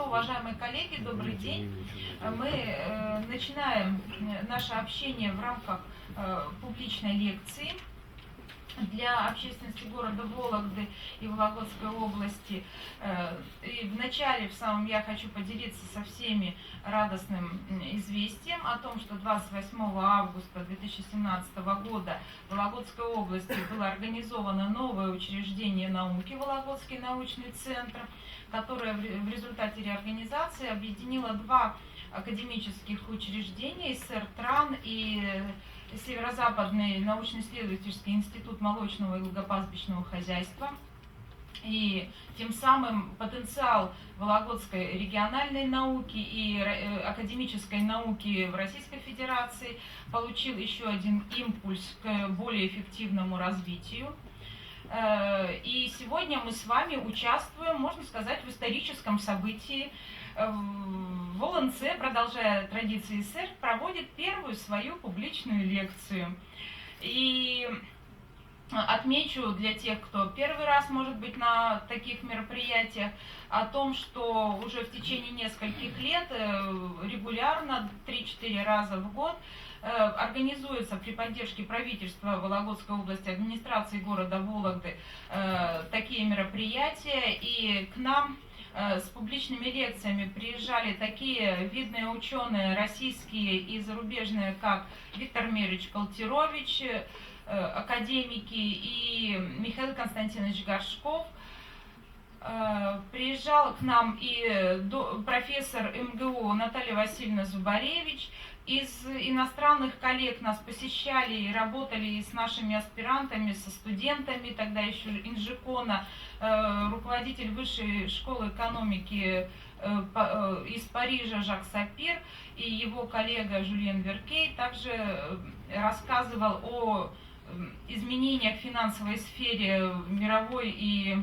что, уважаемые коллеги, добрый день. Мы начинаем наше общение в рамках публичной лекции для общественности города Вологды и Вологодской области. И вначале, я хочу поделиться со всеми радостным известием о том, что 28 августа 2017 года в Вологодской области было организовано новое учреждение науки, Вологодский научный центр, которое в результате реорганизации объединило два академических учреждения, СР-ТРАН и Северо-Западный научно-исследовательский институт молочного и лугопасбищного хозяйства. И тем самым потенциал Вологодской региональной науки и академической науки в Российской Федерации получил еще один импульс к более эффективному развитию. И сегодня мы с вами участвуем, можно сказать, в историческом событии. В ОЛНЦ, продолжая традиции СССР, проводит первую свою публичную лекцию. И отмечу для тех, кто первый раз, может быть, на таких мероприятиях, о том, что уже в течение нескольких лет регулярно, 3-4 раза в год, организуется при поддержке правительства Вологодской области, администрации города Вологды такие мероприятия. И к нам с публичными лекциями приезжали такие видные ученые, российские и зарубежные, как Виктор Мерич Колтирович, академики, и Михаил Константинович Горшков. Приезжал к нам и профессор МГУ Наталья Васильевна Зубаревич. Из иностранных коллег нас посещали и работали и с нашими аспирантами, со студентами, тогда еще Инжикона, руководитель Высшей школы экономики из Парижа Жак Сапир и его коллега Жюльен Веркей также рассказывал о изменениях в финансовой сфере мировой и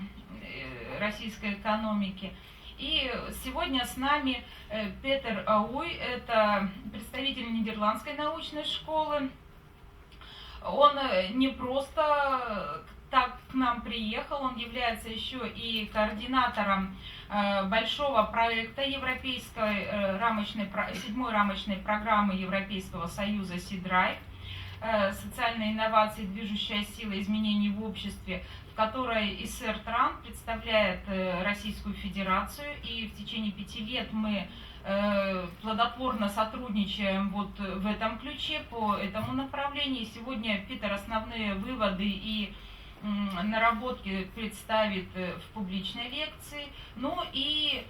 российской экономики. И сегодня с нами Петер Ауй, это представитель Нидерландской научной школы. Он не просто так к нам приехал, он является еще и координатором большого проекта европейской седьмой рамочной программы Европейского Союза СИДРАЙВ, социальные инновации, движущая сила изменений в обществе, в которой СР-ТРАН представляет Российскую Федерацию, и в течение 5 лет мы плодотворно сотрудничаем вот в этом ключе, по этому направлению. Сегодня Питер основные выводы и наработки представит в публичной лекции. Ну и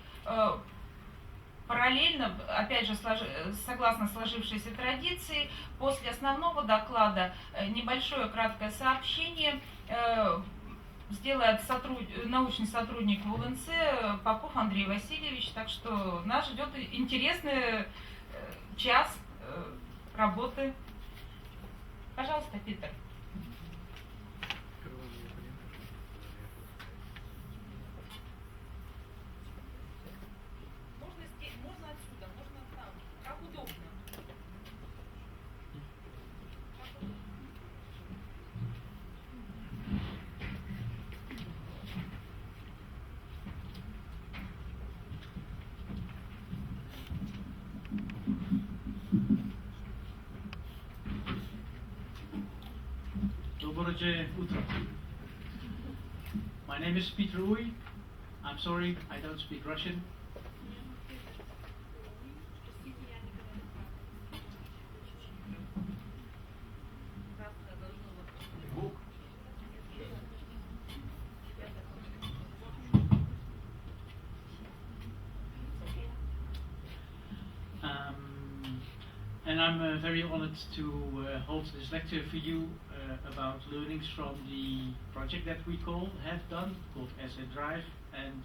параллельно, опять же, согласно сложившейся традиции, после основного доклада небольшое краткое сообщение сделает научный сотрудник в УЛНЦ Попов Андрей Васильевич. Так что нас ждет интересный час работы. Пожалуйста, Питер. Можно отсюда, можно там, как удобно. Доброе утро. My name is Peter Uy. I'm sorry, I don't speak Russian. And I'm very honored to hold this lecture for you about learnings from the project that we have done, called SIDRAIV, and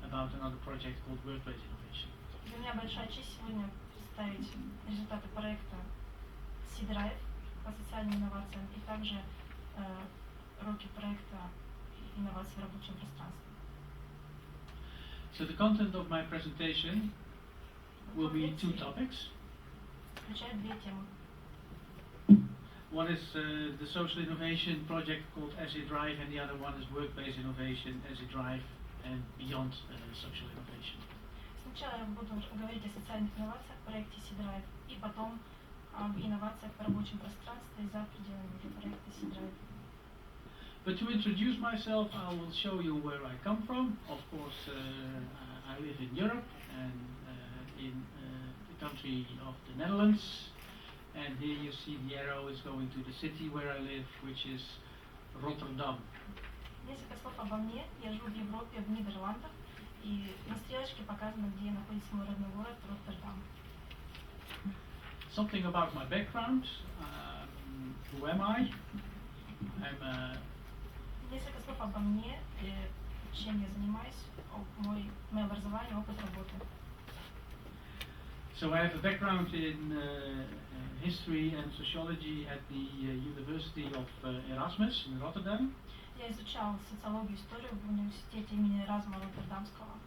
about another project called Workplace Innovation. Для меня большая честь сегодня представить результаты проекта SIDRAIV по социальным инновациям и также уроки проекта инноваций в рабочем пространстве. So the content of my presentation will be 2 topics. Включает 2 темы. One is the social innovation project called SIDRAIV, and the other one is workplace innovation, SIDRAIV, and beyond social innovation. Сначала я буду говорить о социальных инновациях в проекте C-Drive, и потом об инновациях в рабочем пространстве за пределами уже проекта C-Drive. But to introduce myself, I will show you where I come from. Of course, I live in Europe and in the country of the Netherlands. And here you see the arrow is going to the city where I live, which is Rotterdam. Несколько слов обо мне. Я живу в Европе, в Нидерландах, и на стрелочке показано, где находится мой родной город Роттердам. Something about my background. Who am I? Несколько слов обо мне, чем я занимаюсь, мое образование, опыт работы. So I have a background in history and sociology at the University of Erasmus in Rotterdam. Я изучал социологию и историю в университете имени Эразма Роттердамского.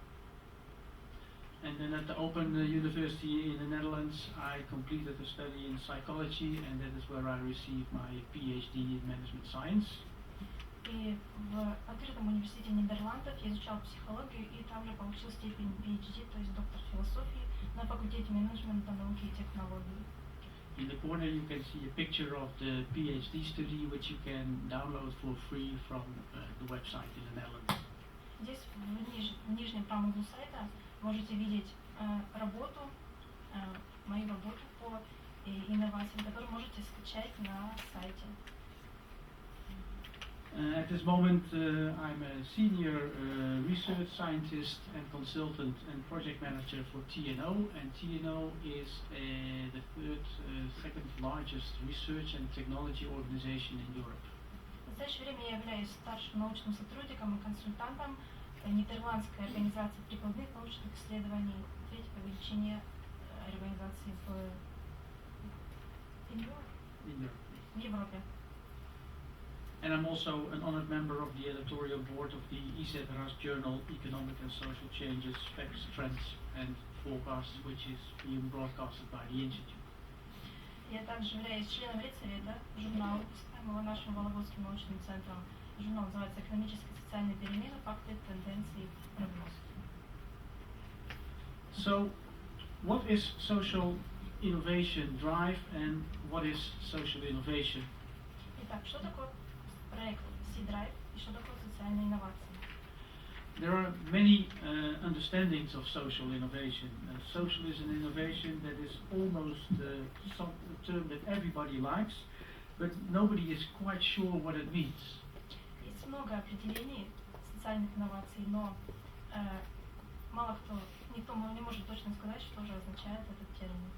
And then at the Open University in the Netherlands, I completed a study in psychology, and that is where I received my PhD in management science. И в открытом университете Нидерландов я изучал психологию и там же получил степень PhD, то есть доктор философии, на факультете менеджмента, науки и технологий. In the corner you can see a picture of the PhD study, which you can download for free from the website in the Netherlands. Здесь в нижнем правом углу сайта можете видеть мою работу по инновациям, которую можете скачать на сайте. At this moment, I'm a senior research scientist and consultant and project manager for TNO, and TNO is the second largest research and technology organization in Europe. В настоящее время я являюсь старшим научным сотрудником и консультантом Нидерландской организации прикладных научных исследований, третьей по величине организации в Европе. And I'm also an honored member of the editorial board of the EZRA's journal Economic and Social Changes, Facts, Trends and Forecasts, which is being broadcasted by the Institute. Я также являюсь членом редсовета журнала, выпускаемого нашим Вологодским научным центром. Журнал называется «Экономические и социальные перемены, факты, тенденции, прогноз». So, what is social innovation drive and what is social innovation? Итак, что такое проект C-Drive и что такое социальные инновации? There are many understandings of social innovation. Social is an innovation that is almost a term that everybody likes, but nobody is quite sure what it means. Есть много определений социальных инноваций, но никто не может точно сказать, что же означает этот термин.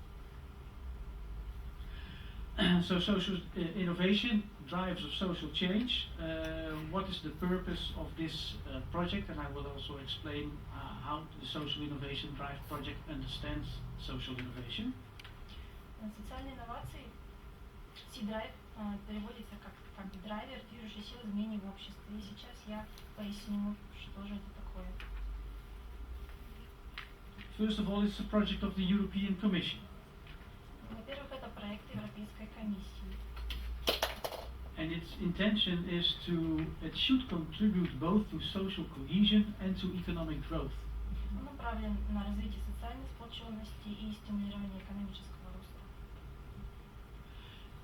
So social innovation, drives of social change. What is the purpose of this project? And I will also explain how the social innovation drive project understands social innovation. Социальные инновации, C-Drive, переводится как драйвер, движущая сила изменений в обществе. И сейчас я поясню, что же это такое. First of all, it's a project of the European Commission. Во-первых, это проект Европейской комиссии. And its intention is it should contribute both to social cohesion and to economic growth. Он направлен на развитие социальной сплоченности и стимулирование экономического роста.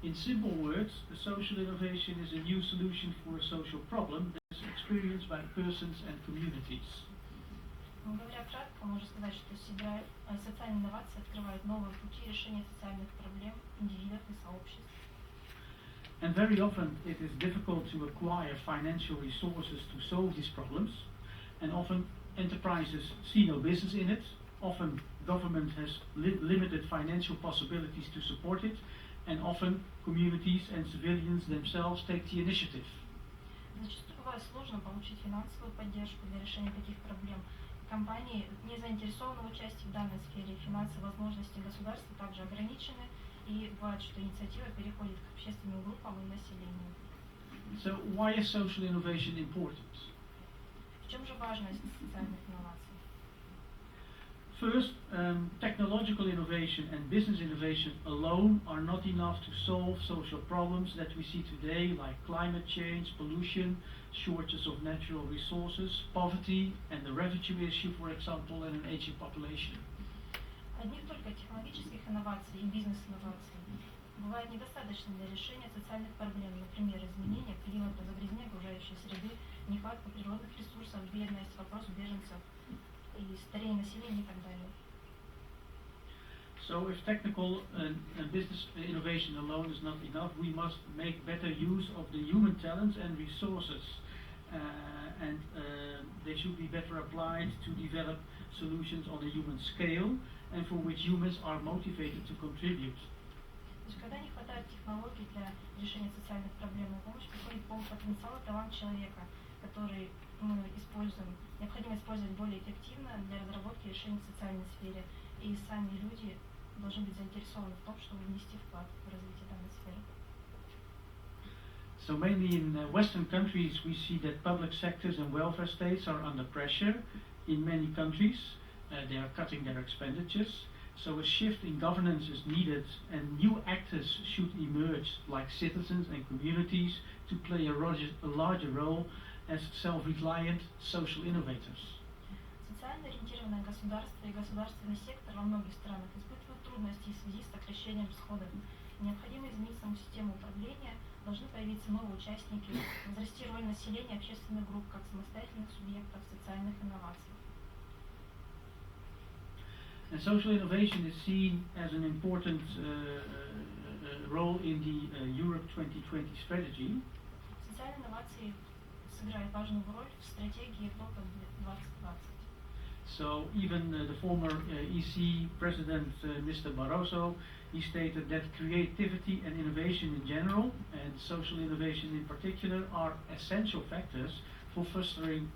In simple words, a social innovation is a new solution for a social problem that is experienced by persons and communities. Говоря кратко, можно сказать, что C-Drive, социальные инновации открывают новые пути решения социальных проблем индивидов и сообществ. And very often it is difficult to acquire financial resources to solve these problems, and often enterprises see no business in it. Often government has limited financial possibilities to support it, and often communities and civilians themselves take the initiative. Зачастую бывает сложно получить финансовую поддержку для решения таких проблем. Компании не заинтересованы в участии в данной сфере, финансовые возможности государства также ограничены, и бывает, что инициатива переходит к общественным группам и населению. So why is social innovation important? В чем же важность социальных инноваций? first, technological innovation and business innovation alone are not enough to solve social problems that we see today, like climate change, pollution, shortages of natural resources, poverty, and the refugee issue, for example, and an aging population. Одних только технологических инноваций и бизнес-инноваций бывает недостаточно для решения социальных проблем, например, изменения климата, загрязнения окружающей среды, нехватка природных ресурсов, бедность, вопрос беженцев и старение населения и так далее. So if technical and business innovation alone is not enough, we must make better use of the human talents and resources, and they should be better applied to develop solutions on a human scale and for which humans are motivated to contribute. То есть, когда не хватает технологий для решения социальных проблем и помощи, приходит потенциал и талант человека, который мы используем, необходимо использовать более эффективно для разработки решений в социальной сфере. И сами люди должны быть заинтересованы в том, чтобы внести вклад в развитие данной сферы. So mainly in Western countries we see that public sectors and welfare states are under pressure. In many countries they are cutting their expenditures. So a shift in governance is needed, and new actors should emerge, like citizens and communities, to play a larger role as self-reliant social innovators. Социально ориентированное государство и государственный сектор во многих странах испытывают трудности в связи с сокращением расходов. Необходимо изменить саму систему управления, должны появиться новые участники, возрасти роль населения общественных групп как самостоятельных субъектов социальных инноваций. And social innovation is seen as an important role in the Europe 2020 strategy. Социальные инновации сыграют важную роль в стратегии Европы 2020. So even the former EC President, Mr. Barroso, he stated that creativity and innovation in general, and social innovation in particular, are essential factors for fostering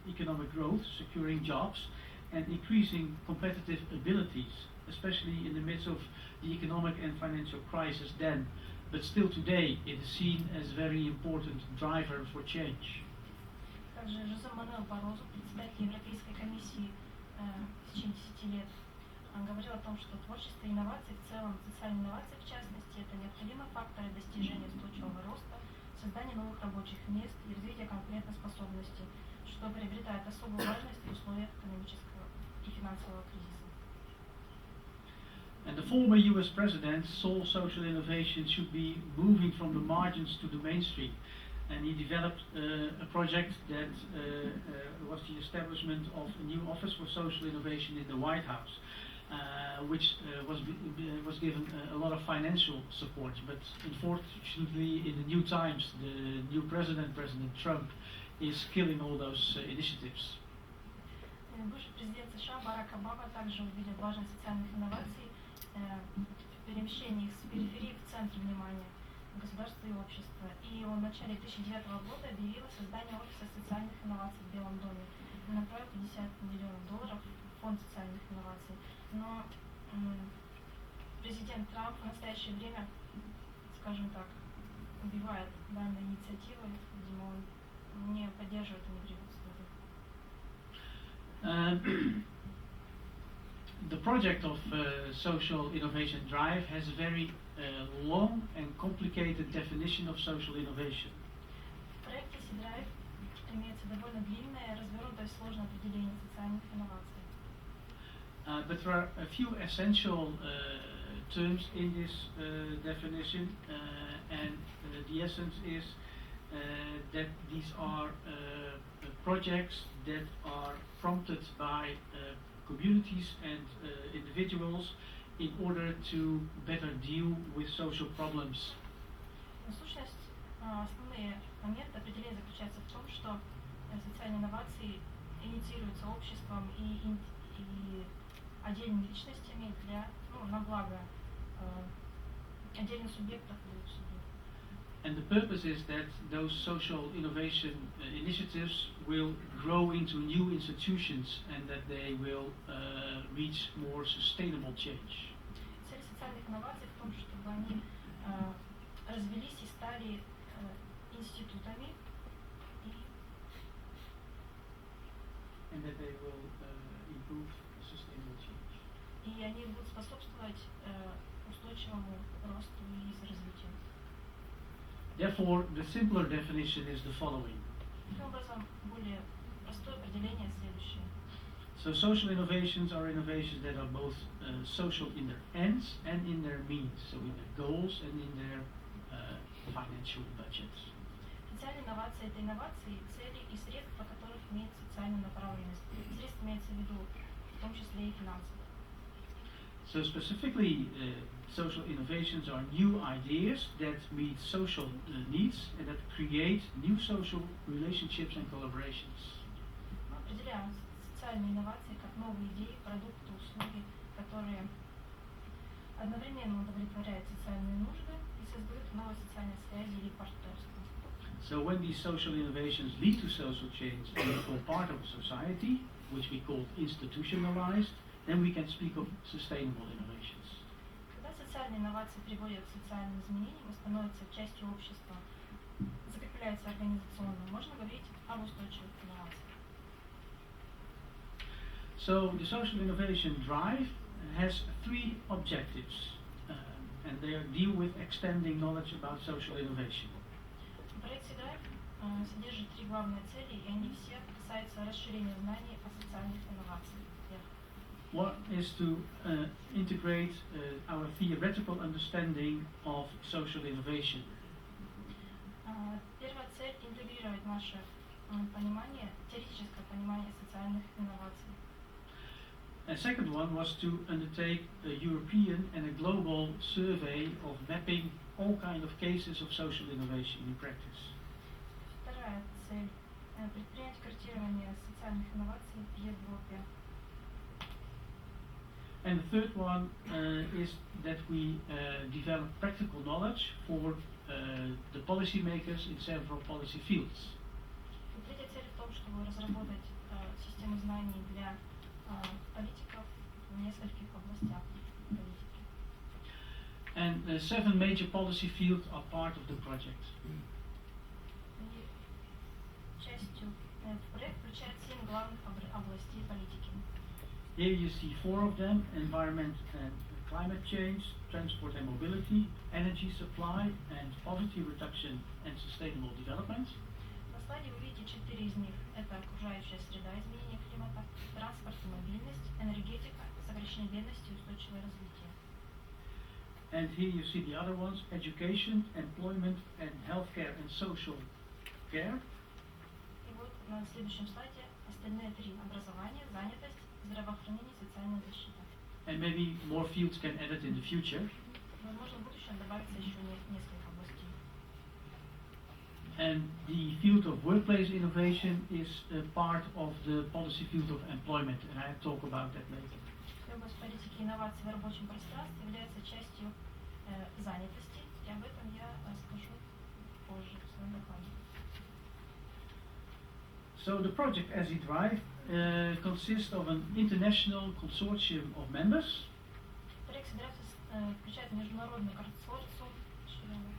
economic growth, securing jobs, and increasing competitive abilities, especially in the midst of the economic and financial crisis then. But still today, it is seen as a very important driver for change. Также Жозе Мануэль Баррозо, председатель Европейской комиссии в течение 10 лет, говорил о том, что творчество и инновации в целом, социальные инновации в частности, это необходимые факторы достижения устойчивого роста, создания новых рабочих мест и развития конкурентоспособности, что приобретает особую важность в условиях экономического и финансового кризиса. And the former US president saw social innovation should be moving from the margins to the mainstream. And he developed a project that was the establishment of a new office for social innovation in the White House, which was given a lot of financial support. But unfortunately, in the new times, the new president, President Trump, is killing all those initiatives. Бывший президент США Барак Обама также увидел важность социальных инноваций в перемещении их с периферии в центр внимания государства и общества. И он в начале 2009 года объявил о создании офиса социальных инноваций в Белом доме и направил $50 миллионов в фонд социальных инноваций. Но президент Трамп в настоящее время, скажем так, убивает данную инициативу, видимо, он не поддерживает и не приветствует их. The project of Social Innovation Drive has a very long and complicated definition of social innovation. В проекте C-Drive имеется довольно длинное, развернутое и сложное определение социальных инноваций. But there are a few essential terms in this definition, and the essence is that these are projects that are prompted by communities and individuals in order to better deal with social problems. Сущность, основные моменты определения заключаются в том, что социальные инновации инициируются обществом и отдельными личностями на благо отдельных субъектов и субъектов. And the purpose is that those social innovation initiatives will grow into new institutions and that they will reach more sustainable change. Цель социальных инноваций в том, чтобы они развились и стали институтами. And that they will improve sustainable change. И они будут способствовать устойчивому росту и развитию. Therefore, the simpler definition is the following. Таким образом, более простое определение следующее. So social innovations are innovations that are both social in their ends and in their means, so in their goals and in their financial budgets. Социальные инновации – это инновации, цели и средства, которых имеет социальную направленность. Средства имеется в виду, в том числе и финансовые. So specifically, social innovations are new ideas that meet social needs and that create new social relationships and collaborations. Мы определяем социальные инновации как новые идеи, продукты, услуги, которые одновременно удовлетворяют социальные нужды и создают новые социальные связи или партнерства. So when these social innovations lead to social change and become part of society, which we call institutionalized, then we can speak of sustainable innovations. Когда социальные инновации приводят к социальным изменениям и становятся частью общества, закрепляются организационно, можно говорить об устойчивых инновациях. So the social innovation drive has three objectives, and they deal with extending knowledge about social innovation. Проект драйв содержит три главные цели, и они все касаются расширения знаний о социальных инновациях. One is to integrate our theoretical understanding of social innovation. Первая цель – интегрировать наше понимание, теоретическое понимание социальных инноваций. A second one was to undertake a European and a global survey of mapping all kinds of cases of social innovation in practice. Вторая цель – предпринять картирование социальных инноваций в Европе. And the third one is that we develop practical knowledge for the policymakers in several policy fields. И третья цель в том, чтобы разработать систему знаний для политиков в нескольких областях политики. And 7 major policy fields are part of the project. И частью проект включает 7 главных областей политики. Here you see 4 of them: environment and climate change, transport and mobility, energy supply and poverty reduction and sustainable development. На слайде вы видите 4 из них. Это окружающая среда, изменение климата, транспорт и мобильность, энергетика, сокращение бедности и устойчивое развитие. And here you see the other ones: education, employment and healthcare and social care. И вот на следующем слайде остальные три: образование, занятость, здравоохранение и социальная защита. And maybe more fields can add it in the future. Возможно, в будущем добавится еще несколько областей. And the field of workplace innovation is a part of the policy field of employment, and I'll talk about that later. Область политики и инноваций в рабочем пространстве является частью занятости, и об этом я расскажу позже в своем докладе. So the project As We Drive consists of an international consortium of members. Проект включает международный консорциум членов.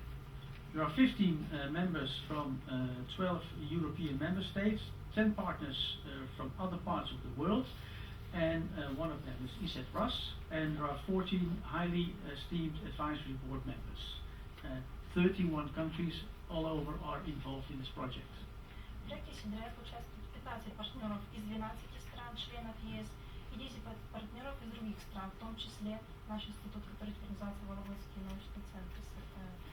There are 15 members from 12 European member states, 10 partners from other parts of the world, and one of them is ISET+, and there are 14 highly esteemed advisory board members. 31 countries all over are involved in this project. В проекте СИДРФ участвует 15 партнеров из 12 стран, членов ЕС, и 10 партнеров из других стран, в том числе наш институт, который теперь называется Вологодский научный центр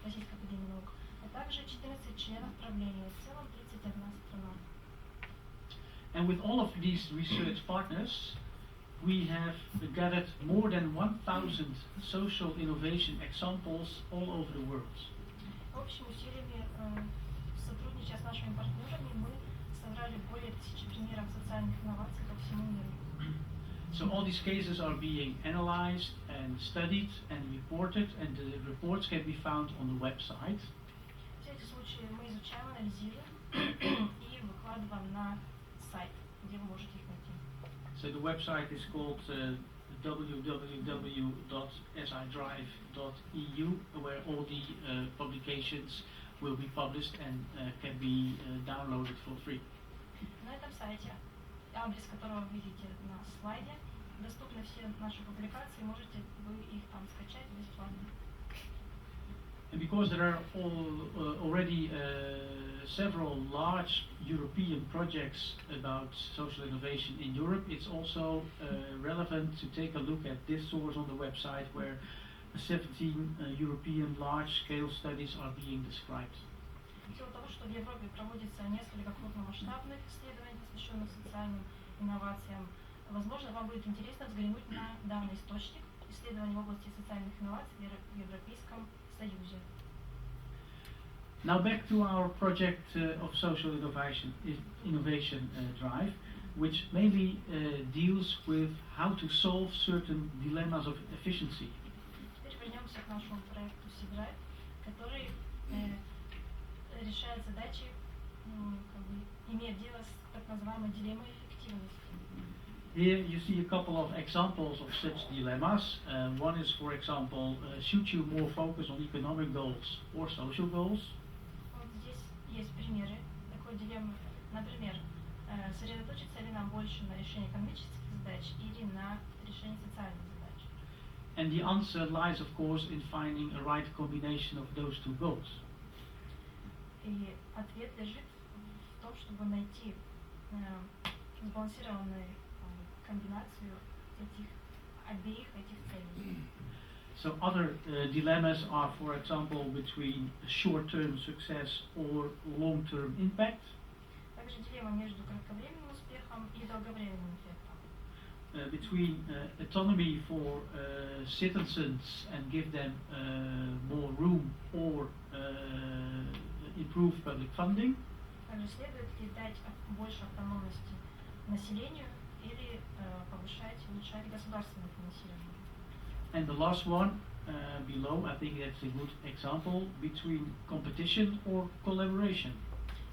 Российской академии наук, а также 14 членов правления, в целом 31 страна. And with all of these research partners, we have gathered more than 1,000 social innovation examples all over the world. Общими усилиями, сотрудничая с нашими партнерами, мы собрали более 1000 примеров социальных инноваций по всему миру. So all these cases are being analyzed and studied and reported, and the reports can be found on the website. Все эти случаи мы изучаем, анализируем и выкладываем на сайт, где вы можете их найти. So the website is called www.sidrive.eu, where all the publications will be published and can be downloaded for free. На этом сайте, адрес которого вы видите на слайде, доступны все наши публикации, можете вы их там скачать бесплатно. And because there are already several large European projects about social innovation in Europe, it's also relevant to take a look at this source on the website where 17 European large-scale studies are being described. В силу того, что в Европе проводится несколько крупномасштабных исследований, посвященных социальным инновациям, возможно, вам будет интересно взглянуть на данный источник исследований в области социальных инноваций в Европейском Союзе. Now back to our project of social innovation drive, which mainly deals with how to solve certain dilemmas of efficiency. Теперь вернемся к нашему проекту C-Drive, который решает задачи, имея дело с так называемой дилеммой эффективности. Here you see a couple of examples of such dilemmas. One is, for example, should you more focus on economic goals or social goals? Вот здесь есть примеры такой дилеммы. Например, сосредоточиться ли нам больше на решении экономических задач или на решении социальных задач? And the answer lies, of course, in finding a right combination of those two goals. И ответ лежит в том, чтобы найти сбалансированную комбинацию обеих этих целей. So other dilemmas are, for example, between short-term success or long-term impact. Также дилемма между кратковременным успехом и долговременным эффектом. Between autonomy for citizens and give them more room or improve public funding. Также следует ли дать больше автономности населению или повышать, улучшать государственное финансирование. And the last one below, I think that's a good example, between competition or collaboration.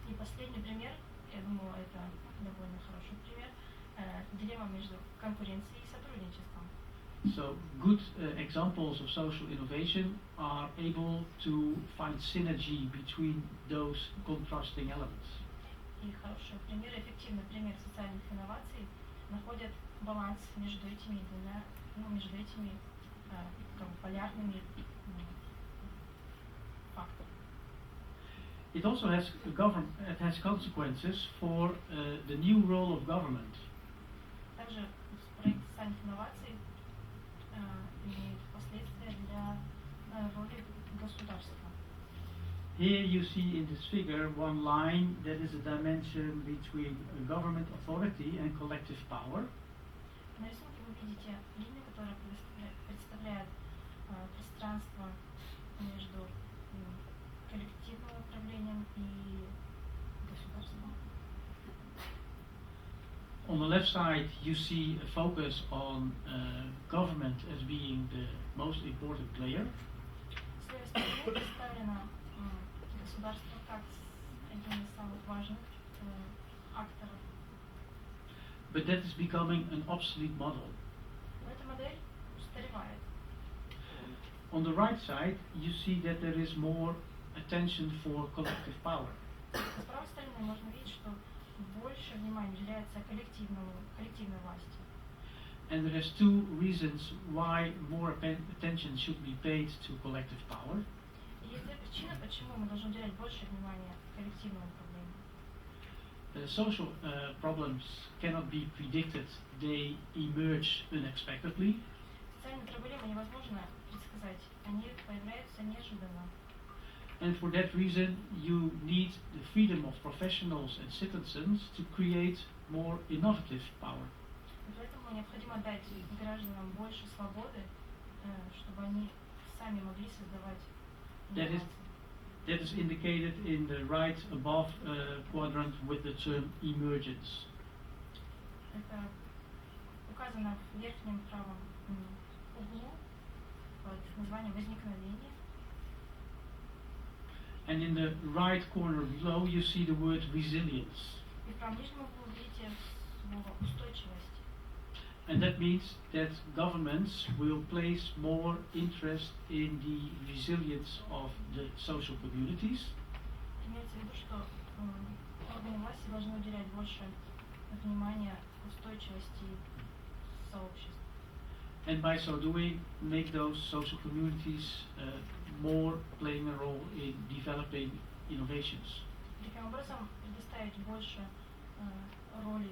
И последний пример, я думаю, это довольно хороший пример, дилемма между конкуренцией и сотрудничеством. So good examples of social innovation are able to find synergy between those contrasting elements. И хороший пример, эффективный пример социальных инноваций находят баланс между этими двумя, между этими полярными факторами. It also has consequences for the new role of government. Также проект социальных инноваций имеет последствия для роли государства. Here you see in this figure one line that is a dimension between government authority and collective power. На рисунке вы видите линию, которая представляет пространство между коллективным управлением и государством. On the left side you see a focus on government as being the most important player. С левой стороны представлено государство как один из самых важных акторов. But that is becoming an obsolete model. Но эта модель устаревает. On the right side you see that there is more attention for collective power. С правой стороны можно видеть, что больше внимания уделяется коллективной власти. And there is two reasons why more attention should be paid to collective power. И есть две причины, почему мы должны уделять больше внимания коллективному управлению. Social problems cannot be predicted, they emerge unexpectedly. Социальные проблемы невозможно предсказать, они появляются неожиданно. And for that reason you need the freedom of professionals and citizens to create more innovative power. И поэтому необходимо дать гражданам больше свободы, чтобы они сами могли создавать инновации. That is indicated in the right above quadrant with the term emergence. Это указано в верхнем правом углу под названием возникновение. And in the right corner below you see the word resilience. И в правом нижнем углу видите слово устойчивость. And that means that governments will place more interest in the resilience of the social communities. Имеется в виду, что органы власти должны уделять больше внимания устойчивости сообществ. And by so doing, make those social communities more playing a role in developing innovations. Таким образом, предоставить больше роли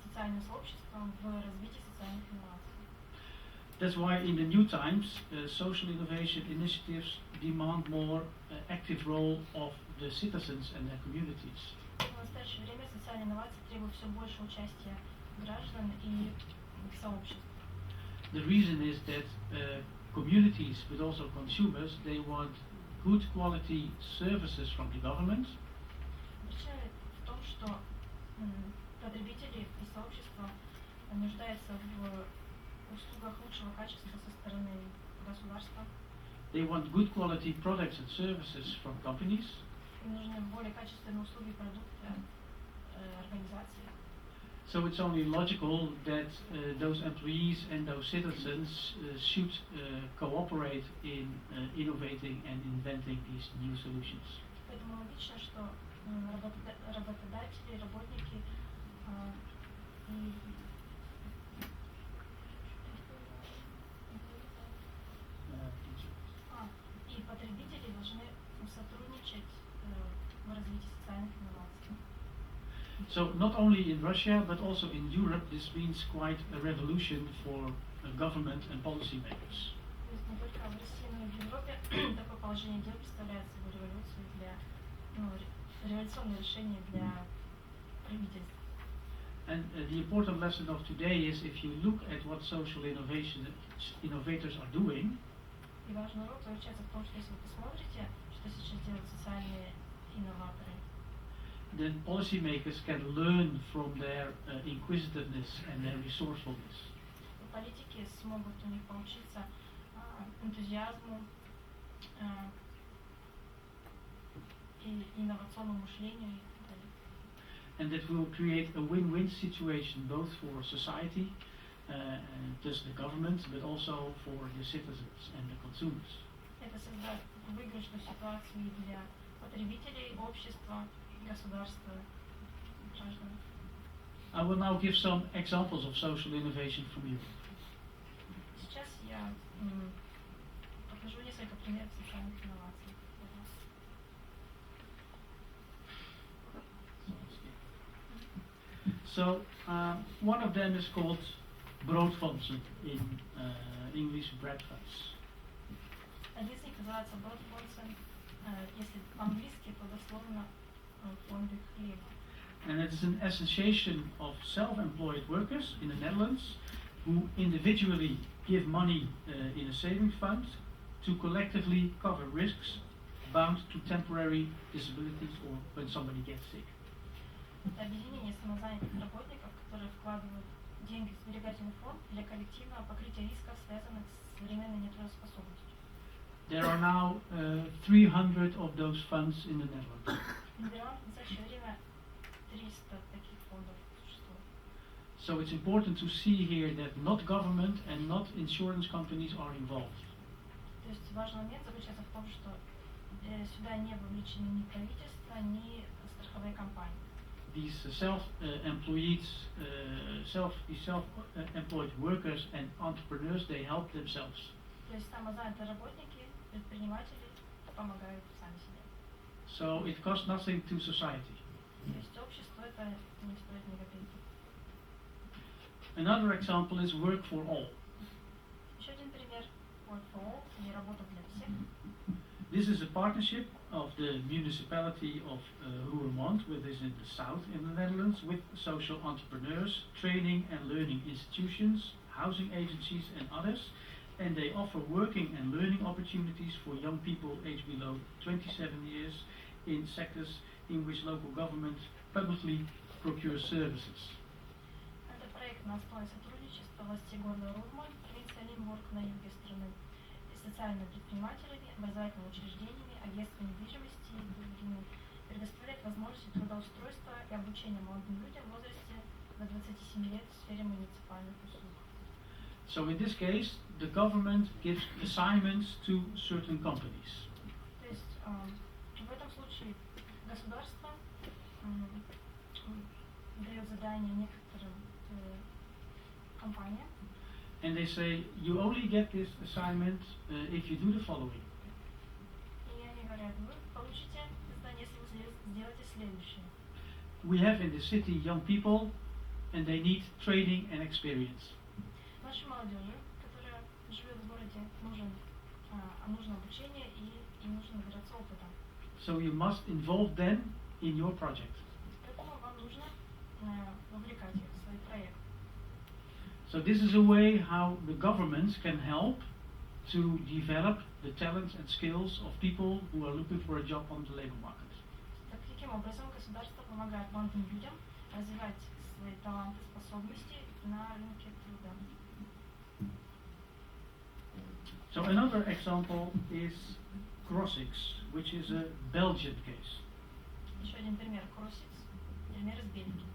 социальным сообществам в развитии социальных инноваций. That's why in the new times, social innovation initiatives demand more active role of the citizens and their communities. В настоящее время социальные инновации требуют все больше участия граждан и сообществ. The reason is that communities, but also consumers, they want good quality services from the government. Причина в том, что потребители и сообщества нуждаются в услугах лучшего качества со стороны государства. They want good quality products and services from companies. Им нужны более качественные услуги и продукты организации. So it's only logical that those employees and those citizens should cooperate in innovating and inventing these new solutions. Поэтому логично, что работодатели, работники и потребители должны сотрудничать в развитии социальных инноваций. So not only in Russia, but also in Europe, this means quite a revolution for government and policymakers. То есть не только в России, но и в Европе такое положение дел представляет собой революцию революционное решение для правительств. And the important lesson of today is if you look at what social innovators are doing, И важный урок заключается в том, что если вы посмотрите, что сейчас делают социальные инноваторы, then policymakers can learn from their inquisitiveness and their resourcefulness. и политики смогут у них поучиться энтузиазму и инновационному мышлению и так далее. And that will create a win-win situation both for society, and thus the government, but also for the citizens and the consumers. Это создаст выигрышную ситуацию и для потребителей, общества, государства, граждан. I will now give some examples of social innovation from Europe. Сейчас я покажу несколько примеров социальных инноваций. So one of them is called broodfondsen in English, bread funds. Один из них называется бродфондсен, если по-английски, то дословно фонды хлеба. And it is an association of self-employed workers in the Netherlands who individually give money in a savings fund to collectively cover risks bound to temporary disabilities or when somebody gets sick. Это объединение самозанятых работников, которые вкладывают деньги в сберегательный фонд для коллективного покрытия рисков, связанных с временной нетрудоспособностью. There are now 300 of those funds in the Netherlands. В Нидерландах в настоящее время 300 таких фондов существует. So it's important to see here that not government and not insurance companies are involved. То есть важный момент заключается в том, что сюда не вовлечены ни правительство, ни страховые компании. These self-employed workers and entrepreneurs, they help themselves. То есть самозанятые работники, предприниматели помогают сами себе. So it costs nothing to society. То есть общество это не стоит ни копейки. Another example is work for all. Еще один пример Work for All, или работа для всех. This is a partnership of the municipality of Roermond, which is in the south in the Netherlands, with social entrepreneurs, training and learning institutions, housing agencies and others, and they offer working and learning opportunities for young people aged below 27 years in sectors in which local government publicly procures services. Это проект на основе сотрудничества властей города Рурман, провинции Лимбург на юге страны, и социальными предпринимателями, образовательными учреждениями, агентствами недвижимости и другими, предоставляет возможности трудоустройства и обучения молодым людям в возрасте до 27 лет в сфере муниципальных услуг. So in this case, the government gives assignments to certain companies. То есть в этом случае государство дает задание некоторым компания, and they say you only get this assignment if you do the following. и они говорят, вы получите задание, если вы сделаете следующее. We have in the city young people, and they need training and experience. Нашей молодежи, которая живет в городе, нужно обучение и им нужно набираться опыта. So you must involve them in your project. Поэтому вам нужно вовлекать их в свой проект. So this is a way how the governments can help to develop the talents and skills of people who are looking for a job on the labor market. Таким образом, государство помогает молодым людям развивать свои таланты, способности на рынке труда. So another example is Crossix, which is a Belgian case. Еще один пример Crossix, пример из Бельгии.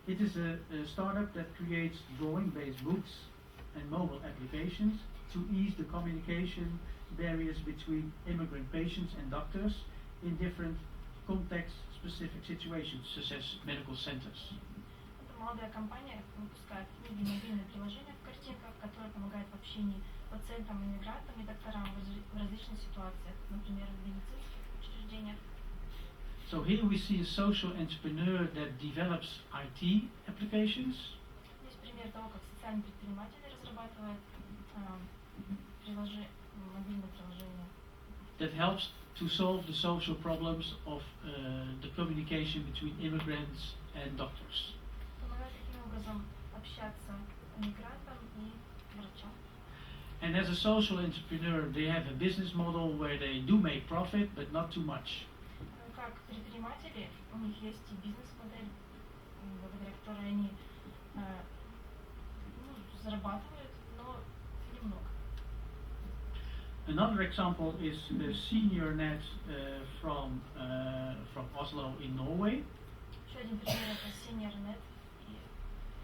It is a startup that creates drawing-based books and mobile applications to ease the communication barriers between immigrant patients and doctors in different context-specific situations, such as medical centers. Это молодая компания выпускает книги и мобильные приложения в картинках, которые помогают в общении пациентам, иммигрантам и докторам в различных ситуациях, например, в медицинских учреждениях. So here we see a social entrepreneur that develops IT applications. Здесь пример того, как социальный предприниматель разрабатывает мобильные приложения. That helps to solve the social problems of the communication between immigrants and doctors. Помогает таким образом общаться мигрантам и врачам. And as a social entrepreneur, they have a business model where they do make profit, but not too much. Как предприниматели, у них есть и бизнес-модель, благодаря которой они зарабатывают, но немного. Another example is the senior net from Oslo in Norway. Еще один пример это SeniorNet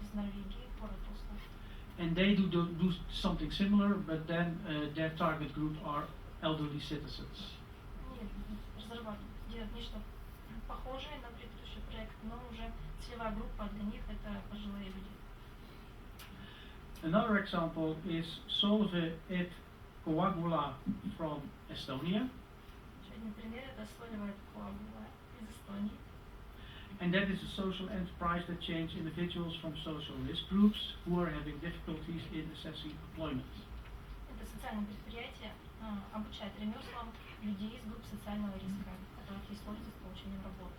из Норвегии, город Осло. And they do something similar, but then their target group are elderly citizens. Они делают нечто похожее на предыдущий проект, но уже целевая группа для них это пожилые люди. Another example is Solve et Coagula from Estonia. Еще один пример это Solve et Coagula из Эстонии. And that is a social enterprise that changes individuals from social risk groups who are having difficulties in assessing employment. Это социальное предприятие обучает ремеслам людей из групп социального риска, у которых есть сложности с получением работы.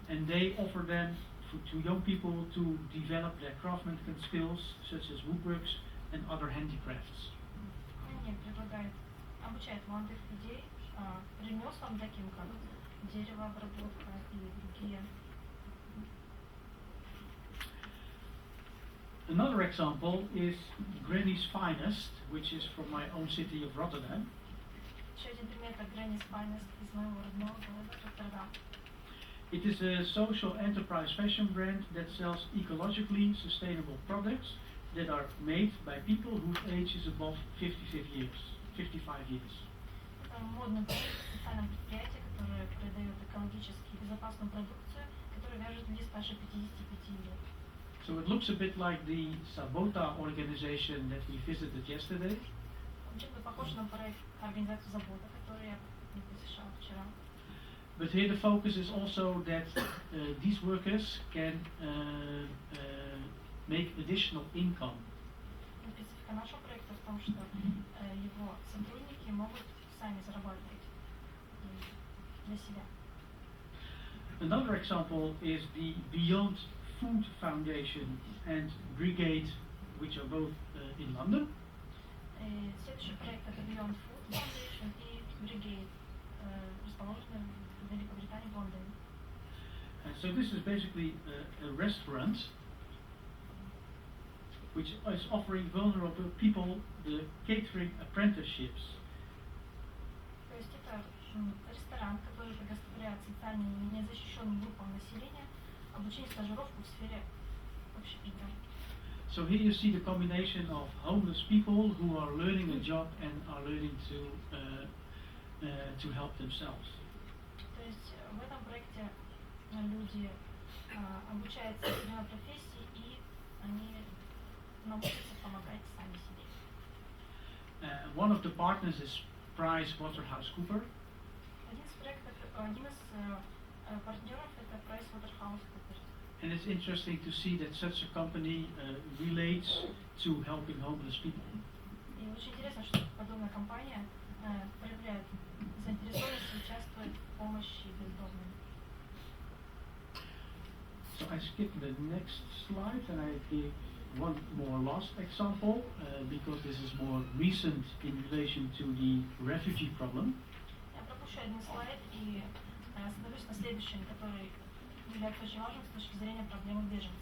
And they offer them to young people to develop their craftsmanship skills such as woodworks and other handicrafts. Они обучают молодых людей ремеслам таким, как деревообработка и другие. Another example is Granny's Finest, which is from my own city of Rotterdam. Еще один пример это Granny's Finest из моего родного города Роттердам. It is a social enterprise fashion brand that sells ecologically sustainable products that are made by people whose age is above 55 years. Это модное социальное предприятие, которое продает экологически безопасную продукцию, которая вяжет людей старше 55 лет. So it looks a bit like the Sabota organization that we visited yesterday. Он чем-то похож на проект организации Забота, который я посещал вчера. But here the focus is also that these workers can make additional income. Специфика нашего проекта в том, что его сотрудники могут сами зарабатывать для себя. Another example is the Beyond Food Foundation and Brigade, which are both in London. Следующий проект это Beyond Food Foundation и Brigade, расположены в Великобритании, в Лондоне. So this is basically a restaurant which is offering vulnerable people the catering apprenticeships. То есть это ресторан, который предоставляет социальным незащищенным группам населения обучение стажировку в сфере общепита. So here you see the combination of homeless people who are learning a job and are learning to help themselves. То есть в этом проекте люди обучаются определенной профессии и они научатся помогать сами себе. One of the partners is PricewaterhouseCoopers. Один из партнеров это PricewaterhouseCoopers. And it's interesting to see that such a company relates to helping homeless people. И очень интересно, что подобная компания проявляет заинтересованность и участвует в помощи бездомным. So I skip the next slide and I give one more last example because this is more recent in relation to the refugee problem. Я пропущу один слайд и остановлюсь на следующем, который является очень важным с точки зрения проблемы беженцев.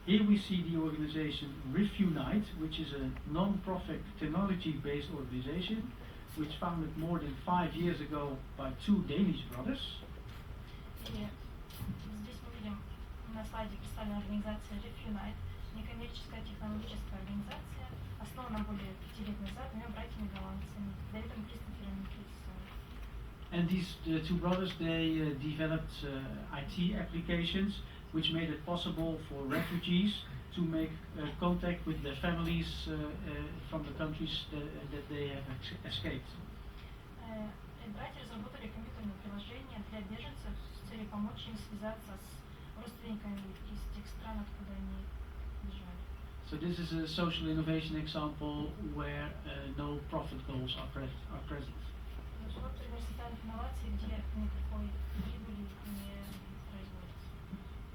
Here we see the organization Refunite, which is a non-profit technology-based organization which founded more than 5 years ago by two Danish brothers. И здесь мы видим на слайде представлена организация Refunite, некоммерческая технологическая организация, основана более 5 лет назад двумя братьями-голландцами, Дэвидом Кристофером и Крисом. And these two brothers, they developed IT applications which made it possible for refugees to make contact with their families from the countries that they have escaped. Братья разработали компьютерное приложение для беженцев с целью помочь им связаться с родственниками из тех стран, откуда они бежали. So this is a social innovation example where no profit goals are present. Вот пример социальных инноваций, где никакой прибыли не производится.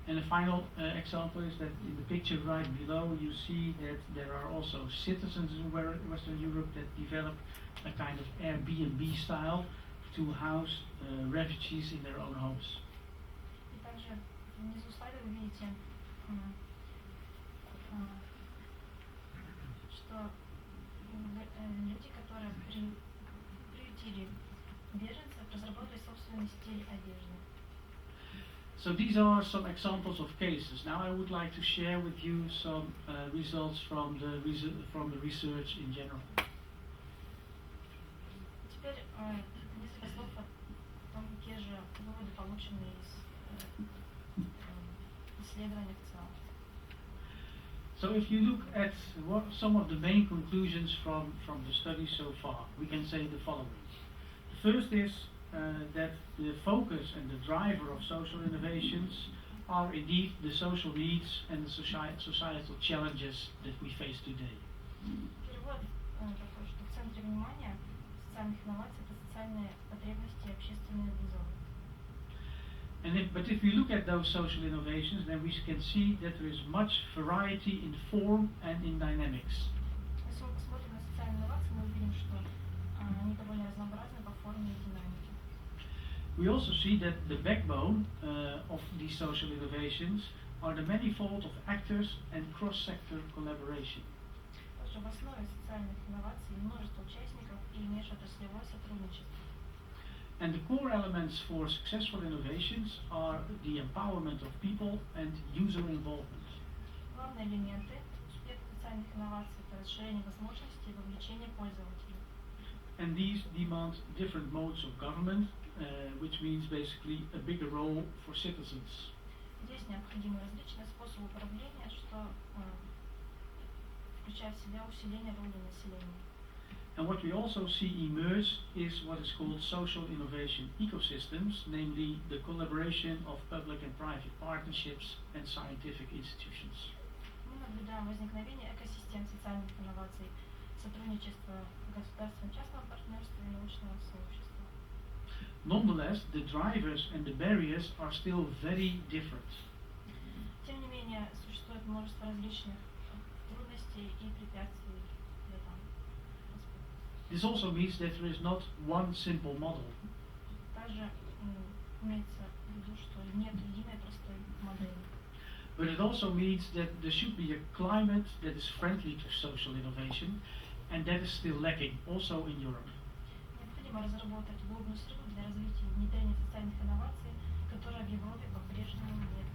And the final example is that in the picture right below you see that there are also citizens in Western Europe that develop a kind of Airbnb style to house refugees in their own homes. И также внизу слайда вы видите, что люди, которые приютили беженцев, разработали собственный стиль одежды. So these are some examples of cases. Now I would like to share with you some results from the research in general. Теперь несколько слов о том, какие же выводы получены из исследования в целом. So if you look at some of the main conclusions from the study so far, we can say the following. The first is that the focus and the driver of social innovations are indeed the social needs and the societal challenges that we face today. Перевод такой, что в центре внимания социальных инноваций это социальные потребности и общественные вызовы. But if we look at those social innovations, then we can see that there is much variety in form and in dynamics. Если мы посмотрим на социальные инновации, мы увидим, что они довольно разнообразны по форме и динамике. We also see that the backbone of these social innovations are the manifold of actors and cross-sector collaboration. Также в основе социальных инноваций множество участников и межотраслевое сотрудничество. And the core elements for successful innovations are the empowerment of people and user involvement. Главные элементы успеха социальных инноваций – это расширение возможностей и вовлечение пользователей. And these demand different modes of government, which means basically a bigger role for citizens. Здесь необходимы различные способы управления, что включает в себя усиление роли населения. And what we also see emerge is what is called social innovation ecosystems, namely the collaboration of public and private partnerships and scientific institutions. Мы наблюдаем возникновение экосистем социальных инноваций, сотрудничество государственного и частного партнерства и научного сообщества. Nonetheless, the drivers and the barriers are still very different. Тем не менее, существует множество различных трудностей и препятствий в этом аспекте. This also means that there is not one simple model. Также имеется в виду, что нет единой простой модели. But it also means that there should be a climate that is friendly to social innovation, and that is still lacking, also in Europe. Необходимо разработать удобную среду для развития и внедрения социальных инноваций, которые в Европе по-прежнему нет.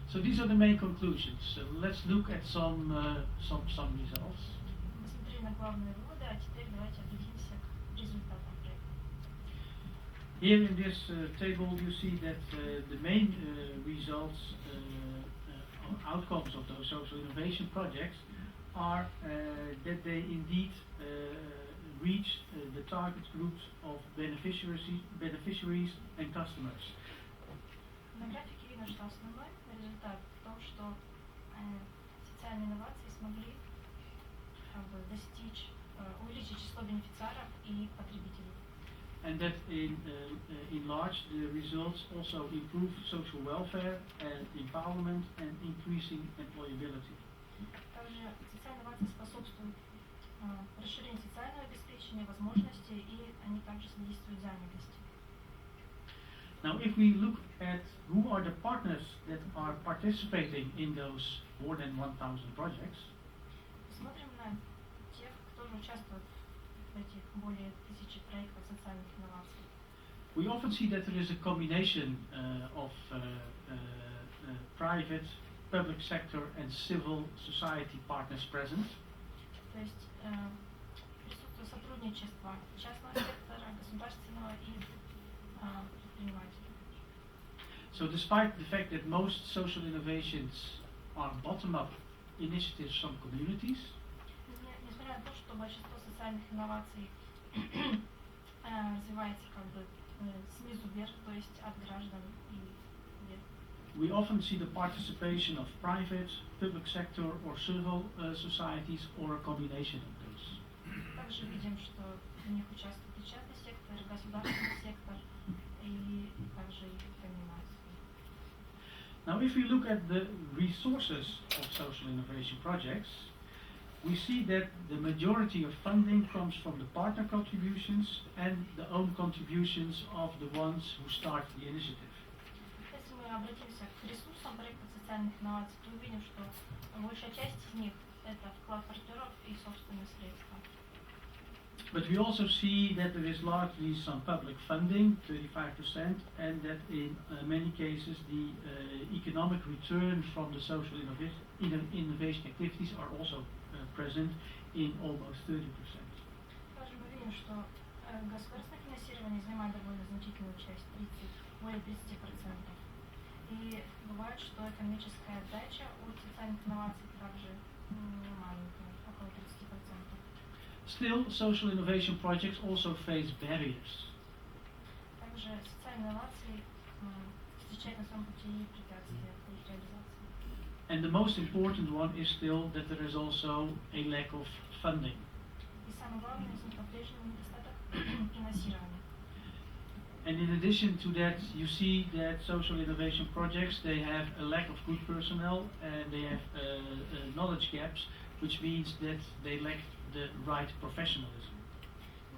So these are the main conclusions. So let's look at some results. Мы смотрели на главные выводы, а теперь давайте обратимся к результатам проекта. Here in this table you see that the main results outcomes of those social innovation projects are that they indeed reach the target groups of beneficiaries and customers. На графике видно, что основной результат в том, что социальные инновации смогли достичь, увеличить число бенефициаров и потребителей. And that in large the results also improve social welfare and empowerment and increasing employability. Также социальные инновации способствуют расширению социального обеспечения, возможностей, и они также содействуют занятости. Now, if we look at who are the partners that are participating in those more than 1,000 projects, Смотрим на тех, кто же участвует в этих более 1000 проектов социальных инноваций. we often see that there is a combination of private, public sector and civil society partners present. То есть присутствует сотрудничество частного сектора, государственного и предпринимателей. So despite the fact that most social innovations are bottom-up initiatives from communities, Несмотря на то, что большинство социальных инноваций развивается как бы снизу вверх, то есть от граждан и вверх. we often see the participation of private, public sector or civil societies or a combination of those. Также видим, что в них участвует и частный сектор, и государственный сектор, и также и комбинации. Now, if we look at the resources of social innovation projects, we see that the majority of funding comes from the partner contributions and the own contributions of the ones who start the initiative. Если мы обратимся к ресурсам проекта социальных инноваций, то увидим, что большая часть из них это вклад партнеров и собственные средства. But we also see that there is largely some public funding, 35%, and that in many cases the economic return from the social innovation activities are also present in almost 30%. Также мы видим, что государственное финансирование занимает довольно значительную часть, более 30%. И бывает, что экономическая отдача от социальных инноваций также не маленькая, около 30%. Still, social innovation projects also face barriers. Также социальные инновации встречают на своем пути препятствия к их реализации. And the most important one is still that there is also a lack of funding. И самое главное, из них по-прежнему недостаток финансирования. And in addition to that, you see that social innovation projects, they have a lack of good personnel and they have knowledge gaps, which means that they lack the right professionalism.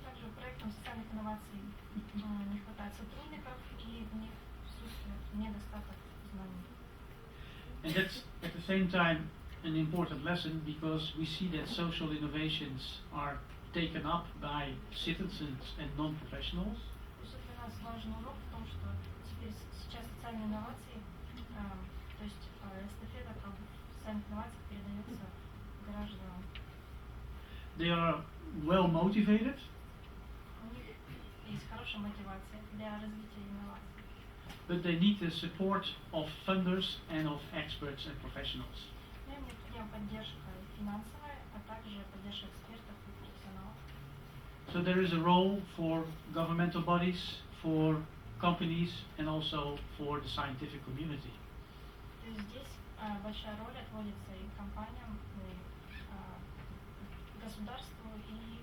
Также проектам социальных инноваций не хватает сотрудников, и в них присутствует недостаток знаний. And that's at the same time an important lesson because we see that social innovations are taken up by citizens and non-professionals. Для нас важный урок в том, что сейчас социальные инновации, то есть эстафета социальных инноваций передается гражданам. They are well motivated, У них есть хорошая мотивация для развития инноваций. but they need the support of funders and of experts and professionals. Но им необходима поддержка финансовая, а также поддержка экспертов и профессионалов. So there is a role for governmental bodies, for companies, and also for the scientific community. То есть здесь большая роль отводится и компаниям, и государству, и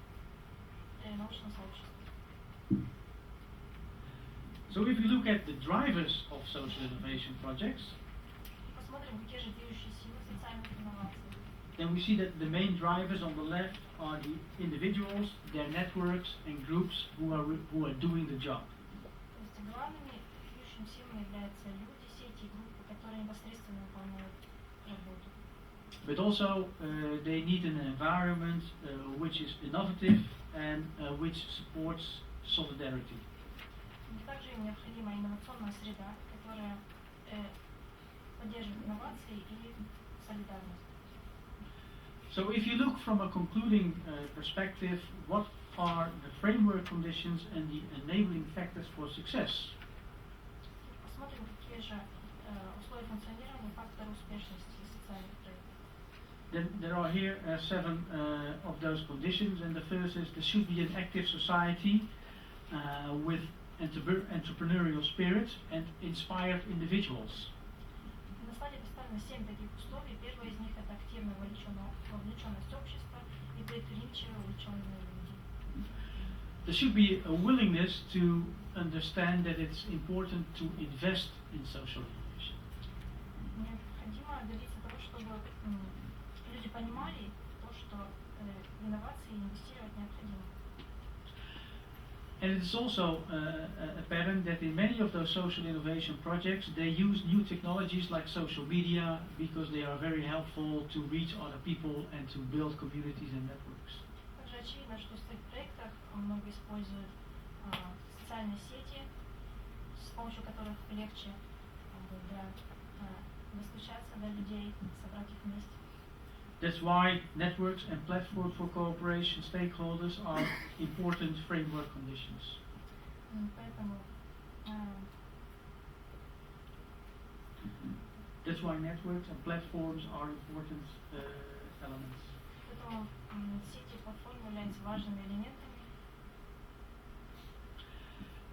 научному сообществу. So if you look at the drivers of social innovation projects, Посмотрим, какие же движущие силы социальных инноваций. then we see that the main drivers on the left are the individuals, their networks, and groups who are doing the job. То есть главными движущими силами являются люди, сети и группы, которые непосредственно выполняют работу. But also they need an environment which is innovative and which supports solidarity. Также им необходима инновационная среда, которая поддерживает инновации и солидарность. So if you look from a concluding perspective, what are the framework conditions and the enabling factors for success? Посмотрим, какие же условия функционирования, факторы успешности социальных проектов. Then there are here 7 of those conditions, and the first is there should be an active society with entrepreneurial spirit and inspired individuals. На слайде представлено 7 таких условий. Первое из них – это активная вовлеченность общества и предприимчивые увлеченные люди. There should be a willingness to understand that it's important to invest in social innovation. Необходимо добиться того, чтобы люди понимали то, что инновации и инвестировать необходимо. And it is also a pattern that in many of those social innovation projects they use new technologies like social media because they are very helpful to reach other people and to build communities and networks. Также очевидно, что в своих проектах много используют социальные сети, с помощью которых легче достучаться до людей, собрать их вместе. That's why networks and platforms for cooperation stakeholders are important framework conditions. Поэтому That's why networks and platforms are important elements. Поэтому сети и платформы являются важными элементами.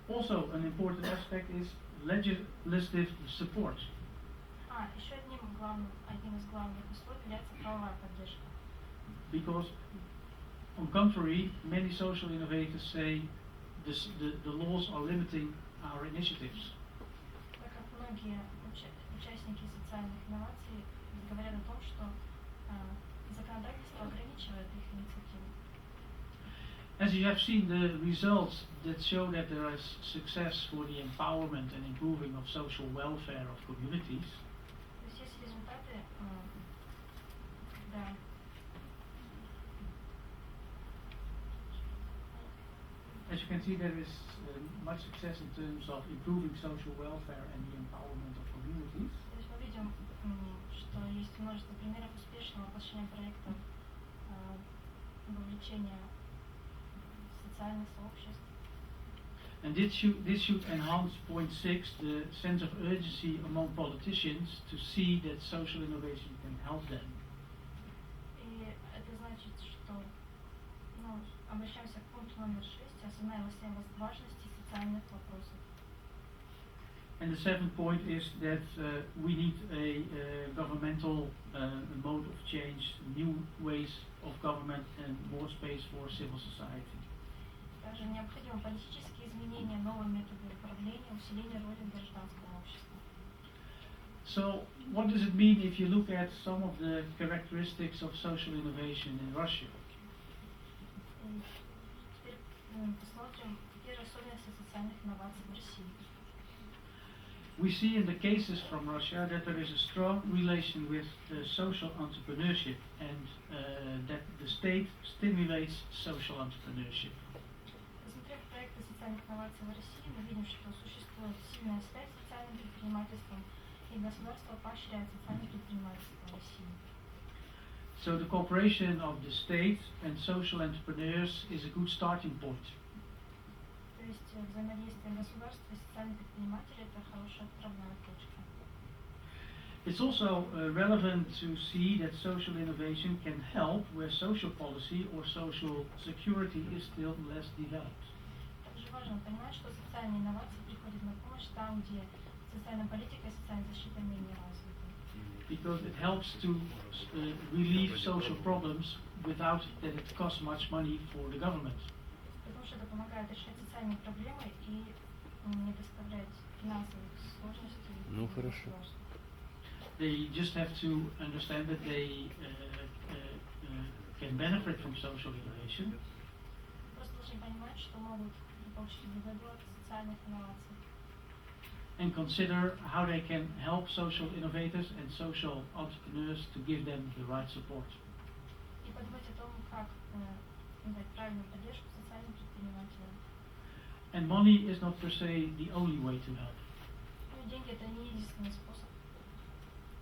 Also, an important aspect is legislative support. Еще одним из главных условий является правовая поддержка. Because, on contrary, many social innovators say the laws are limiting our initiatives. Так как многие участники социальных инноваций говорят о том, что законодательство ограничивает их инициативу. As you have seen the results that show that there is success for the empowerment and improving of social welfare of communities. То есть есть результаты, да. As you can see, there is much success in terms of improving social welfare and the empowerment of communities. То есть мы видим, что есть множество примеров успешного воплощения проектов вовлечения социальных сообществ. And this should enhance point 6, the sense of urgency among politicians to see that social innovation can help them. И это значит, что обращаемся к пункту номер 6, осознаем важности социальных вопросов. And the 7th point is that we need a governmental mode of change, new ways of government and more space for civil society. Также необходимы политические изменения, новые методы управления, усиление роли гражданского общества. So, what does it mean if you look at some of the characteristics of social innovation in Russia? Теперь посмотрим первые особенности социальных инноваций в России. We see in the cases from Russia that there is a strong relation with social entrepreneurship and that the state stimulates social entrepreneurship. Посмотрев проекты социальных инноваций в России, мы видим, что существует сильная связь с социальным предпринимательством, и государство поощряет социальное предпринимательство в России. So the cooperation of the state and social entrepreneurs is a good starting point. То есть взаимодействие государства и социальных предпринимателей – это хорошая отправная точка. It's also relevant to see that social innovation can help where social policy or social security is still less developed. Также важно понимать, что социальные инновации приходят на помощь там, где социальная политика и социальная защита менее развиты. Because it helps to relieve social problems without that it costs much money for the government. Потому что это помогает решать социальные проблемы и не доставлять финансовых сложностей. Ну хорошо. They just have to understand that they can benefit from social innovation. Просто должны понимать, что могут получить выгоду от социальных инноваций. And consider how they can help social innovators and social entrepreneurs to give them the right support. И подумать о том, как дать правильную поддержку социальным предпринимателям. And money is not per se the only way to help. Ну, деньги – это не единственный способ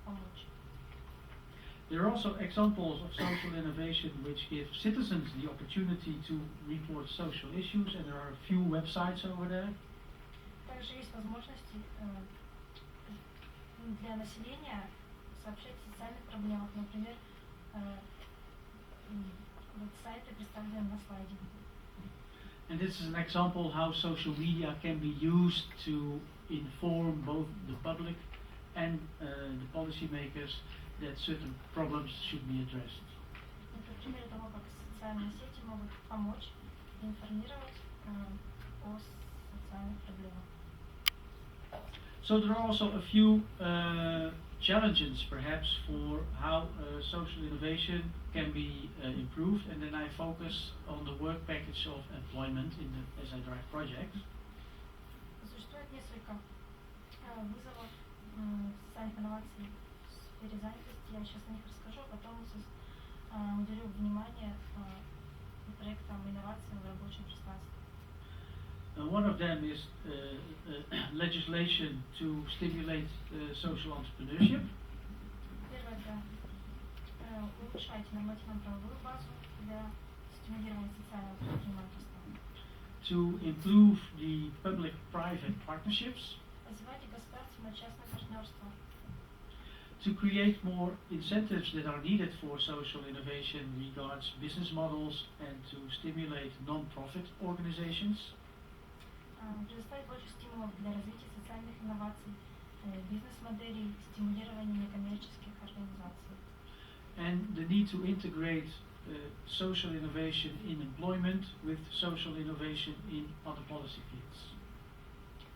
помочь. There are also examples of social innovation which give citizens the opportunity to report social issues, and there are a few websites over there. Также есть возможности для населения сообщать о социальных проблемах. Например, сайты представлены на слайде. And this is an example how social media can be used to inform both the public and the policymakers that certain problems should be addressed. Это пример того, как социальные сети могут помочь информировать о социальных проблемах. So there are also a few challenges perhaps for how social innovation can be improved, and then I focus on the work package of employment in the SI Drive project. Существует несколько вызовов социальных инноваций в сфере занятости. Я сейчас о них расскажу, а потом уделю внимание проектам инноваций в рабочем пространстве. One of them is legislation to stimulate social entrepreneurship. Первое – это улучшать нормативно-правовую базу для стимулирования социального предпринимательства. To improve the public-private partnerships. Развивать государственно-частное партнерство. To create more incentives that are needed for social innovation regards business models and to stimulate non-profit organizations. Предоставить больше стимулов для развития социальных инноваций, бизнес-моделей, стимулирования некоммерческих организаций. And the need to integrate social innovation in employment with social innovation in other policy fields.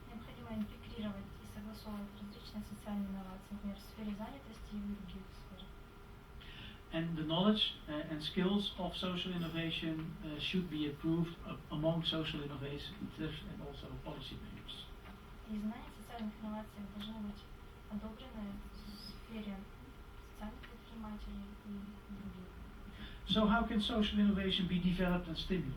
Необходимо интегрировать и согласовывать различные социальные инновации, например, в сфере занятости и в других сферах. And the knowledge and skills of social innovation should be improved among social innovators and also policymakers. И знания о социальных инновациях должны быть одобрены в сфере социальных предпринимателей и других. So how can social innovation be developed and stimulated?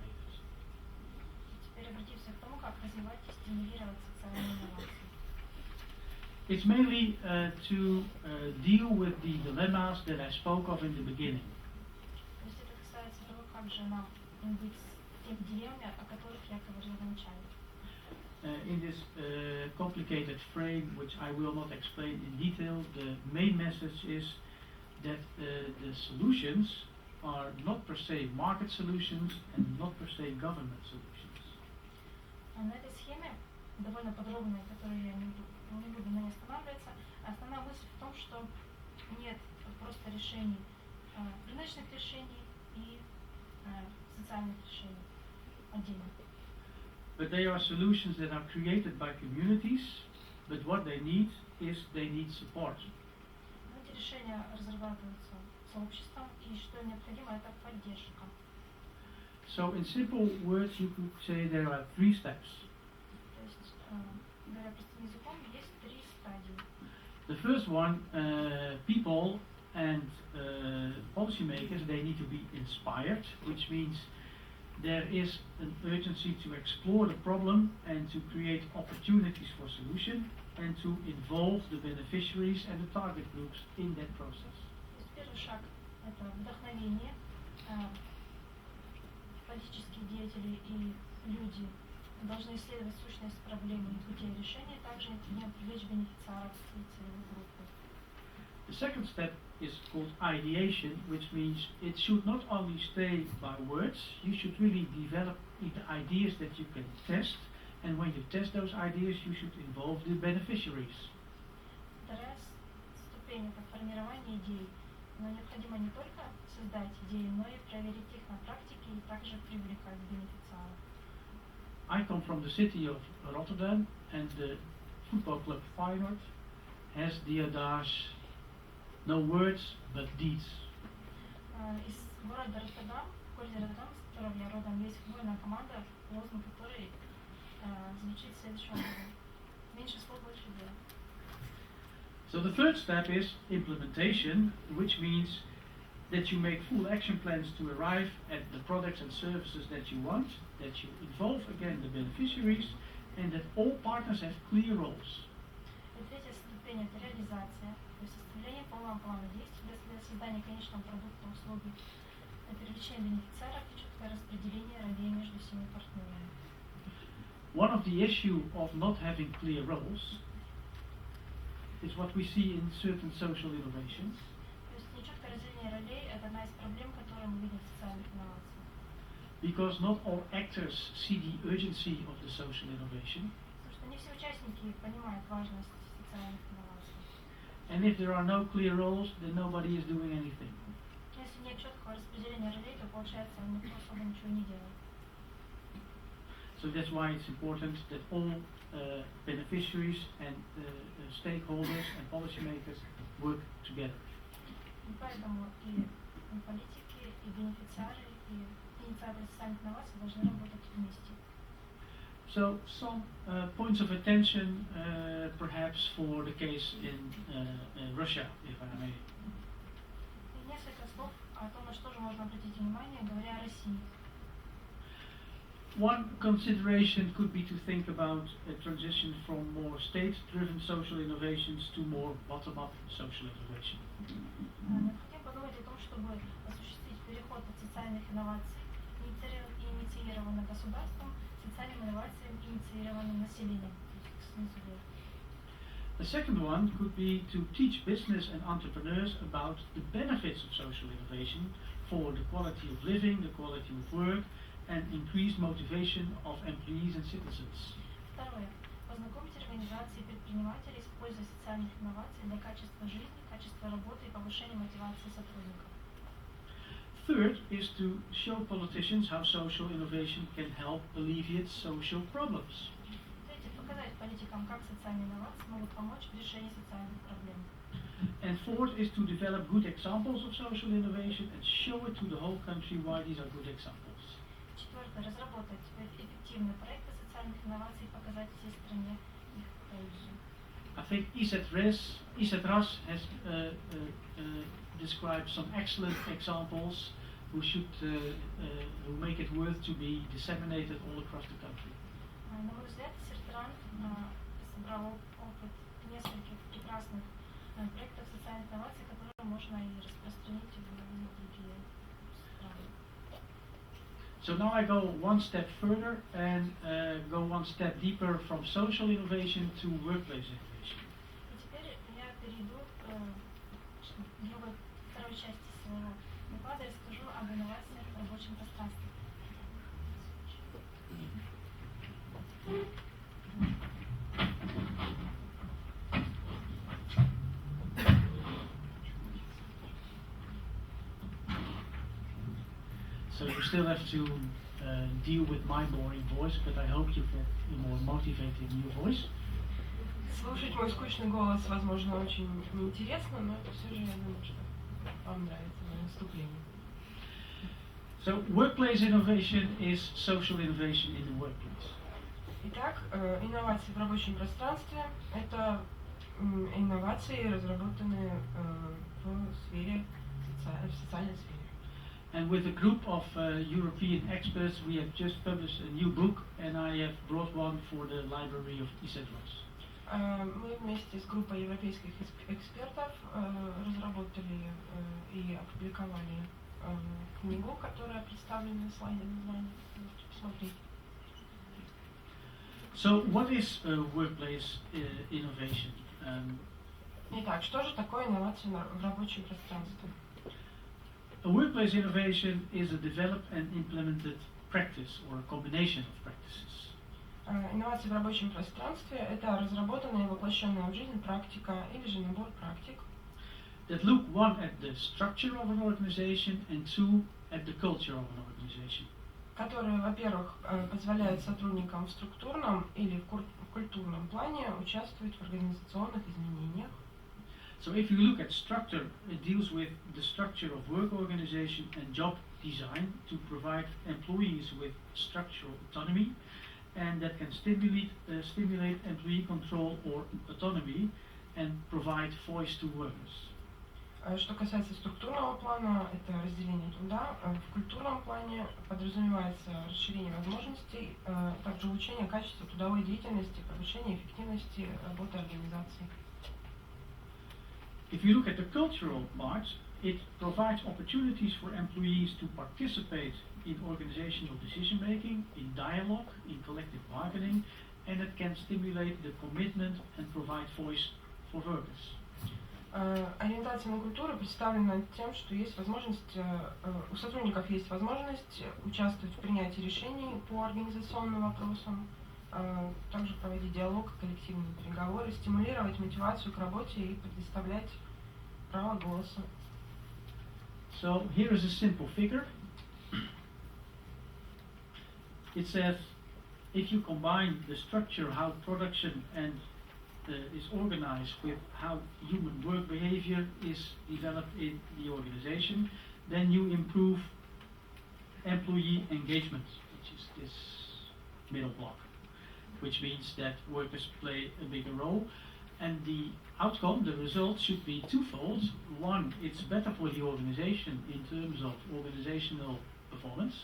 Теперь обратимся к тому, как развивать и стимулировать социальные инновации. It's mainly to deal with the dilemmas that I spoke of in the beginning. То есть это касается того, как же нам быть с теми дилеммами, о которых я говорила в начале. In this complicated frame, which I will not explain in detail, the main message is that the solutions are not per se market solutions and not per se government solutions. На этой схеме, довольно подробной, которую я не буду на ней останавливаться, основная мысль в том, что нет просто решений, рыночных решений и социальных решений отдельно. But they are solutions that are created by communities, but what they need support. Эти решения разрабатываются сообществом, и что им необходимо, это поддержка. So in simple words you could say there are three steps. То есть, говоря простым языком, есть три стадии. The first one, people and policymakers, they need to be inspired, which means there is an urgency to explore the problem and to create opportunities for solution and to involve the beneficiaries and the target groups in that process. То есть первый шаг – это вдохновение. Политические деятели и люди должны исследовать сущность проблемы и пути решения, также необходимо привлечь бенефициаров и целевой группы. The second step is called ideation, which means it should not only stay by words, you should really develop the ideas that you can test, and when you test those ideas, you should involve the beneficiaries. Вторая ступень – это формирование идей, но необходимо не только создать идеи, но и проверить их на практике и также привлекать бенефициаров. I come from the city of Rotterdam, and the football club Feyenoord has the adage, no words but deeds. Из города Роттердам, в городе Роттердам, с которого я родом, есть футбольная команда, лозунг которой звучит следующим образом: меньше слов, больше дела. So the third step is implementation, which means that you make full action plans to arrive at the products and services that you want, that you involve again the beneficiaries, and that all partners have clear roles. И третья ступень – это реализация, то есть составление полного плана действий для создания конечного продукта, услуги, привлечение бенефициаров и четкое распределение ролей между всеми партнерами. One of the issues of not having clear roles is what we see in certain social innovations. То есть нечеткое разделение ролей – это одна из проблем, которые мы видим в социальных инновациях. Because not all actors see the urgency of the social innovation. Потому что не все участники понимают важность социальных инноваций. And if there are no clear roles, then nobody is doing anything. Если нет четкого распределения ролей, то получается никто особо ничего не делает. So that's why it's important that all beneficiaries and stakeholders and policymakers work together. И поэтому и политики, и бенефициары, и инициаторы социальных инноваций должны работать вместе. So some points of attention perhaps for the case in Russia, if I may. И несколько слов о том, на что же можно обратить внимание, говоря о России. One consideration could be to think about a transition from more state-driven social innovations to more bottom-up social innovation. Необходимо подумать о том, чтобы осуществить переход от социальных инноваций, инициированных государством, к социальным инновациям, инициированным населением, к снизу вверх. The second one could be to teach business and entrepreneurs about the benefits of social innovation for the quality of living, the quality of work, and increased motivation of employees and citizens. Второе. Познакомить организации и предпринимателей с пользой социальных инноваций для качества жизни, качества работы и повышения мотивации сотрудников. Third is to show politicians how social innovation can help alleviate social problems. Третье. Показать политикам, как социальные инновации могут помочь в решении социальных проблем. And fourth is to develop good examples of social innovation and show it to the whole country why these are good examples. Четвертое. Разработать эффективные проекты социальных инноваций и показать всей стране их пользу. I think Isat has described some excellent examples who make it worth to be disseminated all across the country. На мой взгляд, Сертран собрал опыт нескольких прекрасных проектов социальных инноваций, которые можно и распространить в другие страны. So now I go one step further and go one step deeper from social innovation to workplace innovation. И теперь я перейду к второй части своего доклада и расскажу об инновациях в рабочем пространстве. So you still have to deal with my boring voice, but I hope you get a more motivated new voice. Слушать мой скучный голос, возможно, очень неинтересно, но это все же, я думаю, что вам нравится мое выступление. So workplace innovation is social innovation in the workplace. Итак, инновации в рабочем пространстве – это инновации, разработанные в социальной сфере. And with a group of European experts, we have just published a new book, and I have brought one for the library of Izatros. Мы вместе с группой европейских экспертов разработали и опубликовали книгу, которая представлена на слайде названия. Можете посмотреть. So what is workplace innovation? Итак, что же такое инновация в рабочем пространстве? A workplace innovation is a developed and implemented practice or a combination of practices. Инновации в рабочем пространстве – это разработанная и воплощенная в жизнь практика или же набор практик, That look one at the structure of an organization and two at the culture of an organization. которые, во-первых, позволяют сотрудникам в структурном или в культурном плане участвовать в организационных изменениях. So if you look at structure, it deals with the structure of work organization and job design to provide employees with structural autonomy, and that can stimulate employee control or autonomy and provide voice to workers. Что касается структурного плана, это разделение труда. В культурном плане подразумевается расширение возможностей, также улучшение качества трудовой деятельности, повышение эффективности работы организации. If you look at the cultural part, it provides opportunities for employees to participate in organizational decision making, in dialogue, in collective bargaining, and it can stimulate the commitment and provide voice for workers. Ориентация на культуру представлена тем, что есть возможность, у сотрудников есть возможность участвовать в принятии решений по организационным вопросам, также проводить диалог, коллективные переговоры, стимулировать мотивацию к работе и предоставлять право голоса. So here is a simple figure. It says if you combine the structure, how production and is organized with how human work behavior is developed in the organization, then you improve employee engagement, which is this middle block, which means that workers play a bigger role. And the outcome, the result, should be twofold. One, it's better for the organization in terms of organizational performance,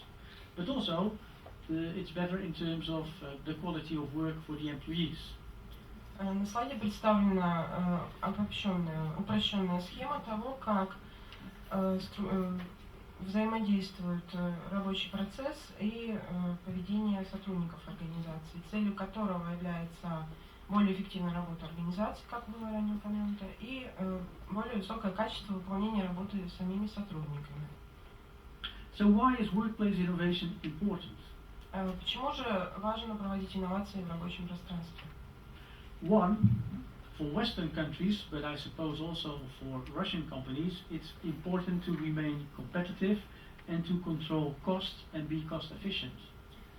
but also it's better in terms of the quality of work for the employees. На слайде представлена упрощенная схема того, как взаимодействует рабочий процесс и поведение сотрудников организации, целью которого является более эффективная работа организации, как было ранее упомянуто, и более высокое качество выполнения работы самими сотрудниками. So why is workplace innovation important? Почему же важно проводить инновации в рабочем пространстве? One, for Western countries, but I suppose also for Russian companies, it's important to remain competitive and to control cost and be cost efficient.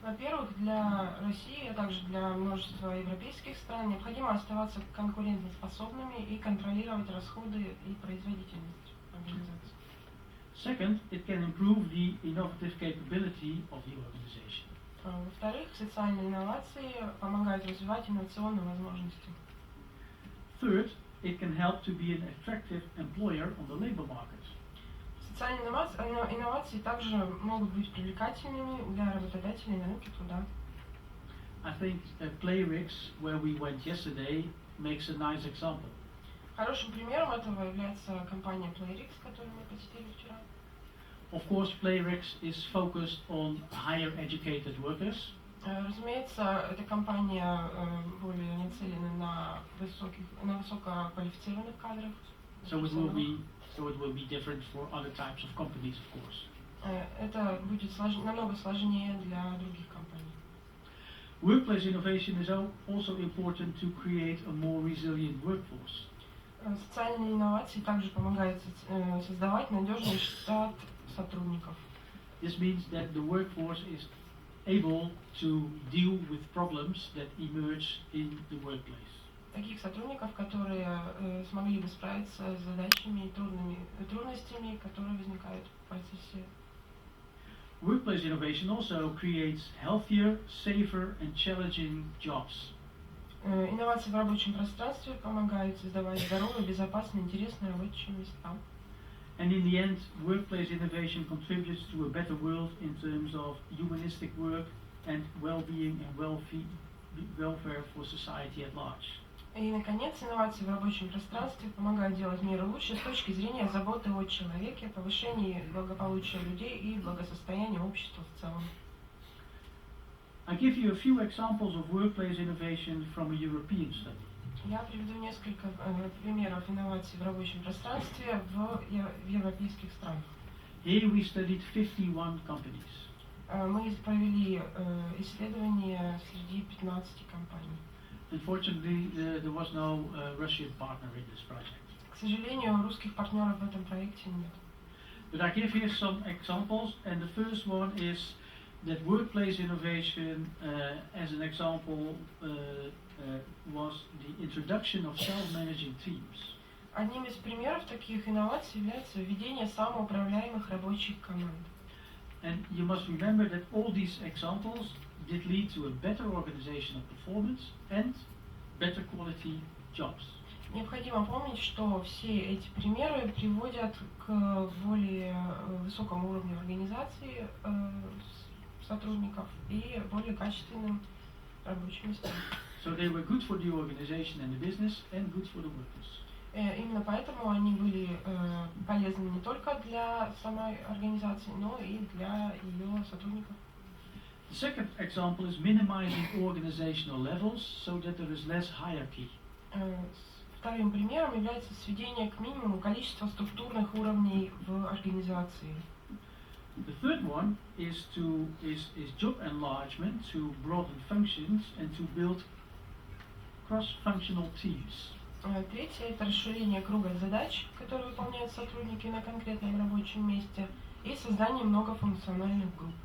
Во-первых, для России, а также для множества европейских стран необходимо оставаться конкурентоспособными и контролировать расходы и производительность организации. Second, it can improve the innovative capability of the organization. Во-вторых, социальные инновации помогают развивать инновационные возможности. Third, it can help to be an attractive employer on the labor market. Социальные инновации также могут быть привлекательными для работодателей на рынке труда. I think Playrix, where we went yesterday, makes a nice example. Хорошим примером этого является компания Playrix, которую мы посетили вчера. Of course, Playrix is focused on higher educated workers. Разумеется, эта компания более нацелена на высококвалифицированных кадров. So it will be different for other types of companies, of course. Это будет намного сложнее для других компаний. Workplace innovation is also important to create a more resilient workforce. Социальные инновации также помогают создавать надежный штат сотрудников. This means that the workforce is able to deal with problems that emerge in the workplace. Таких сотрудников, которые смогли бы справиться с задачами и трудностями, которые возникают в процессе. Workplace innovation also creates healthier, safer and challenging jobs. Инновации в рабочем пространстве помогают создавать здоровые, безопасные, интересные рабочие места. And in the end, workplace innovation contributes to a better world in terms of humanistic work and well-being and welfare for society at large. И, наконец, инновации в рабочем пространстве помогают делать мир лучше с точки зрения заботы о человеке, повышения благополучия людей и благосостояния общества в целом. I give you a few examples of workplace innovation from a European study. Я приведу несколько примеров инноваций в рабочем пространстве в европейских странах. Here we studied 51 companies. Мы провели исследование среди 15 компаний. Unfortunately, there was no Russian partner in this project. К сожалению, русских партнеров в этом проекте нет. But I give here some examples, and the first one is that workplace innovation, as an example, was the introduction of self-managing teams. Одним из примеров таких инноваций является введение самоуправляемых рабочих команд. And you must remember that all these examples did lead to a better organizational performance and better quality jobs. Необходимо помнить, что все эти примеры приводят к более высокому уровню организации сотрудников и более качественным рабочим местам. So they were good for the organization and the business and good for the workers. Именно поэтому они были полезны не только для самой организации, но и для ее сотрудников. The second example is minimizing organizational levels so that there is less hierarchy. Вторым примером является сведение к минимуму количества структурных уровней в организации. The third one is job enlargement to broaden functions and to build cross-functional teams. Третье – это расширение круга задач, которые выполняют сотрудники на конкретном рабочем месте, и создание многофункциональных групп.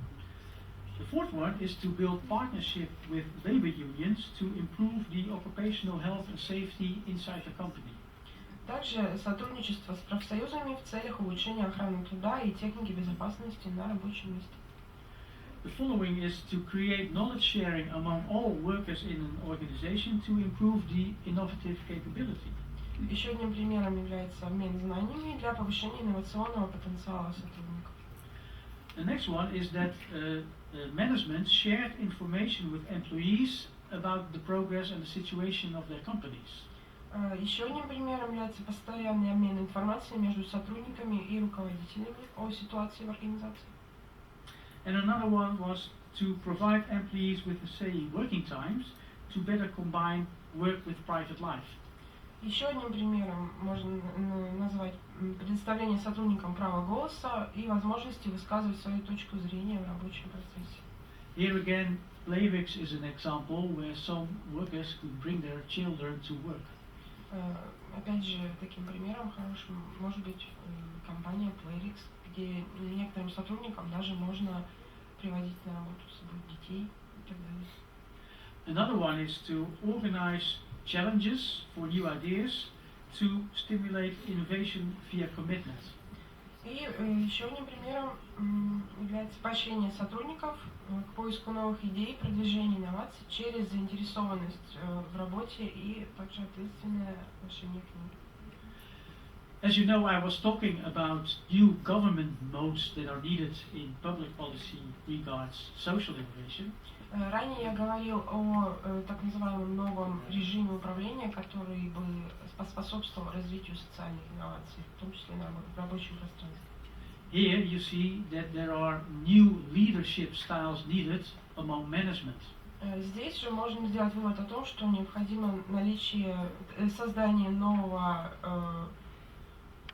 The fourth one is to build partnership with labor unions to improve the occupational health and safety inside the company. Также сотрудничество с профсоюзами в целях улучшения охраны труда и техники безопасности на рабочем месте. The following is to create knowledge sharing among all workers in an organization to improve the innovative capability. Еще одним примером является обмен знаниями для повышения инновационного потенциала сотрудников. The next one is that management shared information with employees about the progress and the situation of their companies. Еще одним примером является постоянный обмен информацией между сотрудниками и руководителями о ситуации в организации. And another one was to provide employees with, say, working times to better combine work with private life. Еще одним примером можно назвать предоставление сотрудникам права голоса и возможности высказывать свою точку зрения в рабочем процессе. Here again, Playvix is an example where some workers could bring their children to work. Опять же, таким примером хорошим может быть компания Playvix, где некоторым сотрудникам даже можно приводить на работу с собой детей и так далее. Another one is to organize challenges for new ideas to stimulate innovation via commitment. И еще одним примером является поощрение сотрудников к поиску новых идей, продвижение инноваций через заинтересованность в работе и также ответственное отношение к ним. As you know, I was talking about new government modes that are needed in public policy regards social innovation. Ранее я говорил о так называемом новом режиме управления, который бы способствовал развитию социальных инноваций, в том числе в рабочем пространстве. Here you see that there are new leadership styles needed among management. Здесь же можно сделать вывод о том, что необходимо создание нового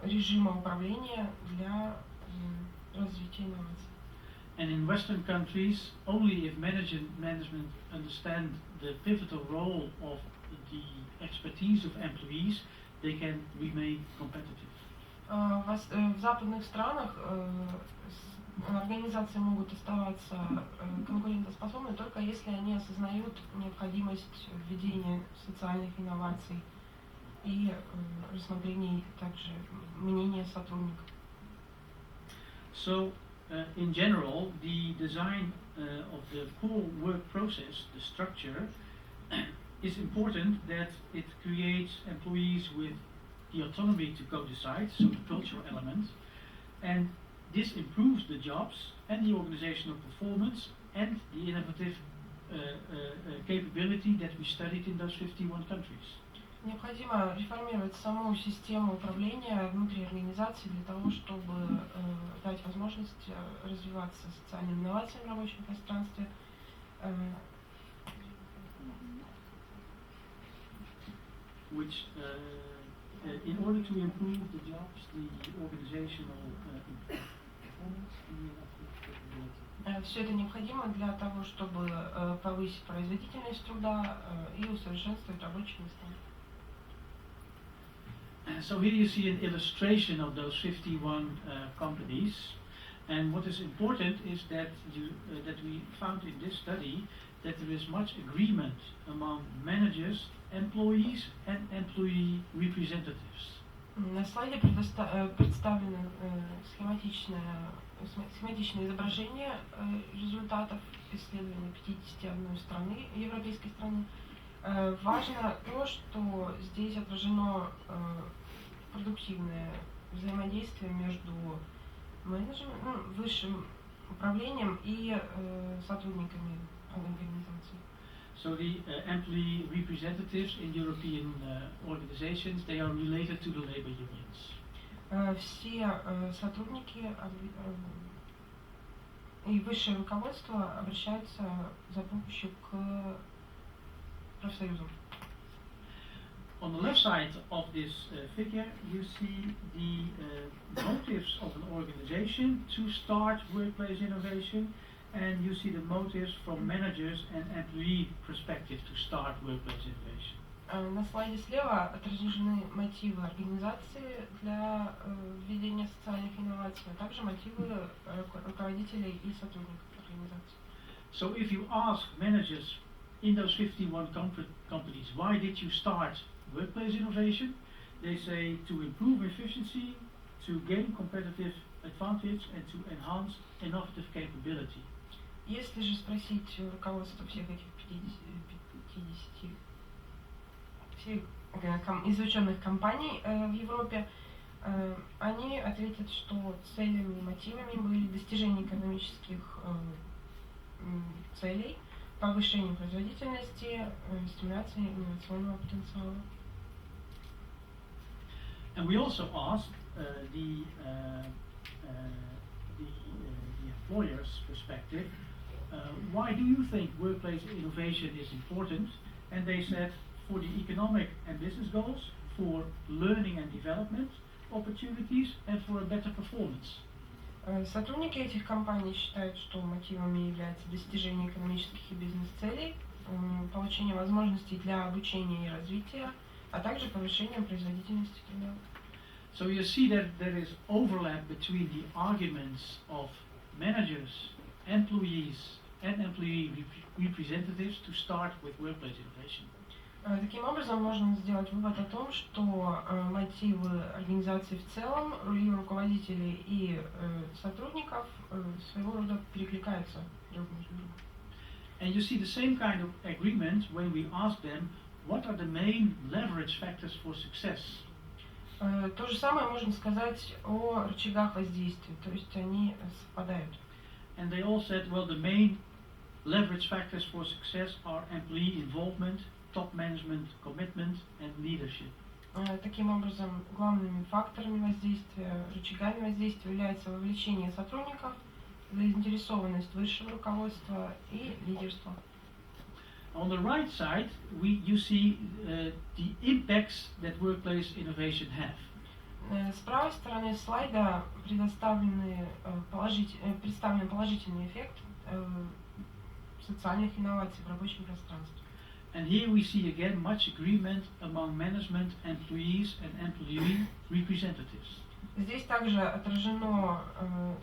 режима управления для развития инноваций. And in Western countries, only if management understand the pivotal role of the expertise of employees, they can remain competitive. В западных странах организации могут оставаться конкурентоспособны только если они осознают необходимость введения социальных инноваций и рассмотрения также мнения сотрудников. So, in general, the design of the core work process, the structure, is important that it creates employees with the autonomy to co-decide, so the cultural element, and this improves the jobs and the organizational performance and the innovative capability that we studied in those 51 countries. Необходимо реформировать саму систему управления внутри организации для того, чтобы дать возможность развиваться социальным инновациям в рабочем пространстве. Which, in order to improve the jobs, the organizational performance, and the innovative capability. Все это необходимо для того, чтобы повысить производительность труда и усовершенствовать рабочие места. So here you see an illustration of those 51 companies, and what is important is that we found in this study that there is much agreement among managers, employees, and employee representatives. На слайде представлено схематичное изображение результатов исследования 51 страны, европейской страны. Важно то, что здесь отражено продуктивное взаимодействие между менеджментом, высшим управлением и сотрудниками организации. So the employee representatives in European organizations, they are related to the labor unions. Все сотрудники и высшее руководство обращаются за помощью к профсоюзам. On the left side of this figure, you see the motives of an organization to start workplace innovation, and you see the motives from managers and employee perspective to start workplace innovation. На слайде слева отражены мотивы организации для введения социальных инноваций, а также мотивы руководителей и сотрудников организации. So if you ask managers in those 51 companies, why did you start workplace innovation? They say to improve efficiency, to gain competitive advantage, and to enhance innovative capability. Если же спросить руководство всех этих 50 изученных компаний в Европе, они ответят, что целями и мотивами были достижение экономических целей, повышение производительности, стимуляция инновационного потенциала. And we also asked the employer's perspective, why do you think workplace innovation is important? And they said for the economic and business goals, for learning and development opportunities, and for a better performance. Сотрудники этих компаний считают, что мотивами является достижение экономических и бизнес-целей, получение возможностей для обучения и развития, а также повышение производительности труда. So you see that there is overlap between the arguments of managers, employees, and employee representatives to start with workplace innovation. Таким образом, можно сделать вывод о том, что мотивы организации в целом, ее руководителей и сотрудников своего рода перекликаются друг с другом. And you see the same kind of agreement when we ask them what are the main leverage factors for success. То же самое можно сказать о рычагах воздействия, то есть они совпадают. And they all said, well, the main leverage factors for success are employee involvement, top management commitment, and leadership. Таким образом, главными факторами воздействия, рычагами воздействия являются вовлечение сотрудников, заинтересованность высшего руководства и лидерство. On the right side, you see the impacts that workplace innovation have. С правой стороны слайда представлен положительный эффект социальных инноваций в рабочем пространстве. And here we see again much agreement among management, employees, and employee representatives. Здесь также отражено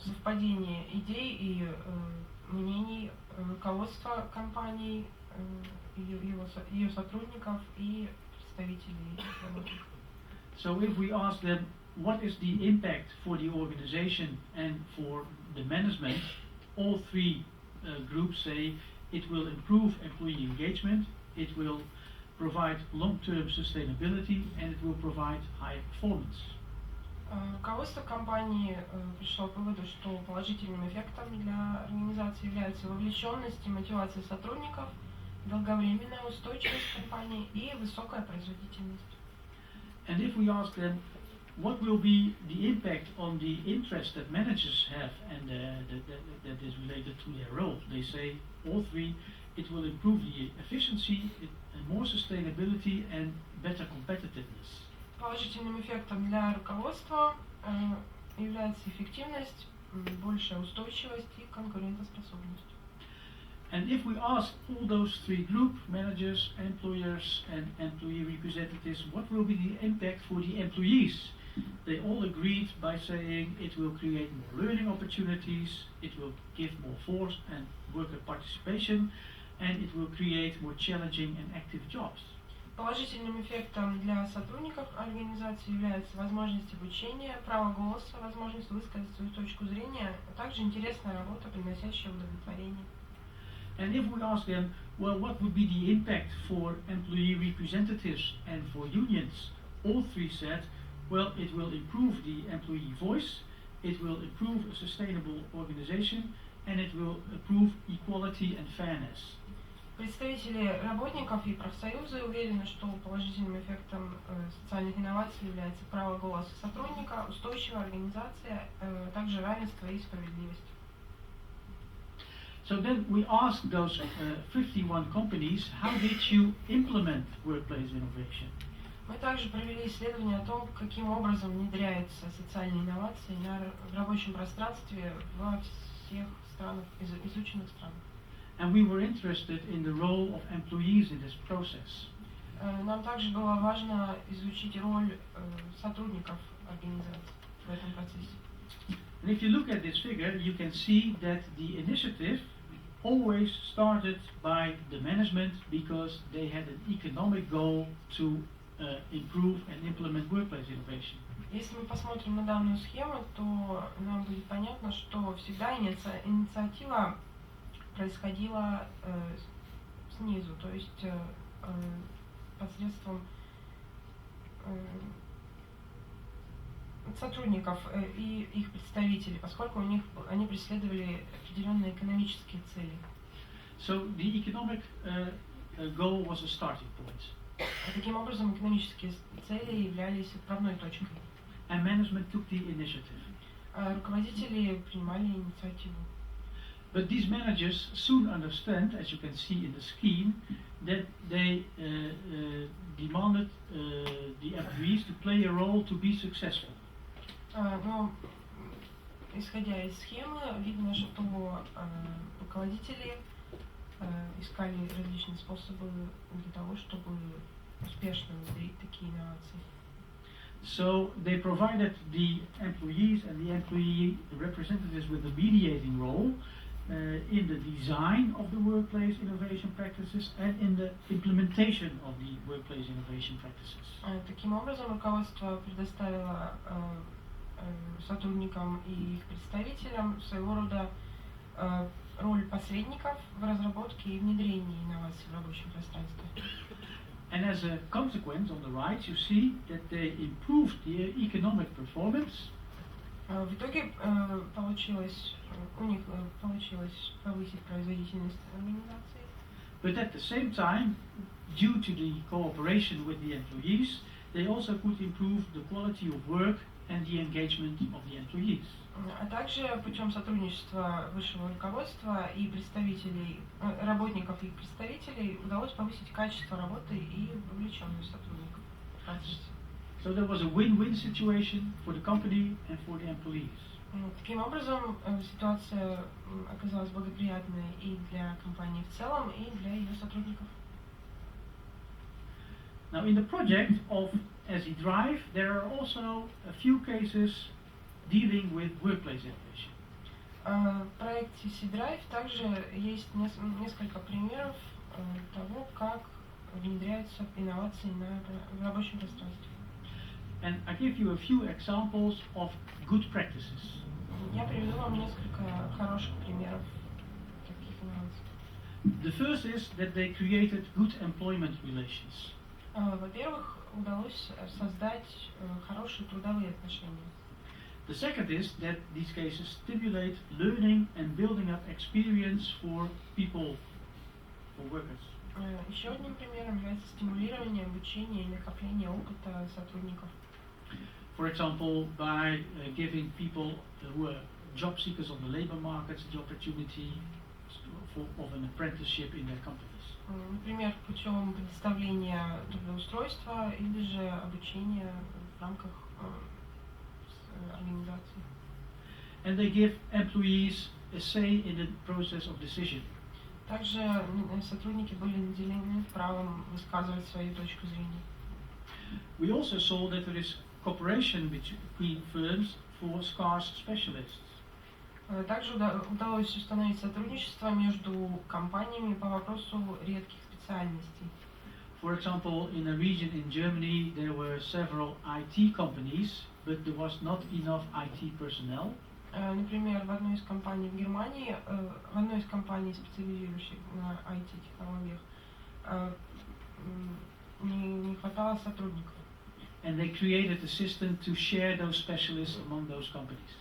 совпадение идей и мнений руководства компаний, ее сотрудников и представителей работников. So if we ask them what is the impact for the organization and for the management, all three groups say it will improve employee engagement, it will provide long-term sustainability, and it will provide higher performance. Руководство компании пришло к выводу, что положительным эффектом для организации является вовлеченность и мотивация сотрудников, долговременная устойчивость компании и высокая производительность. And if we ask them what will be the impact on the interest that managers have and that is related to their role, they say all three, it will improve the efficiency, and more sustainability, and better competitiveness. Положительным эффектом для руководства является эффективность, большая устойчивость и конкурентоспособность. And if we ask all those three groups, managers, employers, and employee representatives, what will be the impact for the employees? They all agreed by saying it will create more learning opportunities, it will give more force and worker participation, and it will create more challenging and active jobs. Положительным эффектом для сотрудников организации является возможность обучения, право голоса, возможность высказать свою точку зрения, а также интересная работа, приносящая удовлетворение. And if we ask them, well, what would be the impact for employee representatives and for unions? All three said, well, it will improve the employee voice, it will improve a sustainable organization, and it will improve equality and fairness. Представители работников и профсоюзы уверены, что положительным эффектом социальных инноваций является право голоса сотрудника, устойчивая организация, также равенство и справедливость. So then we asked those 51 companies, how did you implement workplace innovation? Мы также провели исследование о том, каким образом внедряются социальные инновации в рабочем пространстве во всех странах, изученных странах. And we were interested in the role of employees in this process. Нам также было важно изучить роль сотрудников организации в этом процессе. And if you look at this figure, you can see that the initiative always started by the management because they had an economic goal to improve and implement workplace innovation. Если мы посмотрим на данную схему, то нам будет понятно, что всегда инициатива происходила снизу, то есть посредством сотрудников и их представителей, поскольку они преследовали определенные экономические цели. So the economic goal was a starting point. Таким образом, экономические цели являлись отправной точкой. And management took the initiative. Руководители принимали инициативу. But these managers soon understand, as you can see in the scheme, that they demanded the employees to play a role to be successful. Но, исходя из схемы, видно, что руководители искали различные способы для того, чтобы успешно внедрить такие инновации. So they provided the employees and the employee representatives with a mediating role in the design of the workplace innovation practices and in the implementation of the workplace innovation practices. Таким образом, руководство предоставило сотрудникам и их представителям своего рода роль посредников в разработке и внедрении инноваций в рабочем пространстве. And as a consequence, on the right, you see that they improved their economic performance. В итоге у них получилось повысить производительность организации. But at the same time, due to the cooperation with the employees, they also could improve the quality of work and the engagement of the employees. А также путем сотрудничества высшего руководства и представителей, работников и их представителей удалось повысить качество работы и вовлеченность сотрудников в процесс. So there was a win-win situation for the company and for the employees. Таким образом, ситуация оказалась благоприятной и для компании в целом, и для ее сотрудников. Now, in the project of SE Drive, there are also a few cases dealing with workplace innovation. В проекте C-Drive также есть несколько примеров того, как внедряются инновации в рабочем пространстве. And I give you a few examples of good practices. Я приведу вам несколько хороших примеров таких инноваций. The first is that they created good employment relations. Во-первых, удалось создать хорошие трудовые отношения. The second is that these cases stimulate learning and building up experience for people, for workers. Еще одним примером является стимулирование обучения и накопление опыта сотрудников. For example, by giving people who are job seekers on the labor markets the opportunity of an apprenticeship in their companies. Например, путем предоставления трудоустройства или же обучения в рамках организации. And they give employees a say in the process of decision. Также сотрудники были наделены правом высказывать свою точку зрения. We also saw that there is cooperation between firms for scarce specialists. Также удалось установить сотрудничество между компаниями по вопросу редких специальностей. For example, in a region in Germany, there were several IT companies, but there was not enough IT personnel. Например, в одной из компаний в Германии, в одной из компаний, специализирующих на IT-технологиях, не хватало сотрудников. And they created a system to share those specialists among those companies.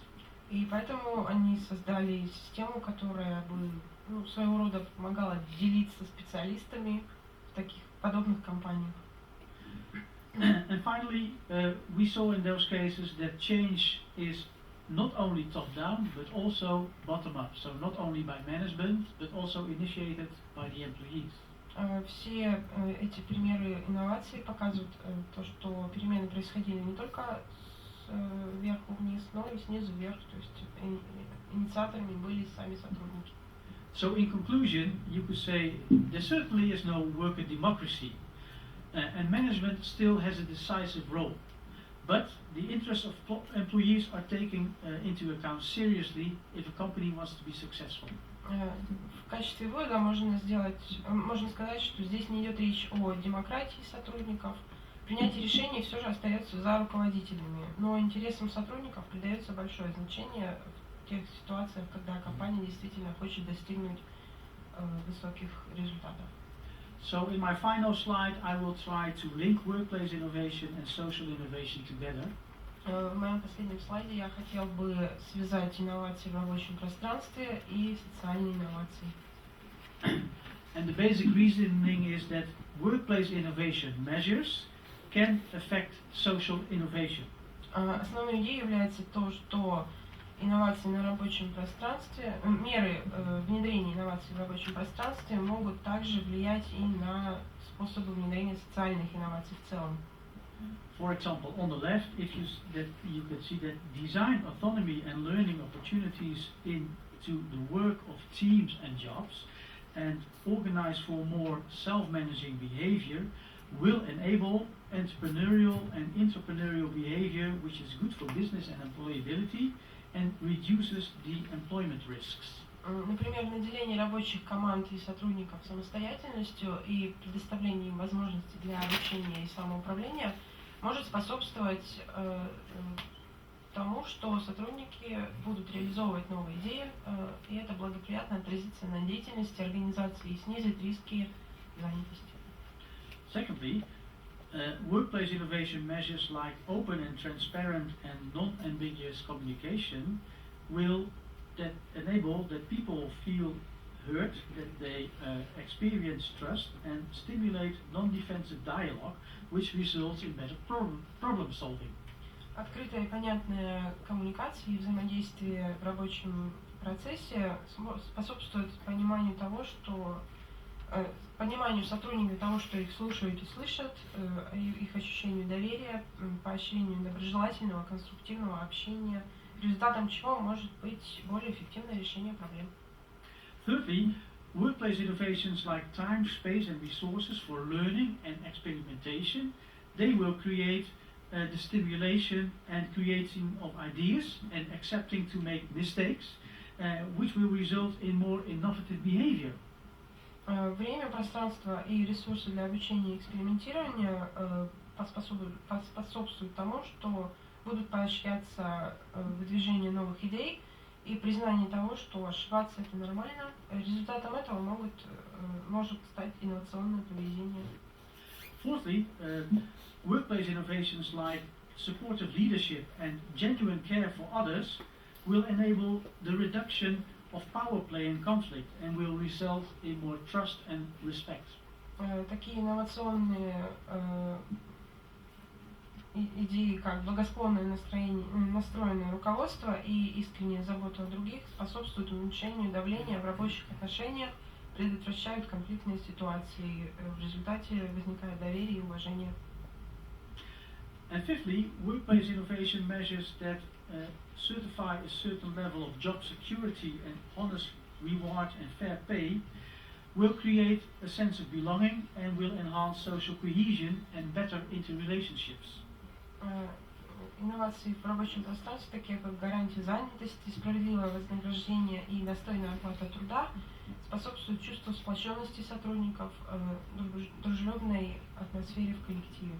И поэтому они создали систему, которая бы своего рода помогала делиться специалистами в таких подобных компаниях. And finally, we saw in those cases that change is not only top-down, but also bottom-up. So not only by management, but also initiated by the employees. Все эти примеры инноваций показывают то, что перемены происходили не только сверху вниз, но и снизу вверх, то есть инициаторами были сами сотрудники. So in conclusion, you could say there certainly is no worker democracy, and management still has a decisive role. But the interests of employees are taken into account seriously if a company wants to be successful. В качестве вывода можно сказать, что здесь не идет речь о демократии сотрудников. Принятие решений все же остается за руководителями, но интересам сотрудников придается большое значение в тех ситуациях, когда компания действительно хочет достигнуть высоких результатов. So in my final slide, I will try to link workplace innovation and social innovation together. В моем последнем слайде я хотел бы связать инновации в рабочем пространстве и социальные инновации. And the basic reasoning is that workplace innovation measures can affect social innovation. Основной идеей является то, что инновации на рабочем пространстве, меры внедрения инноваций в рабочем пространстве могут также влиять и на способы внедрения социальных инноваций в целом. For example, on the left, you can see that design autonomy and learning opportunities into the work of teams and jobs, and organize for more self-managing behavior, will enable entrepreneurial behavior, which is good for business and employability, and reduces the employment risks. Например, наделение рабочих команд и сотрудников самостоятельностью и предоставление им возможностей для обучения и самоуправления может способствовать тому, что сотрудники будут реализовывать новые идеи, и это благоприятно отразится на деятельности организации и снизит риски занятости. Secondly, workplace innovation measures like open and transparent and non-ambiguous communication will enable that people feel heard, that they experience trust and stimulate non-defensive dialogue, which results in better problem solving. Открытая и понятная коммуникация и взаимодействие в рабочем процессе способствует пониманию сотрудников того, что их слушают и слышат, их ощущению доверия, поощрению доброжелательного, конструктивного общения, результатом чего может быть более эффективное решение проблем. Thirdly, workplace innovations like time, space and resources for learning and experimentation, they will create the stimulation and creating of ideas and accepting to make mistakes, which will result in more innovative behavior. Время, пространство и ресурсы для обучения и экспериментирования способствуют тому, что будут поощряться выдвижение новых идей и признание того, что ошибаться это нормально. Результатом этого может стать инновационное поведение. Fourthly, workplace innovations like supportive leadership and genuine care for others will enable the reduction of power play and conflict and will result in more trust and respect. Такие инновационные идеи, как благосклонное настроенное руководство и искренняя забота о других, способствуют уменьшению давления в рабочих отношениях, предотвращают конфликтные ситуации, в результате возникает доверие и уважение. And fifthly, workplace innovation measures that certify a certain level of job security and honest reward and fair pay will create a sense of belonging and will enhance social cohesion and better interrelationships. Инновации в рабочем пространстве, такие как гарантия занятости, справедливое вознаграждение и достойная оплата труда, способствуют чувству сплоченности сотрудников, дружелюбной атмосфере в коллективе.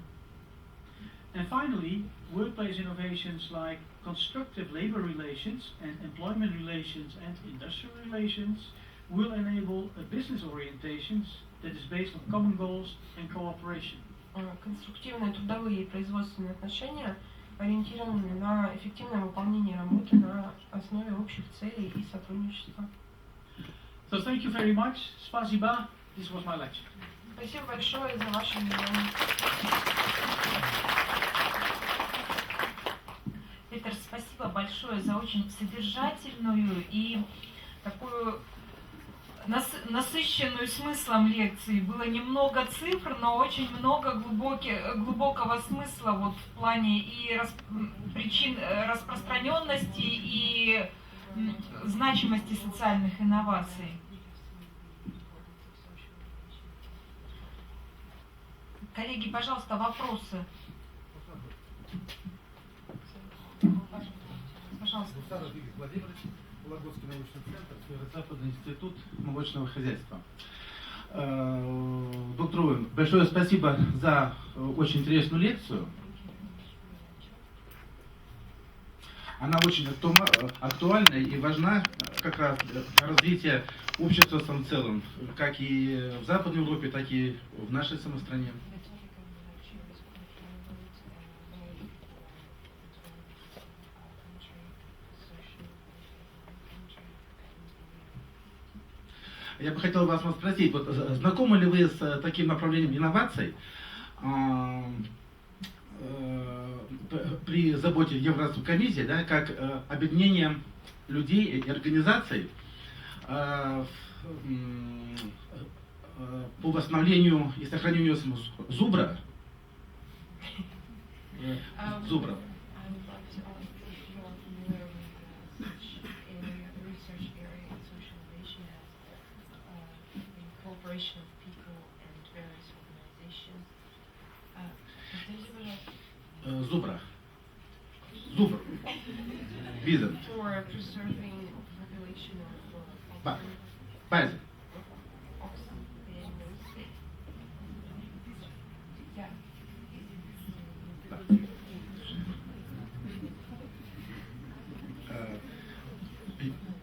And finally, workplace innovations like constructive labor relations and employment relations and industrial relations will enable a business orientation that is based on common goals and cooperation. Конструктивные трудовые и производственные отношения ориентированы на эффективное выполнение работы на основе общих целей и сотрудничества. So thank you very much. Spasiba. This was my lecture. Спасибо большое за ваше внимание. Петр, спасибо большое за очень содержательную и такую насыщенную смыслом лекции. Было немного цифр, но очень много глубокого смысла вот в плане и причин распространенности и значимости социальных инноваций. Коллеги, пожалуйста, вопросы. Пожалуйста. Вологодский научный центр, Северо-Западный институт молочного хозяйства. Доктор Оуэн, большое спасибо за очень интересную лекцию. Она очень актуальна и важна как раз для развития общества в самом целом, как и в Западной Европе, так и в нашей самой стране. Я бы хотел вас спросить, вот, знакомы ли вы с таким направлением инноваций при заботе Евразийской комиссии, да, как объединение людей и организаций по восстановлению и сохранению зубра? Зубра. Of people and various organizations. Зубра. Зубр. Виден. For preserving population of База.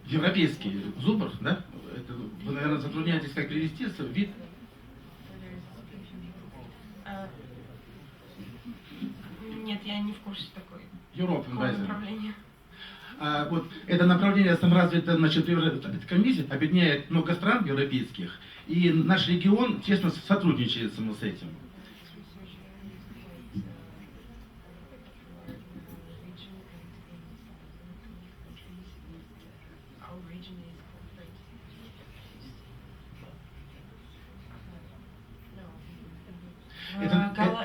Европейский зубр, да? Это, вы, наверное, затрудняетесь, как перевести вид. Нет, я не в курсе такой направления. Вот это направление саморазвитое, значит, комиссия объединяет много стран европейских, и наш регион тесно сотрудничает с этим.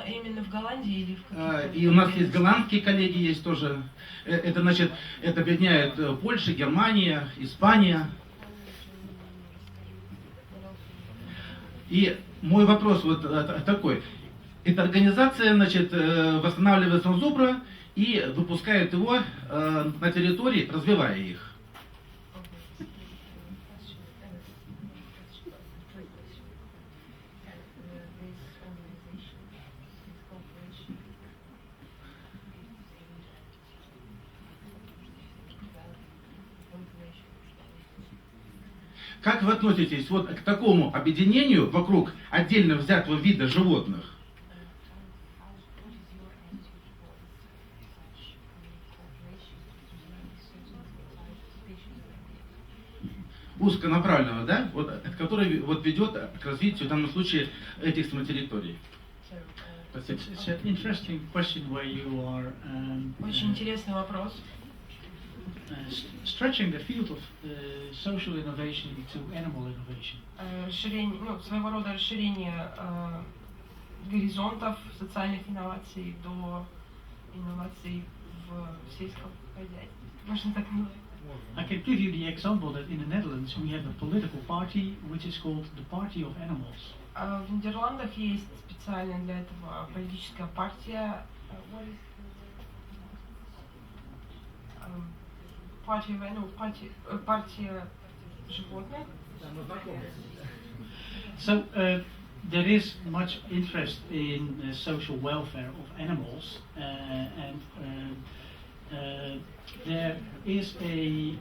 Именно в Голландии или в каких-то... И у нас есть голландские коллеги, есть тоже. Это, значит, это объединяет Польша, Германия, Испания. И мой вопрос вот такой. Эта организация, значит, восстанавливает зубра и выпускает его на территории, развивая их. Как вы относитесь вот к такому объединению вокруг отдельно взятого вида животных? Узконаправленного, да? Вот, который вот ведет к развитию в данном случае этих самотерриторий. It's an interesting question where you are Очень интересный вопрос. Stretching the field of social innovation to animal innovation. Расширение, своего рода расширение горизонтов социальных инноваций до инноваций в сельском хозяйстве. Можно так назвать. I can give you the example that in the Netherlands we have a political party which is called the Party of Animals. В Нидерландах есть специально для этого политическая партия. Партия животных. So there is much interest in social welfare of animals, and there is a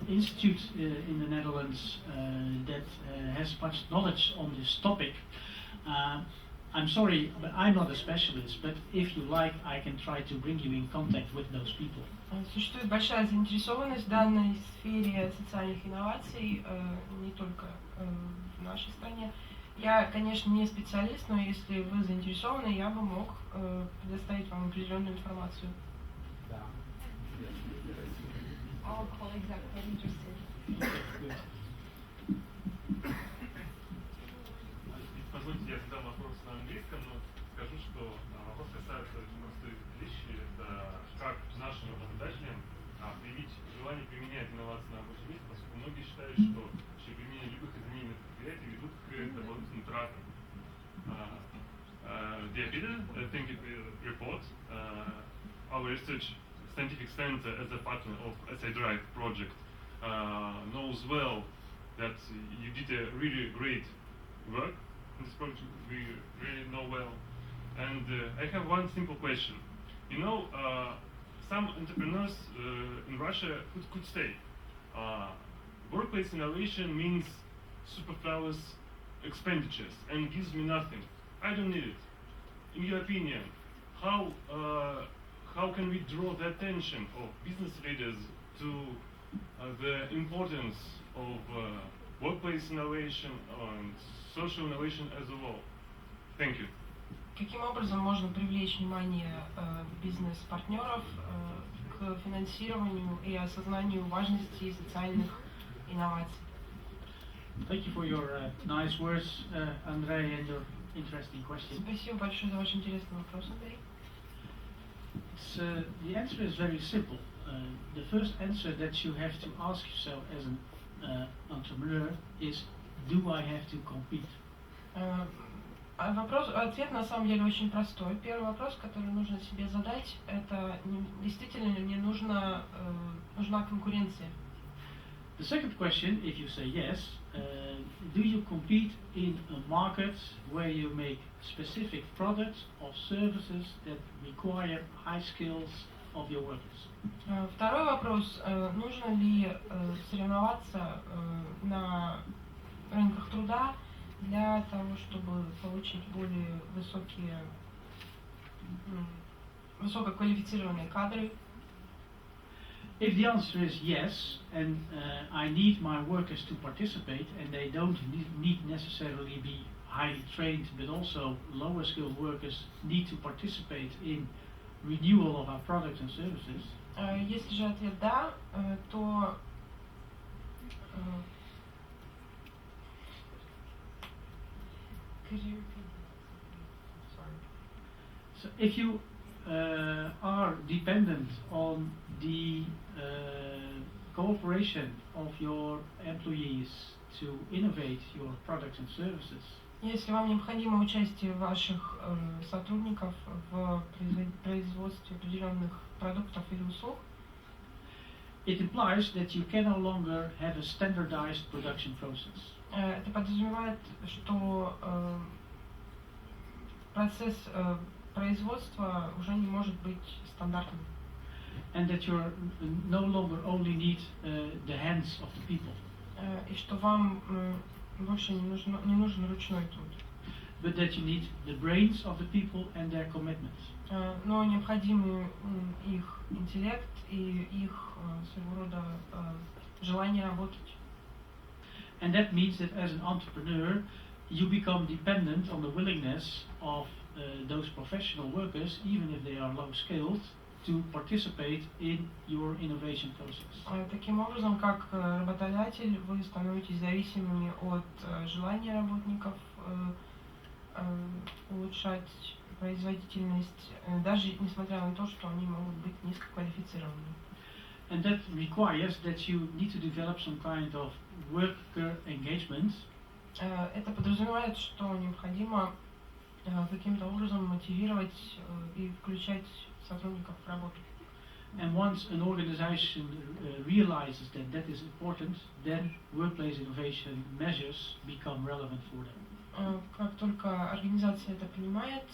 institute in the Netherlands that has much knowledge on this topic. I'm sorry, but I'm not a specialist, but if you like, I can try to bring you in contact with those people. Существует большая заинтересованность в данной сфере социальных инноваций, не только в нашей стране. Я, конечно, не специалист, но если вы заинтересованы, я бы мог предоставить вам определенную информацию. All colleagues are quite interested. позвольте, я задам вопрос на английском, но скажу, что вопрос касается очень простой вещи. Это как нашим работодателям привить желание применять инновации на рабочем месте, поскольку многие считают, что применение любых изменений на предприятии ведут к дополнительным тратам. Dear Peter, thank you for your report. Our research scientific center as a partner of SA Drive project knows well that you did a really great work in this project. We really know well. And I have one simple question. You know, some entrepreneurs in Russia could say, workplace innovation means superfluous expenditures and gives me nothing. I don't need it. In your opinion, how can we draw the attention of business leaders to the importance of workplace innovation and social innovation as a whole? Thank you. Каким образом можно привлечь внимание бизнес-партнеров к финансированию и осознанию важности социальных инноваций? Thank you for your nice words, Andrei, and your interesting question. Спасибо большое за ваш интересный вопрос, Андрей. The answer is very simple. The first answer that you have to ask yourself as an entrepreneur is, do I have to compete? Ответ на самом деле очень простой. Первый вопрос, который нужно себе задать, это действительно ли мне нужна конкуренция? The second question, if you say yes, do you compete in a market where you make specific products or services that require high skills of your workers? Второй вопрос, нужно ли соревноваться на рынках труда для того, чтобы получить более высококвалифицированные кадры? If the answer is yes, and I need my workers to participate, and they don't need necessarily be highly trained, but also lower skilled workers need to participate in renewal of our products and services. Если же ответ да, то So if you are dependent on the cooperation of your employees to innovate your products and services, если вам необходимо участие ваших сотрудников в производстве определенных продуктов или услуг, it implies that you can no longer have a standardized production process. Это подразумевает, что процесс производства уже не может быть стандартным. And that you no longer only need the hands of the people. И что вам больше не нужен ручной труд. But that you need the brains of the people and their commitments. Но необходимы их интеллект и их своего рода желание работать. And that means that as an entrepreneur, you become dependent on the willingness of those professional workers, even if they are low skilled, to participate in your innovation process. Таким образом, как работодатель, вы становитесь зависимыми от желания работников улучшать производительность, даже несмотря на то, что они могут быть низкоквалифицированными. And that requires that you need to develop some kind of worker engagement. Это подразумевает, что необходимо каким-то образом мотивировать и включать сотрудников в работу. And once an organization realizes that that is important, then workplace innovation measures become relevant for them. Как только организация это понимает,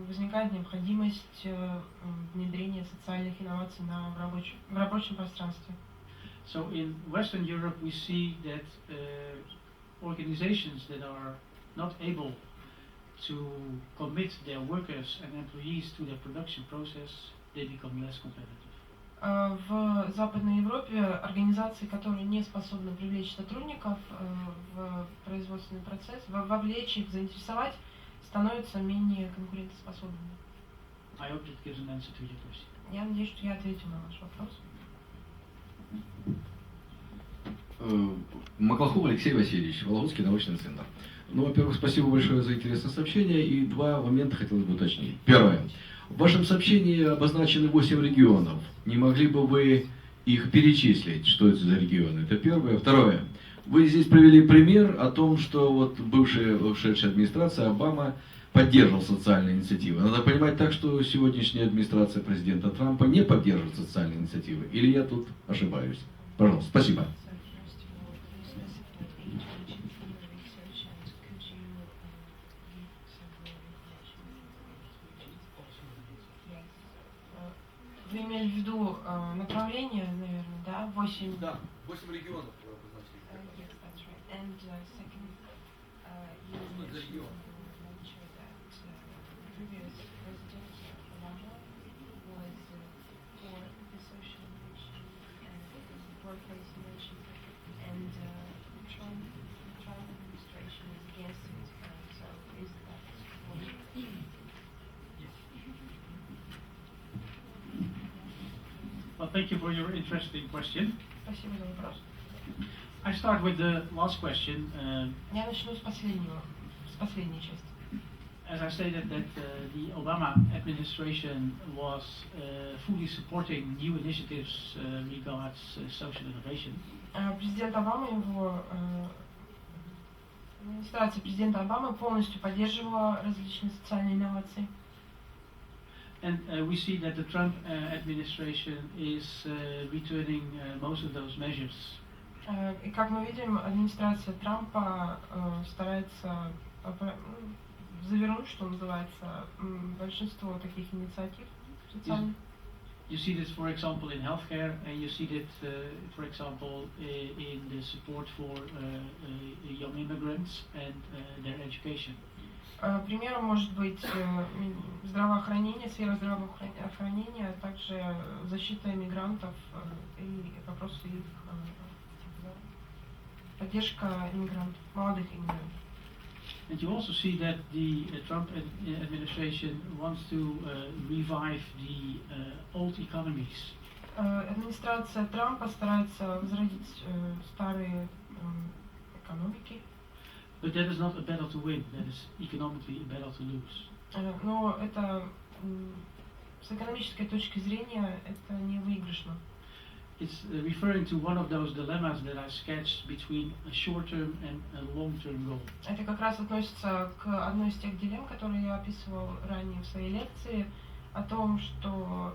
возникает необходимость внедрения социальных инноваций в рабочем пространстве. So in Western Europe we see that organizations that are not able to commit their workers and employees to their production process, they become less competitive. В Западной Европе организации, которые не способны привлечь сотрудников в производственный процесс, вовлечь их, заинтересовать, становятся менее конкурентоспособными. I hope that gives an answer to your question. Я надеюсь, что я ответил на ваш вопрос. Маклахов Алексей Васильевич, Вологодский научный центр. Ну, во-первых, спасибо большое за интересное сообщение, и два момента хотелось бы уточнить. Первое. В вашем сообщении обозначены 8 регионов. Не могли бы вы их перечислить, что это за регионы? Это первое. Второе. Вы здесь привели пример о том, что вот ушедшая администрация Обама поддерживал социальные инициативы. Надо понимать так, что сегодняшняя администрация президента Трампа не поддерживает социальные инициативы. Или я тут ошибаюсь? Пожалуйста, спасибо. Вы имели в виду направление, наверное, да? 8... Да, 8 регионов вы обозначили. Yes, that's right. And second, you mentioned that the previous president Obama was for the social innovation and workplace innovation, and Trump administration is against it. So is that what? Well, thank you for your interesting question. Спасибо за вопрос. I start with the last question. Я начну с последней части. As I stated that the Obama administration was fully supporting new initiatives regards social innovation. Президент Обама, администрация президента Обамы полностью поддерживала различные социальные инновации. And we see that the Trump administration is returning most of those measures. И как мы видим, администрация Трампа старается завернуть, что называется, большинство таких инициатив социальных. You see this, for example, in healthcare, and you see that, for example, in the support for young immigrants and their education. Примером может быть здравоохранение, сфера здравоохранения, а также защита иммигрантов и вопросы их поддержка иммигрантов, молодых иммигрантов. And you also see that the Trump administration wants to revive the old economies. Администрация Трампа старается возродить старые экономики. But that is not a battle to win, that is economically a battle to lose. Но это с экономической точки зрения это не выигрышно. It's referring to one of those dilemmas that I sketched between a short-term and a long-term goal. Это как раз относится к одной из тех дилемм, которые я описывал ранее в своей лекции, о том, что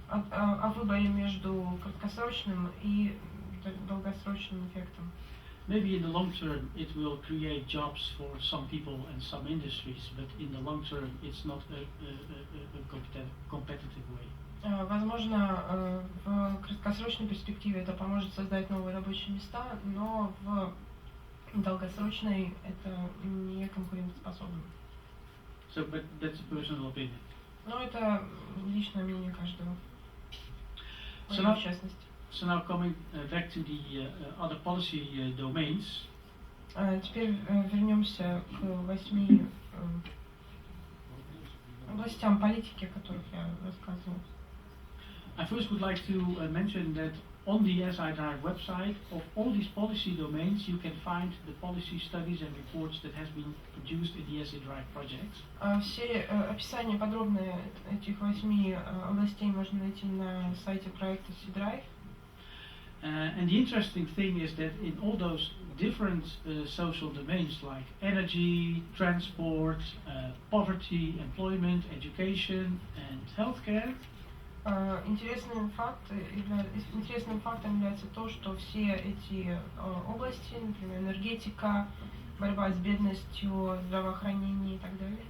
о выборе между краткосрочным и долгосрочным эффектом. Maybe in the long term it will create jobs for some people and some industries, but in the long term it's not a competitive way. Возможно, в краткосрочной перспективе это поможет создать новые рабочие места, но в долгосрочной это не конкурентоспособно. So, but that's a personal opinion. Но это личное мнение каждого. So В частности. So now coming back to the other policy domains. Теперь вернемся к 8 областям политики, о которых я рассказывал. I first would like to mention that on the SI Drive website of all these policy domains you can find the policy studies and reports that has been produced in the SI Drive project. Все описания подробные этих 8 областей можно найти на сайте проекта SI Drive. And the interesting thing is that in all those different social domains like energy, transport, poverty, employment, education and healthcare. Интересным фактом является то, что все эти области, например, энергетика, борьба с бедностью, здравоохранение и так далее.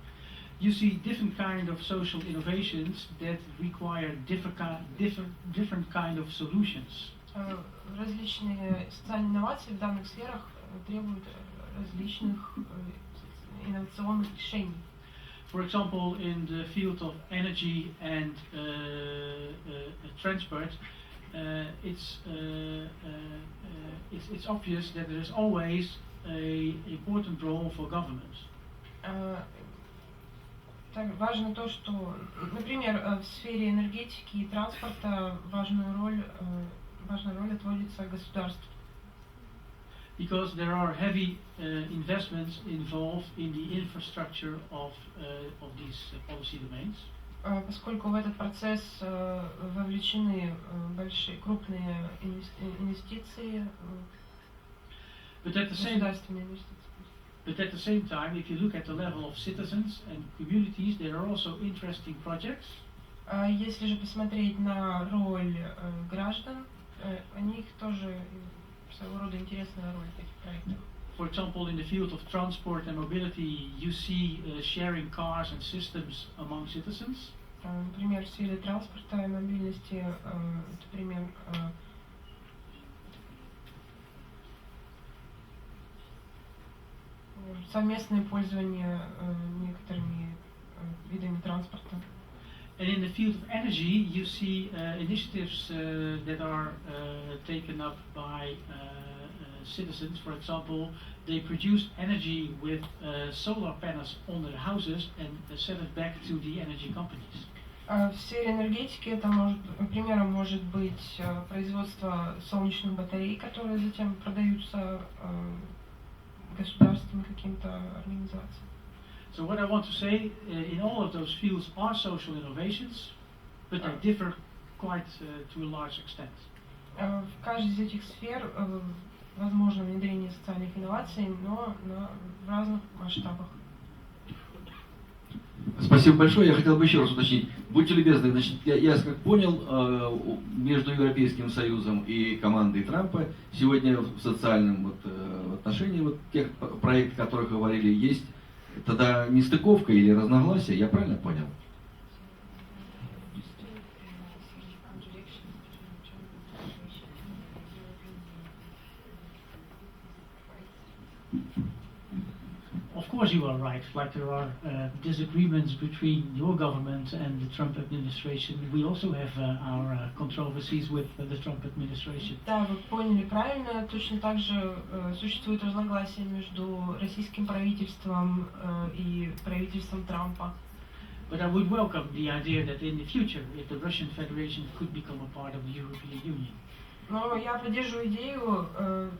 You see different kind of social innovations that require different kind of solutions. Различные социальные инновации в данных сферах требуют различных инновационных решений. For example, in the field of energy and transport, it's obvious that there is always an important role for government. Так, важно то, что, например, в сфере энергетики и транспорта важная роль отводится государству. because there are heavy investments involved in the infrastructure of these policy domains. Поскольку в этот процесс вовлечены большие, крупные инвестиции, государственные инвестиции. But at the same time, if you look at the level of citizens and communities, there are also interesting projects. Если же посмотреть на роль граждан, у них тоже своего рода интересная роль в таких проектах. For example, in the field of transport and mobility, you see sharing cars and systems among citizens. Например, в сфере транспорта и мобильности, это пример совместное пользование некоторыми видами транспорта. And in the field of energy, you see initiatives that are taken up by citizens. For example, they produce energy with solar panels on their houses and sell it back to the energy companies. В сфере энергетики это примером может быть производство солнечных батарей, которые затем продаются государствам и каким-то организациям. So what I want to say, in all of those fields are social innovations, but they differ quite to a large extent. В каждой из этих сфер возможно внедрение социальных инноваций, но в разных масштабах. Спасибо большое. Я хотел бы еще раз уточнить. Будьте любезны, значит, я как понял, между Европейским Союзом и командой Трампа сегодня в социальном отношении тех проектов, о которых говорили, есть тогда нестыковка или разногласия, я правильно понял? Of course you are right, like there are disagreements between your government and the Trump administration. We also have our controversies with the Trump administration. Да, вы поняли правильно. Точно так же существует разногласия между российским правительством и правительством Трампа. But I would welcome the idea that in the future, if the Russian Federation could become a part of the European Union. Но я поддерживаю идею,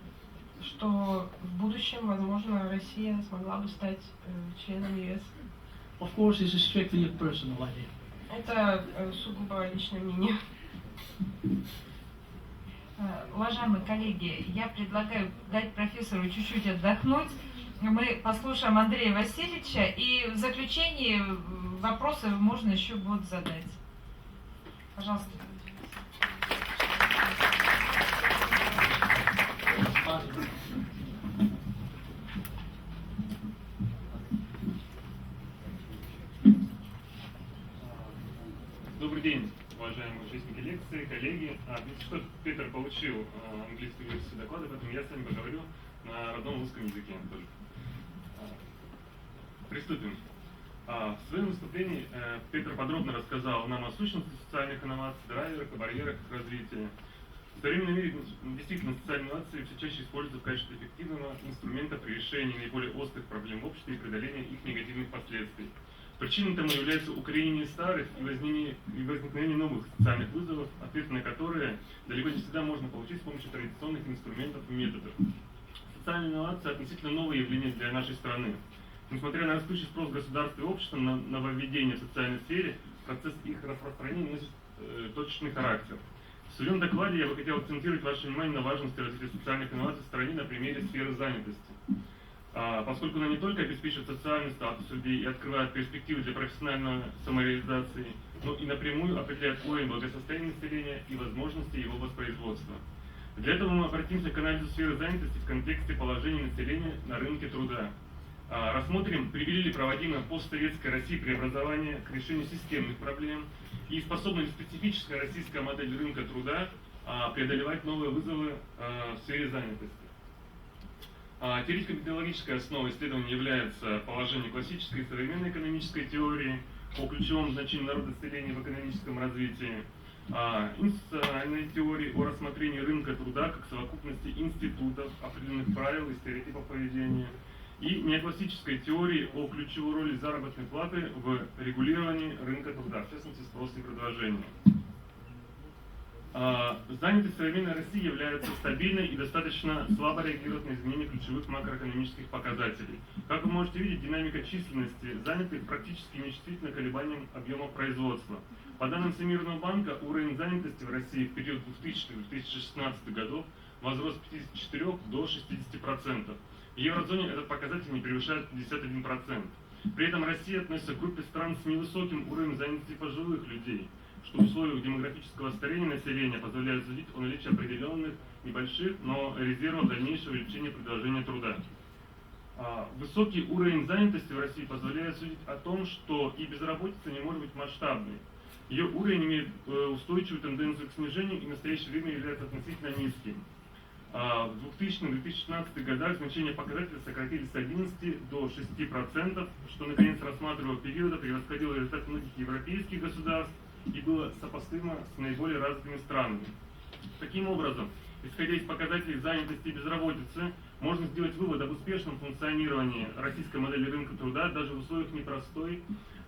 что в будущем, возможно, Россия смогла бы стать членом ЕС. Of course, this is strictly a personal idea. Это сугубо личное мнение. Уважаемые коллеги, я предлагаю дать профессору чуть-чуть отдохнуть. Мы послушаем Андрея Васильевича, и в заключении вопросы можно еще будет задать. Пожалуйста. Добрый день, уважаемые участники лекции, коллеги. Видите, что Петр получил английскую версию доклада, поэтому я с вами поговорю на родном русском языке тоже. Приступим. В своем выступлении Петр подробно рассказал нам о сущности социальных инноваций, драйверах и барьерах их развития. В современном мире действительно социальные инновации все чаще используются в качестве эффективного инструмента при решении наиболее острых проблем в обществе и преодолении их негативных последствий. Причиной тому является укоренение старых и возникновение новых социальных вызовов, ответы на которые далеко не всегда можно получить с помощью традиционных инструментов и методов. Социальные инновации относительно новое явление для нашей страны. Несмотря на растущий спрос государства и общества на нововведения в социальной сфере, процесс их распространения носит точечный характер. В своем докладе я бы хотел акцентировать ваше внимание на важности развития социальных инноваций в стране на примере сферы занятости. Поскольку она не только обеспечивает социальный статус людей и открывает перспективы для профессиональной самореализации, но и напрямую определяет уровень благосостояния населения и возможности его воспроизводства. Для этого мы обратимся к анализу сферы занятости в контексте положения населения на рынке труда. Рассмотрим, привели ли проводимое в постсоветской России преобразование к решению системных проблем и способна ли специфическая российская модель рынка труда преодолевать новые вызовы в сфере занятости. Теоретико-методологической основой исследования является положение классической и современной экономической теории о ключевом значении народонаселения в экономическом развитии, институциональной теории о рассмотрении рынка труда как совокупности институтов, определенных правил и стереотипов поведения, и неоклассической теории о ключевой роли заработной платы в регулировании рынка труда, в частности спроса и предложения. Занятость в современной России является стабильной и достаточно слабо реагирует на изменения ключевых макроэкономических показателей. Как вы можете видеть, динамика численности занятых практически не чувствительна колебаниям объема производства. По данным Всемирного банка, уровень занятости в России в период 2000-2016 годов возрос с 54 до 60%. В еврозоне этот показатель не превышает 51%. При этом Россия относится к группе стран с невысоким уровнем занятости пожилых людей, что в условиях демографического старения населения позволяет судить о наличии определенных небольших, но резервов дальнейшего увеличения предложения труда. Высокий уровень занятости в России позволяет судить о том, что и безработица не может быть масштабной. Ее уровень имеет устойчивую тенденцию к снижению и в настоящее время является относительно низким. В 2000-2016 годах значения показателя сократились с 11 до 6%, что наконец рассматриваемого периода превосходило результат многих европейских государств и было сопоставимо с наиболее развитыми странами. Таким образом, исходя из показателей занятости и безработицы, можно сделать вывод об успешном функционировании российской модели рынка труда даже в условиях непростой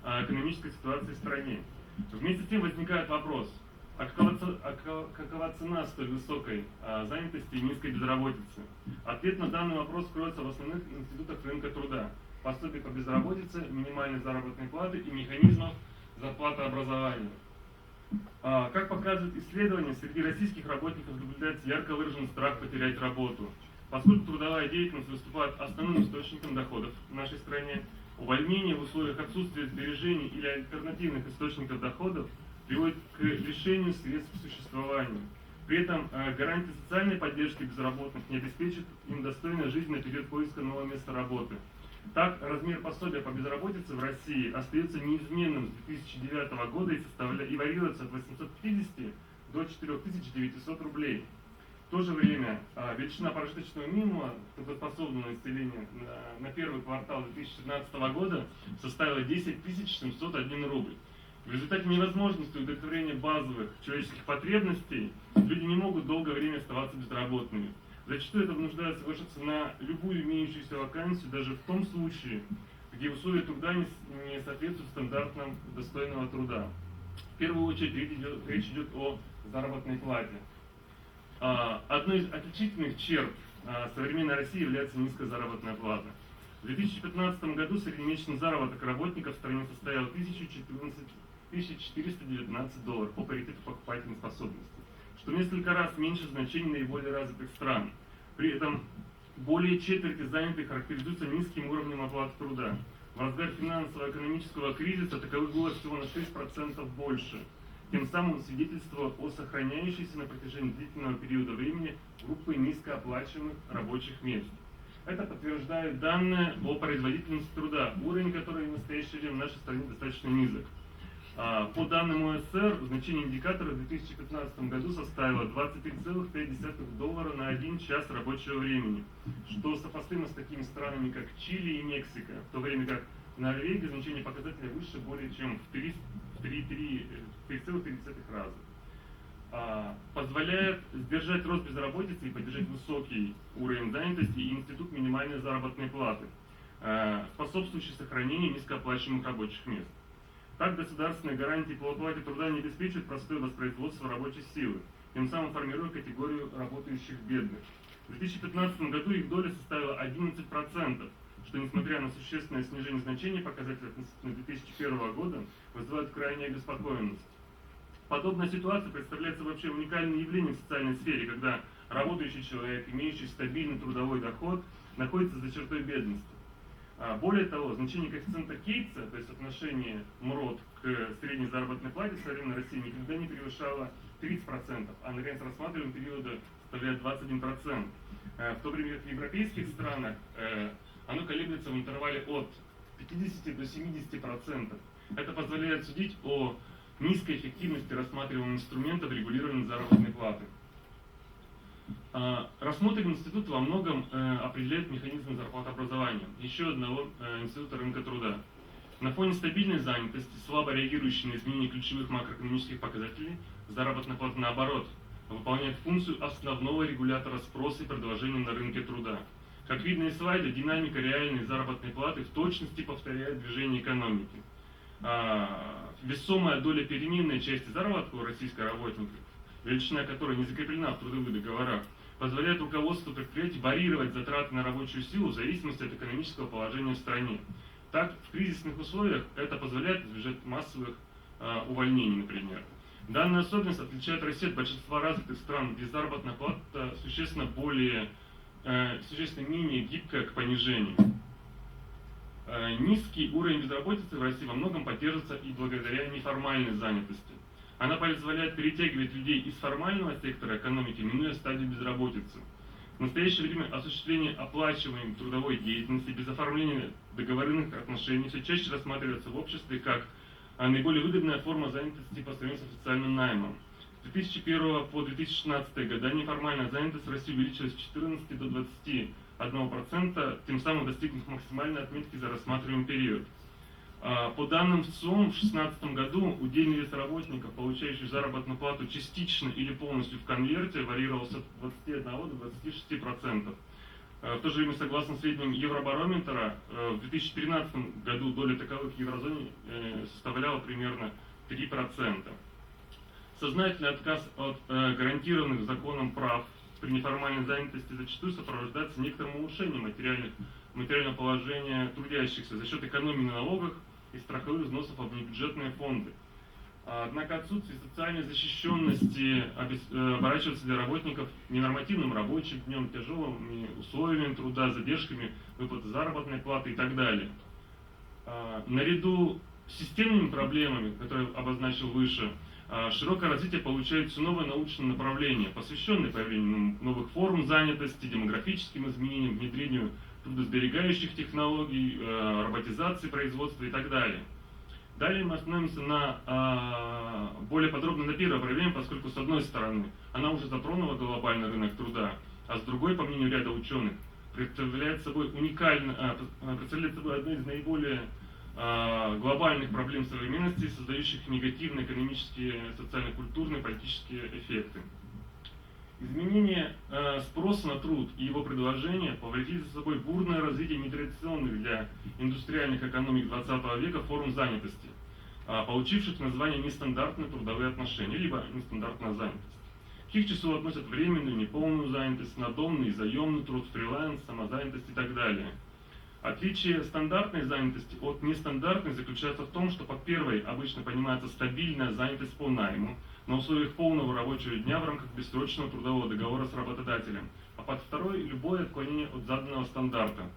экономической ситуации в стране. Вместе с тем возникает вопрос, какова цена столь высокой занятости и низкой безработицы? Ответ на данный вопрос кроется в основных институтах рынка труда: пособий по безработице, минимальной заработной платы и механизмов зарплатообразования. Как показывают исследования, среди российских работников наблюдается ярко выраженный страх потерять работу. Поскольку трудовая деятельность выступает основным источником доходов в нашей стране, увольнение в условиях отсутствия сбережений или альтернативных источников доходов приводит к лишению средств к существованию. При этом гарантии социальной поддержки безработных не обеспечат им достойной жизни на период поиска нового места работы. Так, размер пособия по безработице в России остается неизменным с 2009 года и варьируется от 850 до 4900 рублей. В то же время величина прожиточного минимума трудоспособного населения на первый квартал 2017 года составила 10 701 рубль. В результате невозможности удовлетворения базовых человеческих потребностей люди не могут долгое время оставаться безработными. Зачастую это вынуждает соглашаться на любую имеющуюся вакансию, даже в том случае, где условия труда не соответствуют стандартам достойного труда. В первую очередь речь идет о заработной плате. Одной из отличительных черт современной России является низкая заработная плата. В 2015 году среднемесячный заработок работников в стране составил $1419 по паритету покупательной способности, что в несколько раз меньше значений наиболее развитых стран. При этом более четверти занятых характеризуются низким уровнем оплаты труда. В разгар финансово-экономического кризиса таковых было всего на 6% больше, тем самым свидетельство о сохраняющейся на протяжении длительного периода времени группы низкооплачиваемых рабочих мест. Это подтверждает данные о производительности труда, уровень которой в настоящее время в нашей стране достаточно низок. По данным ОСР, значение индикатора в 2015 году составило $23,5 на 1 час рабочего времени, что сопоставимо с такими странами, как Чили и Мексика, в то время как в Норвегии значение показателя выше более чем в 3,3 раза. Позволяет сдержать рост безработицы и поддержать высокий уровень занятости и институт минимальной заработной платы, способствующий сохранению низкооплачиваемых рабочих мест. Так, государственные гарантии по оплате труда не обеспечивают простое воспроизводство рабочей силы, тем самым формируя категорию работающих бедных. В 2015 году их доля составила 11%, что, несмотря на существенное снижение значения показателя относительно 2001 года, вызывает крайнюю обеспокоенность. Подобная ситуация представляется вообще уникальным явлением в социальной сфере, когда работающий человек, имеющий стабильный трудовой доход, находится за чертой бедности. Более того, значение коэффициента Кейтса, то есть отношение МРОТ к средней заработной плате в современной России, никогда не превышало 30%, а наконец рассматриваемого периода составляет 21%. В то время как в европейских странах оно колеблется в интервале от 50 до 70%. Это позволяет судить о низкой эффективности рассматриваемых инструментов регулирования заработной платы. Рассмотренный институт во многом определяет механизмы зарплатообразования еще одного института рынка труда. На фоне стабильной занятости, слабо реагирующей на изменения ключевых макроэкономических показателей, заработная плата, наоборот, выполняет функцию основного регулятора спроса и предложения на рынке труда. Как видно из слайда, динамика реальной заработной платы в точности повторяет движение экономики. Весомая доля переменной части заработка у российских работников величина которой не закреплена в трудовых договорах, позволяет руководству предприятий варьировать затраты на рабочую силу в зависимости от экономического положения в стране. Так, в кризисных условиях это позволяет избежать массовых увольнений, например. Данная особенность отличает Россию от большинства развитых стран, где заработная плата существенно менее гибкая к понижению. Низкий уровень безработицы в России во многом поддерживается и благодаря неформальной занятости. Она позволяет перетягивать людей из формального сектора экономики, минуя стадию безработицы. В настоящее время осуществление оплачиваемой трудовой деятельности без оформления договорных отношений все чаще рассматривается в обществе как наиболее выгодная форма занятости по сравнению с официальным наймом. С 2001 по 2016 года неформальная занятость в России увеличилась с 14 до 21%, тем самым достигнув максимальной отметки за рассматриваемый период. По данным ВЦИОМ, в 2016 году удельный вес работников, получающих заработную плату частично или полностью в конверте, варьировался от 21 до 26%. В то же время, согласно сведениям Евробарометра, в 2013 году доля таковых в еврозоне составляла примерно 3%. Сознательный отказ от гарантированных законом прав при неформальной занятости зачастую сопровождается некоторым улучшением материального положения трудящихся за счет экономии на налогах и страховых взносов в внебюджетные фонды. Однако отсутствие социальной защищенности оборачивается для работников ненормативным рабочим днем, тяжелыми условиями труда, задержками выплаты заработной платы и так далее. Наряду с системными проблемами, которые обозначил выше, широкое развитие получает все новые научные направления, посвященные появлению новых форм занятости, демографическим изменениям, внедрению трудосберегающих технологий, роботизации производства и так далее. Далее мы остановимся более подробно на первой проблеме, поскольку с одной стороны она уже затронула глобальный рынок труда, а с другой, по мнению ряда ученых, представляет собой одну из наиболее глобальных проблем современности, создающих негативные экономические, социально-культурные, политические эффекты. Изменение спроса на труд и его предложения повлекли за собой бурное развитие нетрадиционных для индустриальных экономик 20 века форм занятости, получивших название нестандартные трудовые отношения, либо нестандартная занятость. К их числу относят временную, неполную занятость, надомный и заемный труд, фриланс, самозанятость и так далее. Отличие стандартной занятости от нестандартной заключается в том, что под первой обычно понимается стабильная занятость по найму, на условиях полного рабочего дня в рамках бессрочного трудового договора с работодателем, а под второй – любое отклонение от заданного стандарта.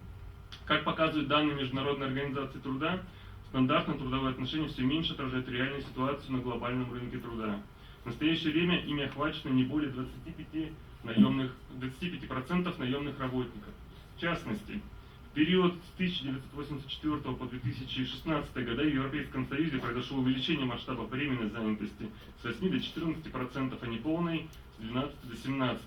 Как показывают данные Международной организации труда, стандартные трудовые отношения все меньше отражают реальную ситуацию на глобальном рынке труда. В настоящее время ими охвачено не более 25% наемных работников. В частности, в период с 1984 по 2016 года в Европейском Союзе произошло увеличение масштаба временной занятости с 8 до 14%, а неполной с 12 до 17%.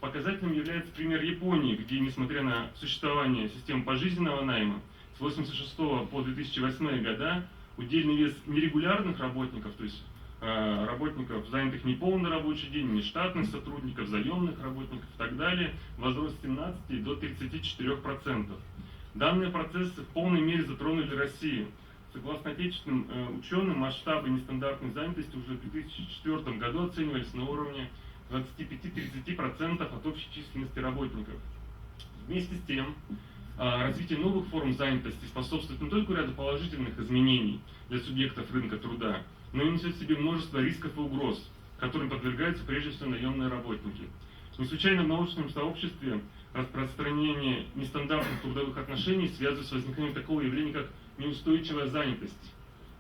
Показательным является пример Японии, где, несмотря на существование системы пожизненного найма, с 1986 по 2008 года удельный вес нерегулярных работников, то есть работников, занятых неполный рабочий день, нештатных сотрудников, заемных работников и так далее, возрос с 17 до 34%. Данные процессы в полной мере затронули Россию. Согласно отечественным ученым, масштабы нестандартной занятости уже в 2004 году оценивались на уровне 25-30% от общей численности работников. Вместе с тем, развитие новых форм занятости способствует не только ряду положительных изменений для субъектов рынка труда, но и несет в себе множество рисков и угроз, которым подвергаются прежде всего наемные работники. Не случайно в научном сообществе распространение нестандартных трудовых отношений связывается с возникновением такого явления, как неустойчивая занятость.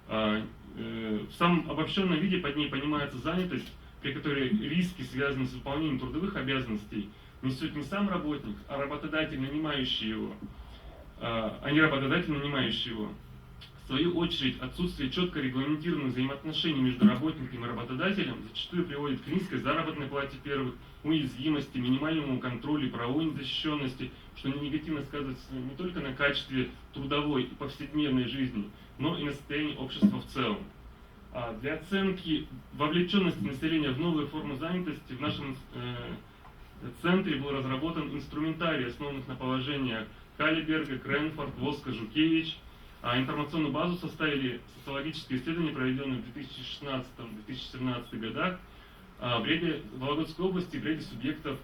В самом обобщенном виде под ней понимается занятость, при которой риски, связанные с выполнением трудовых обязанностей, несет не сам работник, а работодатель, нанимающий его, В свою очередь, отсутствие четко регламентированных взаимоотношений между работником и работодателем зачастую приводит к низкой заработной плате первых, уязвимости, минимальному контролю и правовой незащищенности, что негативно сказывается не только на качестве трудовой и повседневной жизни, но и на состоянии общества в целом. Для оценки вовлеченности населения в новые формы занятости в нашем центре был разработан инструментарий, основанных на положениях Калиберга, Кренфорд, Воска, Жукевич. Информационную базу составили социологические исследования, проведенные в 2016-2017 годах, в ряде Вологодской области и в ряде субъектов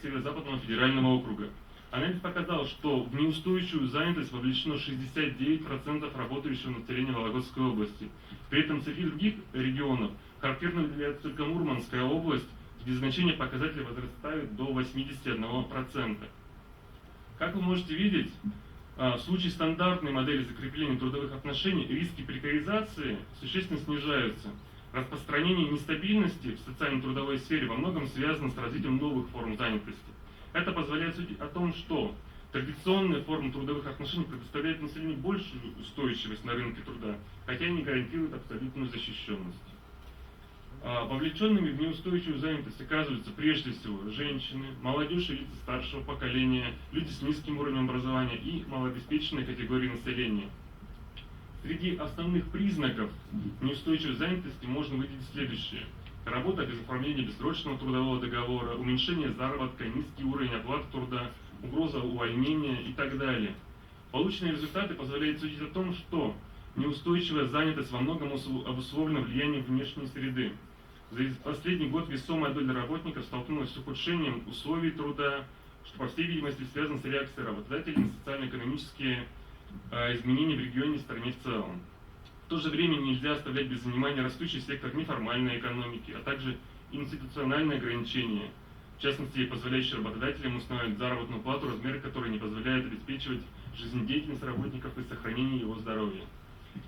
Северо-Западного федерального округа. Анализ показал, что в неустойчивую занятость вовлечено 69% работающего населения Вологодской области. При этом среди других регионов характерно является только Мурманская область, где значения показателей возрастают до 81%. Как вы можете видеть, в случае стандартной модели закрепления трудовых отношений риски прекаризации существенно снижаются. Распространение нестабильности в социально-трудовой сфере во многом связано с развитием новых форм занятости. Это позволяет судить о том, что традиционные формы трудовых отношений предоставляют населению большую устойчивость на рынке труда, хотя и не гарантируют абсолютную защищенность. Вовлеченными в неустойчивую занятость оказываются прежде всего женщины, молодежь и лица старшего поколения, люди с низким уровнем образования и малообеспеченные категории населения. Среди основных признаков неустойчивой занятости можно выделить следующее. Работа без оформления бессрочного трудового договора, уменьшение заработка, низкий уровень оплаты труда, угроза увольнения и так далее. Полученные результаты позволяют судить о том, что неустойчивая занятость во многом обусловлена влиянием внешней среды. За последний год весомая доля работников столкнулась с ухудшением условий труда, что, по всей видимости, связано с реакцией работодателей на социально-экономические изменения в регионе и стране в целом. В то же время нельзя оставлять без внимания растущий сектор неформальной экономики, а также институциональные ограничения, в частности, позволяющие работодателям устанавливать заработную плату, размеры которой не позволяют обеспечивать жизнедеятельность работников и сохранение его здоровья.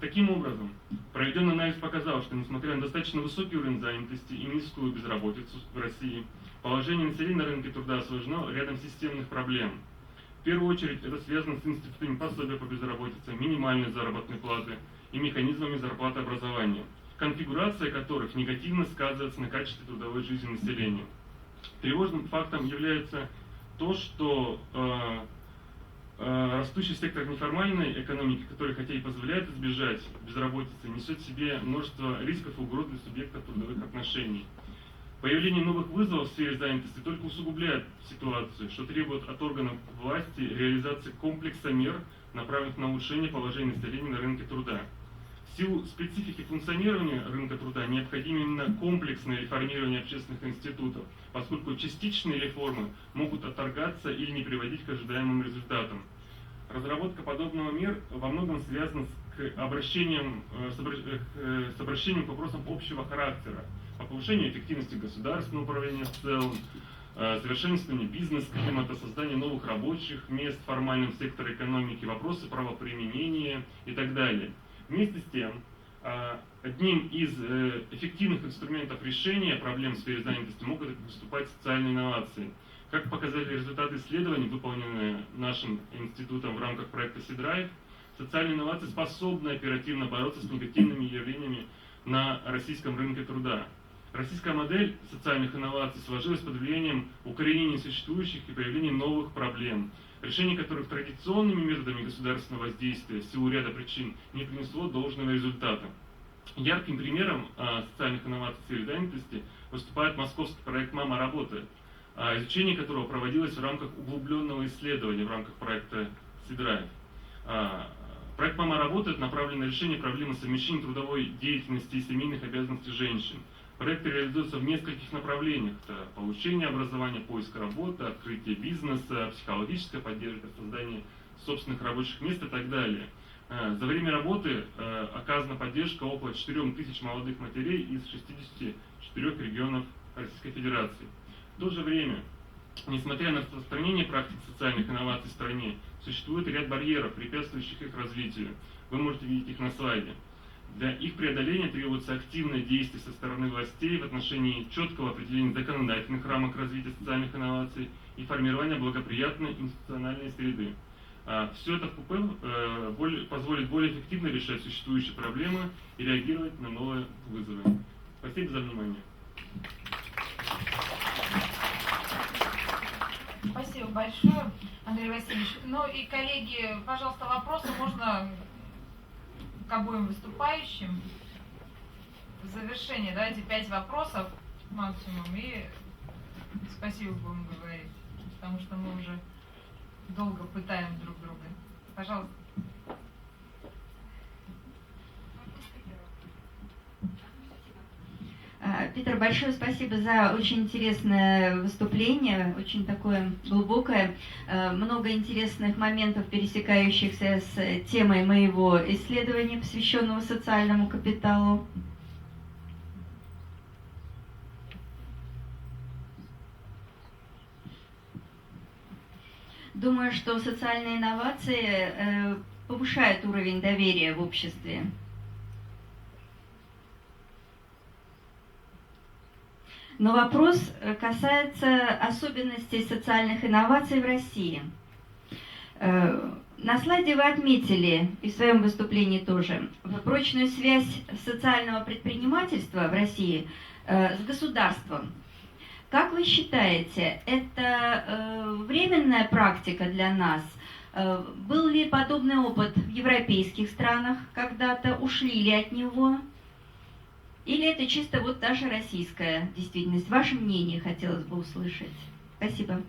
Таким образом, проведенный анализ показал, что несмотря на достаточно высокий уровень занятости и низкую безработицу в России, положение населения на рынке труда осложнено рядом системных проблем. В первую очередь это связано с институтами пособия по безработице, минимальной заработной платы и механизмами зарплатообразования, конфигурация которых негативно сказывается на качестве трудовой жизни населения. Тревожным фактом является то, что растущий сектор неформальной экономики, который хотя и позволяет избежать безработицы, несет в себе множество рисков и угроз для субъектов трудовых отношений. Появление новых вызовов в сфере занятости только усугубляет ситуацию, что требует от органов власти реализации комплекса мер, направленных на улучшение положения населения на рынке труда. В силу специфики функционирования рынка труда необходимо именно комплексное реформирование общественных институтов, поскольку частичные реформы могут отторгаться или не приводить к ожидаемым результатам. Разработка подобного мер во многом связана с обращением к вопросам общего характера, по повышению эффективности государственного управления в целом, совершенствование бизнес-климата, создание новых рабочих мест в формальном секторе экономики, вопросы правоприменения и так далее. Вместе с тем, одним из эффективных инструментов решения проблем в сфере занятости могут выступать социальные инновации. Как показали результаты исследований, выполненные нашим институтом в рамках проекта «Drive», социальные инновации способны оперативно бороться с негативными явлениями на российском рынке труда. Российская модель социальных инноваций сложилась под влиянием укоренения существующих и появления новых проблем, решение которых традиционными методами государственного воздействия в силу ряда причин не принесло должного результата. Ярким примером социальных инноваций в сфере занятости выступает московский проект «Мама работает», изучение которого проводилось в рамках углубленного исследования в рамках проекта «Drive». Проект «Мама работает» направлен на решение проблемы совмещения трудовой деятельности и семейных обязанностей женщин. Проект реализуется в нескольких направлениях. Это получение образования, поиск работы, открытие бизнеса, психологическая поддержка, создание собственных рабочих мест и так далее. За время работы оказана поддержка около 4000 молодых матерей из 64 регионов Российской Федерации. В то же время, несмотря на распространение практик социальных инноваций в стране, существует ряд барьеров, препятствующих их развитию. Вы можете видеть их на слайде. Для их преодоления требуется активное действие со стороны властей в отношении четкого определения законодательных рамок развития социальных инноваций и формирования благоприятной институциональной среды. Все это в КП позволит более эффективно решать существующие проблемы и реагировать на новые вызовы. Спасибо за внимание. Спасибо большое, Андрей Васильевич. Ну и, коллеги, пожалуйста, вопросы можно к обоим выступающим. В завершение давайте 5 вопросов максимум и спасибо будем говорить, потому что мы уже долго пытаем друг друга. Пожалуйста. Питер, большое спасибо за очень интересное выступление, очень такое глубокое, много интересных моментов, пересекающихся с темой моего исследования, посвященного социальному капиталу. Думаю, что социальные инновации повышают уровень доверия в обществе. Но вопрос касается особенностей социальных инноваций в России. На слайде вы отметили, и в своем выступлении тоже, прочную связь социального предпринимательства в России с государством. Как вы считаете, это временная практика для нас? Был ли подобный опыт в европейских странах когда-то? Ушли ли от него? Или это чисто вот наша российская действительность? Ваше мнение хотелось бы услышать. Спасибо.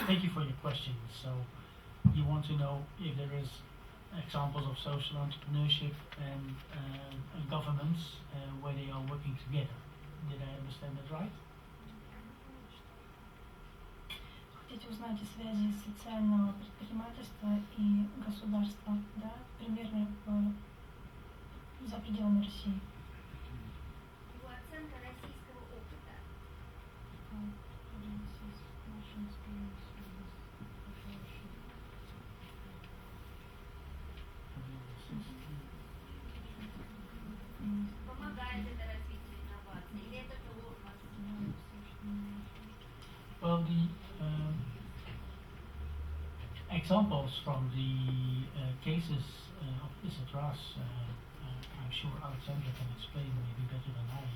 Thank you for your question. So, you want to know if there is examples of social entrepreneurship and governments where they are working together. Did I understand that right? Хотите узнать о связи социального предпринимательства и государства, да, примерно за пределами России? Оценка российского опыта. Помогает это развитию инноваций или это тормоз? Well, the examples from the cases of Isatras, I'm sure Alexandra can explain maybe better than I.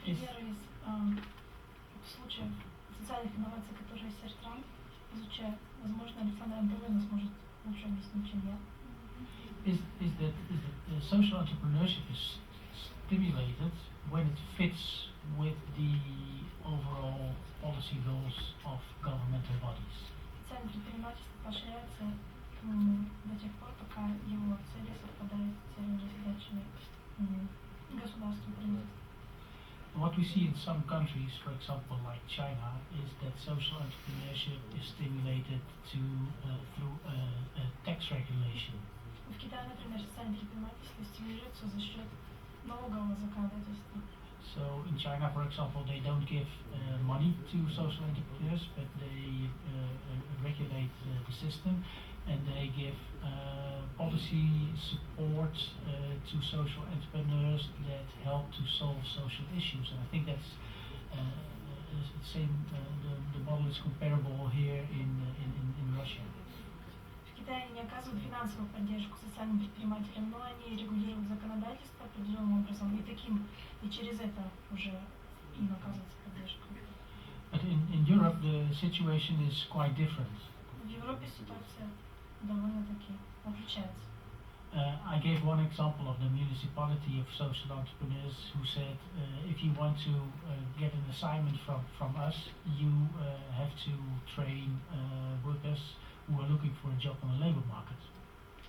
Примеры из случаев социальных инноваций, которые Сертран изучает. Возможно, Александра Андреевна сможет лучше объяснить, чем я. Is that social entrepreneurship is stimulated when it fits with the overall policy goals of governmental bodies. Социальное предпринимательство поощряется до тех пор, пока его цели совпадают с целями и задачами государства, правительства. What we see in some countries, for example, like China, is that social entrepreneurship is stimulated through tax regulation. В Китае, например, социальное предпринимательство стимулируется за счет налогового законодательства. So in China, for example, they don't give money to social entrepreneurs, but they regulate the system, and they give policy support to social entrepreneurs that help to solve social issues. And I think that's the same. The model is comparable here in Russia. В Китае не оказывают финансовую поддержку социальным предпринимателям, но они регулируют законодательство определенным образом, и через это уже им оказывается поддержка. But in Europe, the situation is quite different. В Европе ситуация довольно-таки отличается. I gave one example of the municipality of social entrepreneurs who said, if you want to get an assignment from us, you have to train workers who are looking for a job on the labor market.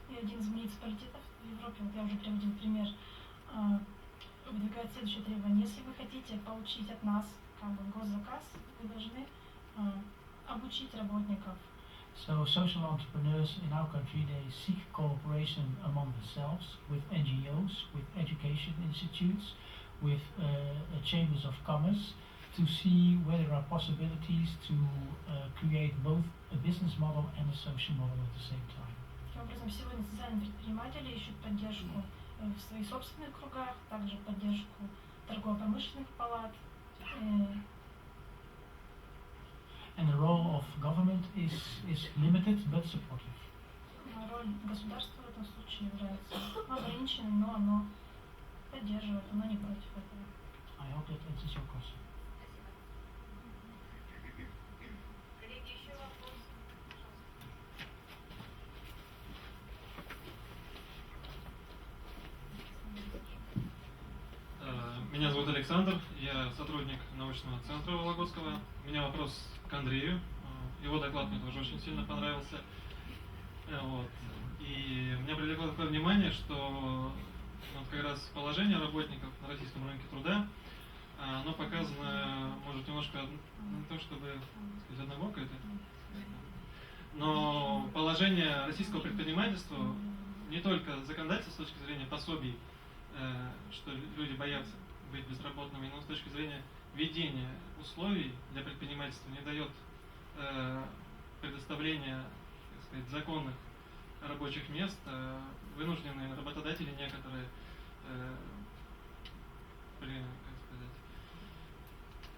И один из муниципалитетов в Европе, вот я уже приводил пример, выдвигает следующее требование. Если вы хотите получить от нас госзаказ, вы должны обучить работников. So social entrepreneurs in our country, they seek cooperation among themselves with NGOs, with education institutes, with chambers of commerce, to see whether there are possibilities to create both a business model and a social model at the same time. Таким образом, сегодня социальные предприниматели ищут поддержку в своих собственных кругах, также поддержку торгово-промышленных палат. And the role of government is limited but supportive. Роль государства в этом случае является ограниченной, но оно поддерживает, оно не против этого. I hope that answers your question. Коллеги, еще вопрос? Меня зовут Александр, я сотрудник научного центра Вологодского. У меня вопрос к Андрею. Его доклад мне тоже очень сильно понравился. Вот. И меня привлекло такое внимание, что вот как раз положение работников на российском рынке труда, оно показано, может, немножко не то чтобы сказать однобоко это, но положение российского предпринимательства не только законодательство с точки зрения пособий, что люди боятся быть безработными, но с точки зрения введения условий для предпринимательства не дает предоставления, так сказать, законных рабочих мест. Вынуждены работодатели некоторые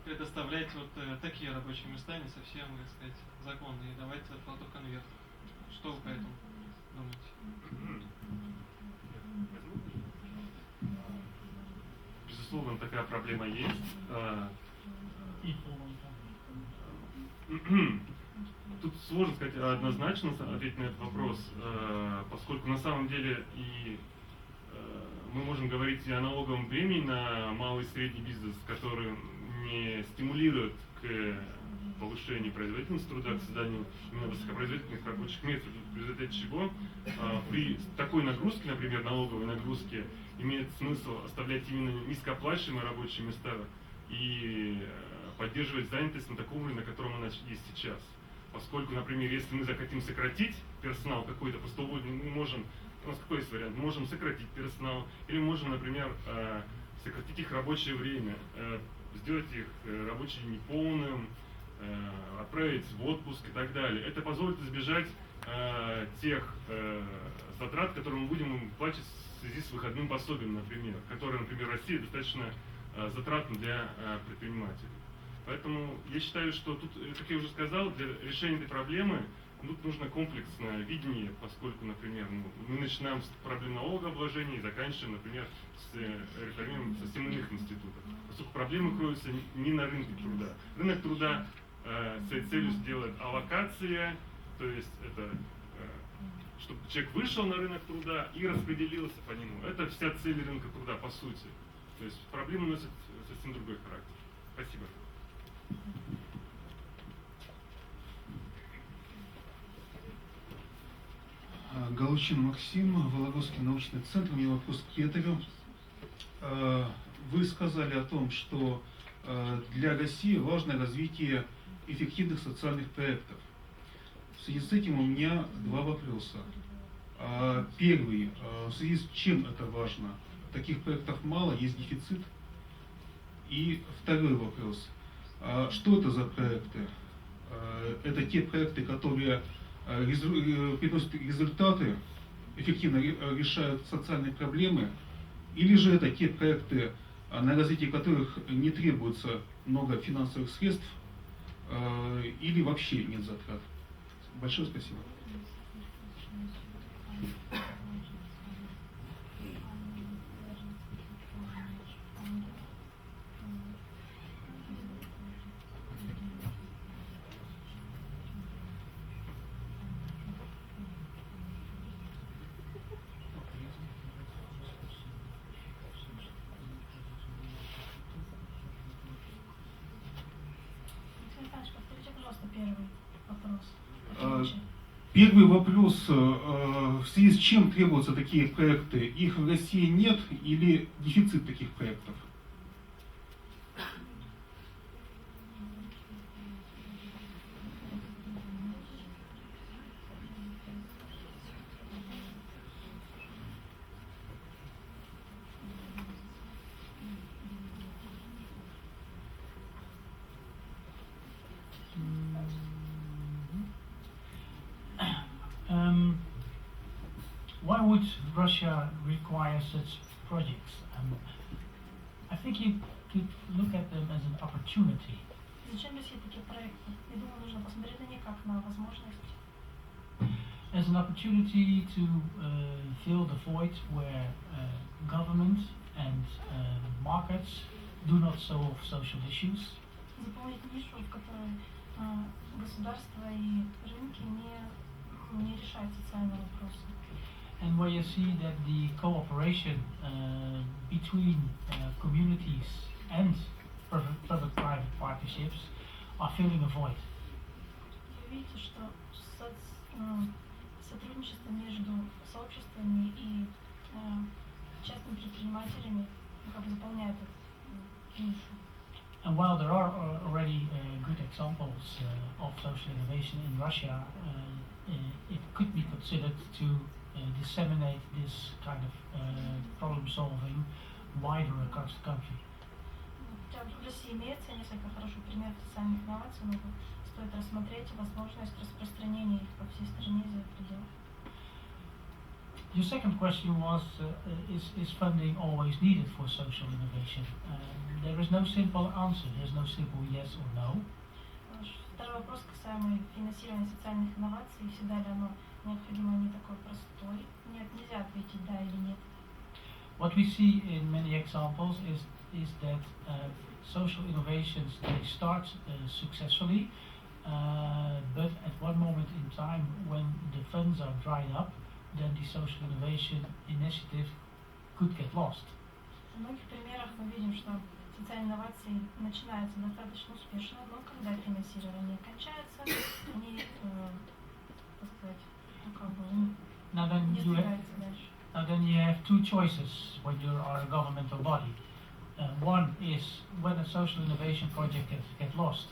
предоставлять вот такие рабочие места не совсем, так сказать, законные, и давать зарплату в конвертах. Что вы по этому думаете? Безусловно, такая проблема есть. Тут сложно сказать однозначно ответить на этот вопрос, поскольку на самом деле и мы можем говорить и о налоговом премии на малый и средний бизнес, который не стимулирует к повышению производительности труда, к созданию именно высокопроизводительных рабочих мест, в результате чего при такой нагрузке, например, налоговой нагрузке, имеет смысл оставлять именно низкооплачиваемые рабочие места и поддерживать занятость на таком уровне, на котором она есть сейчас. Поскольку, например, если мы захотим сократить персонал какой-то, просто мы можем, у нас какой есть вариант, мы можем сократить персонал, или можем, например, сократить их рабочее время, сделать их рабочий неполным, отправить в отпуск и так далее. Это позволит избежать тех затрат, которые мы будем им платить в связи с выходным пособием, например, которые, например, в России достаточно затратны для предпринимателей. Поэтому я считаю, что тут, как я уже сказал, для решения этой проблемы тут нужно комплексное видение, поскольку, например, мы начинаем с проблем налогообложения и заканчиваем, например, с реформированием совсем иных институтов. Поскольку проблемы кроются не на рынке труда. Рынок труда с целью сделать аллокация, то есть это чтобы человек вышел на рынок труда и распределился по нему. Это вся цель рынка труда, по сути. То есть проблемы носят совсем другой характер. Спасибо. Галучин Максим, Вологодский научный центр. У меня вопрос к Кетарю. Вы сказали о том, что для России важно развитие эффективных социальных проектов. В связи с этим у меня два вопроса. Первый, в связи с чем это важно? Таких проектов мало, есть дефицит. И второй вопрос. Что это за проекты? Это те проекты, которые приносят результаты, эффективно решают социальные проблемы, или же это те проекты, на развитие которых не требуется много финансовых средств, или вообще нет затрат? Большое спасибо. Повторите, пожалуйста, первый вопрос. Первый вопрос. В связи с чем требуются такие проекты? Их в России нет или дефицит таких проектов? Why would Russia require such projects? I think you could look at them as an opportunity. Зачем России такие проекты? Я думаю, нужно посмотреть на них как на возможность. As an opportunity to fill the void where government and markets do not solve social issues. Заполнить нишу, в которой государство и рынки не решают социальные вопросы. And where you see that the cooperation between communities and public-private partnerships are filling a void. Вы видите, что сотрудничество между сообществами и частными предпринимателями как бы заполняет эту нишу. And while there are already good examples of social innovation in Russia, it could be considered to disseminate this kind of problem solving wider across the country. В России имеется несколько хороших примеров социальных инноваций, но стоит рассмотреть возможность распространения их по всей стране за пределы. Your second question was, is funding always needed for social innovation? There is no simple answer, there's no simple yes or no. Второй вопрос касаемо финансирования социальных инноваций, всегда ли оно необходимо, не такой простой. Нет, нельзя ответить да или нет. What we see in many examples is that social innovations, they start successfully, but at one moment in time when the funds are dried up, then the social innovation initiative could get lost. В многих примерах мы видим, что социальные инновации начинаются достаточно успешно, но когда финансирование кончается, они, так сказать, не двигаются дальше. Now then you have two choices when you are a governmental body. One is when a social innovation project gets lost,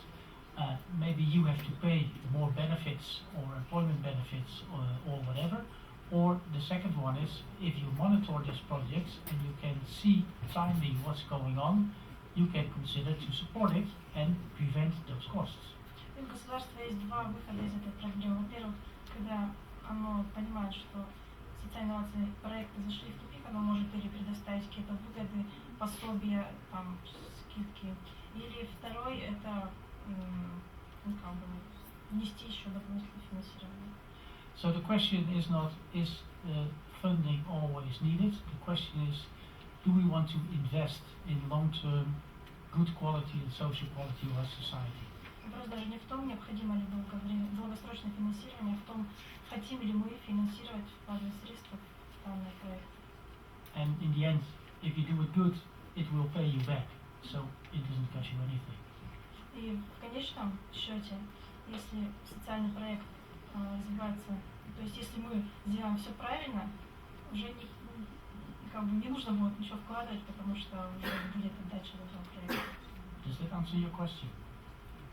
maybe you have to pay more benefits or employment benefits or whatever. Or the second one is if you monitor these projects and you can see timely what's going on, you can consider to support it and prevent those costs. У государства есть два выхода из этой проблемы. Во-первых, когда оно понимает, что социальные инновации проекты зашли в тупик, оно может или предоставить какие-то выгоды, пособия, там, скидки. Или второй это как бы внести еще дополнительное финансирование. So the question is not, is funding always needed? The question is, do we want to invest in long-term good quality and social quality of our society? Вопрос даже не в том, необходимо ли долгосрочное финансирование, а в том, хотим ли мы финансировать вкладывая средства в данный проект. And in the end, if you do it good, it will pay you back, so it doesn't cost you anything. И в конечном счете, если социальный проект развивается, то есть если мы сделаем все правильно, уже не нужно будет ничего вкладывать, потому что уже будет отдача в этом проекте. Does that answer your question?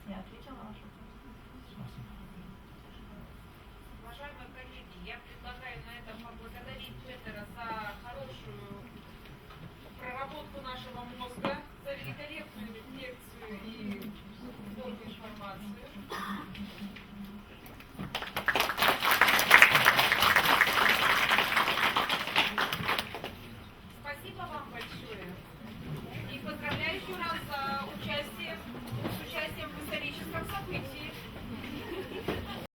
Я ответила на ваш вопрос. Спасибо.